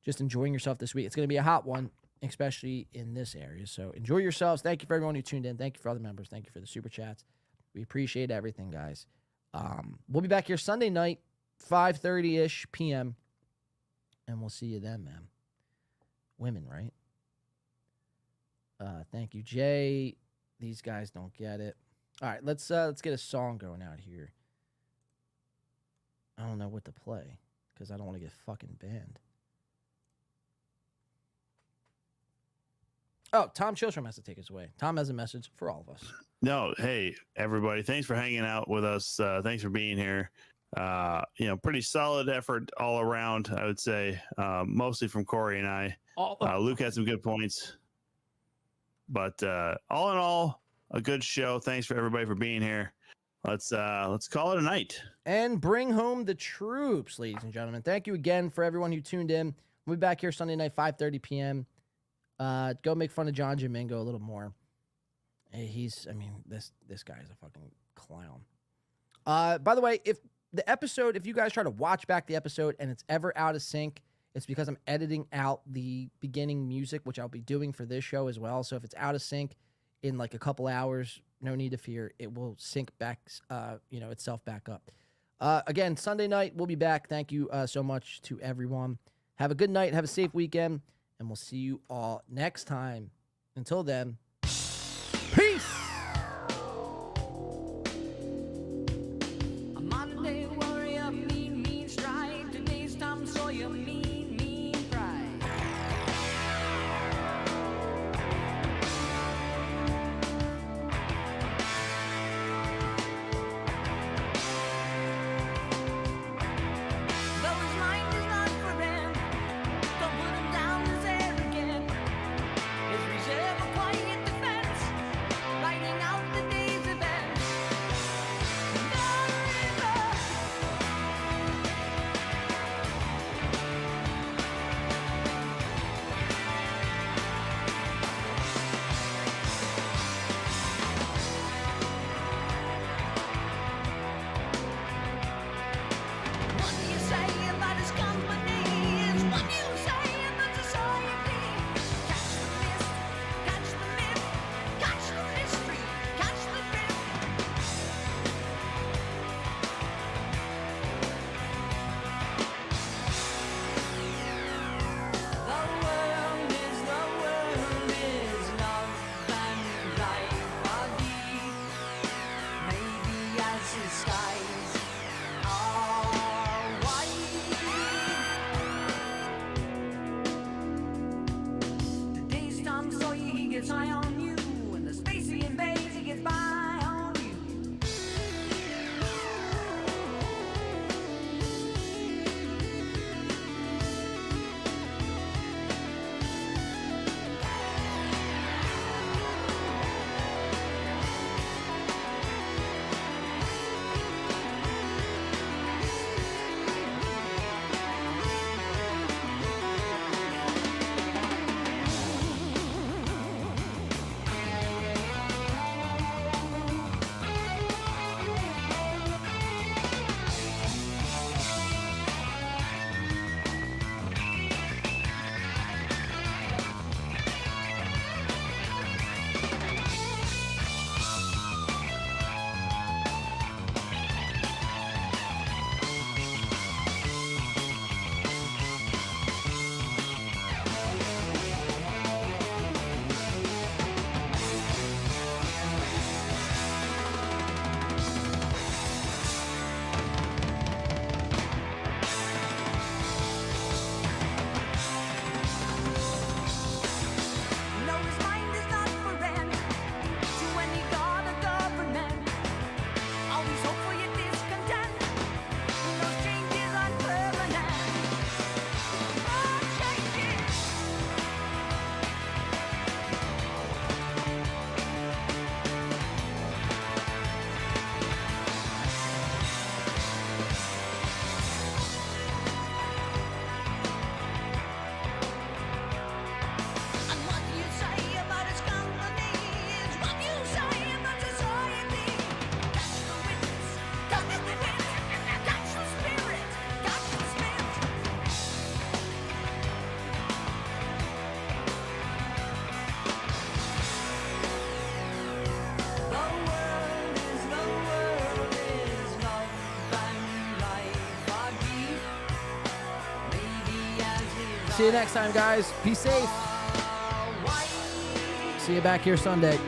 just enjoying yourself this week. It's going to be a hot one, especially in this area. So enjoy yourselves. Thank you for everyone who tuned in. Thank you for all the members. Thank you for the super chats. We appreciate everything, guys. We'll be back here Sunday night, 5:30-ish p.m. And we'll see you then, man. Women, right? Thank you, Jay. These guys don't get it. All right, let's get a song going out here. I don't know what to play because I don't want to get fucking banned. Oh, Tom Chilstrom has to take us away. Tom has a message for all of us. No, hey everybody, thanks for hanging out with us. Thanks for being here. Pretty solid effort all around, I would say. Mostly from Corey and I. Luke had some good points. But all in all, a good show. Thanks for everybody for being here. Let's call it a night. And bring home the troops, ladies and gentlemen. Thank you again for everyone who tuned in. We'll be back here Sunday night, 5:30 p.m. Go make fun of John Jamingo a little more. Hey, this guy is a fucking clown. By the way, if you guys try to watch back the episode and it's ever out of sync, it's because I'm editing out the beginning music, which I'll be doing for this show as well. So if it's out of sync in like a couple hours, no need to fear. It will sync back, itself back up. Again, Sunday night, we'll be back. Thank you so much to everyone. Have a good night. Have a safe weekend. And we'll see you all next time. Until then, peace! A modern-day warrior, mean stride. Today's Tom Sawyer, mean pride. Though his mind is not for rent, don't put him down as arrogant. His reserve a quiet gets high on you, and the space he invades, he gets by on you. See you next time, guys. Be safe. See you back here Sunday.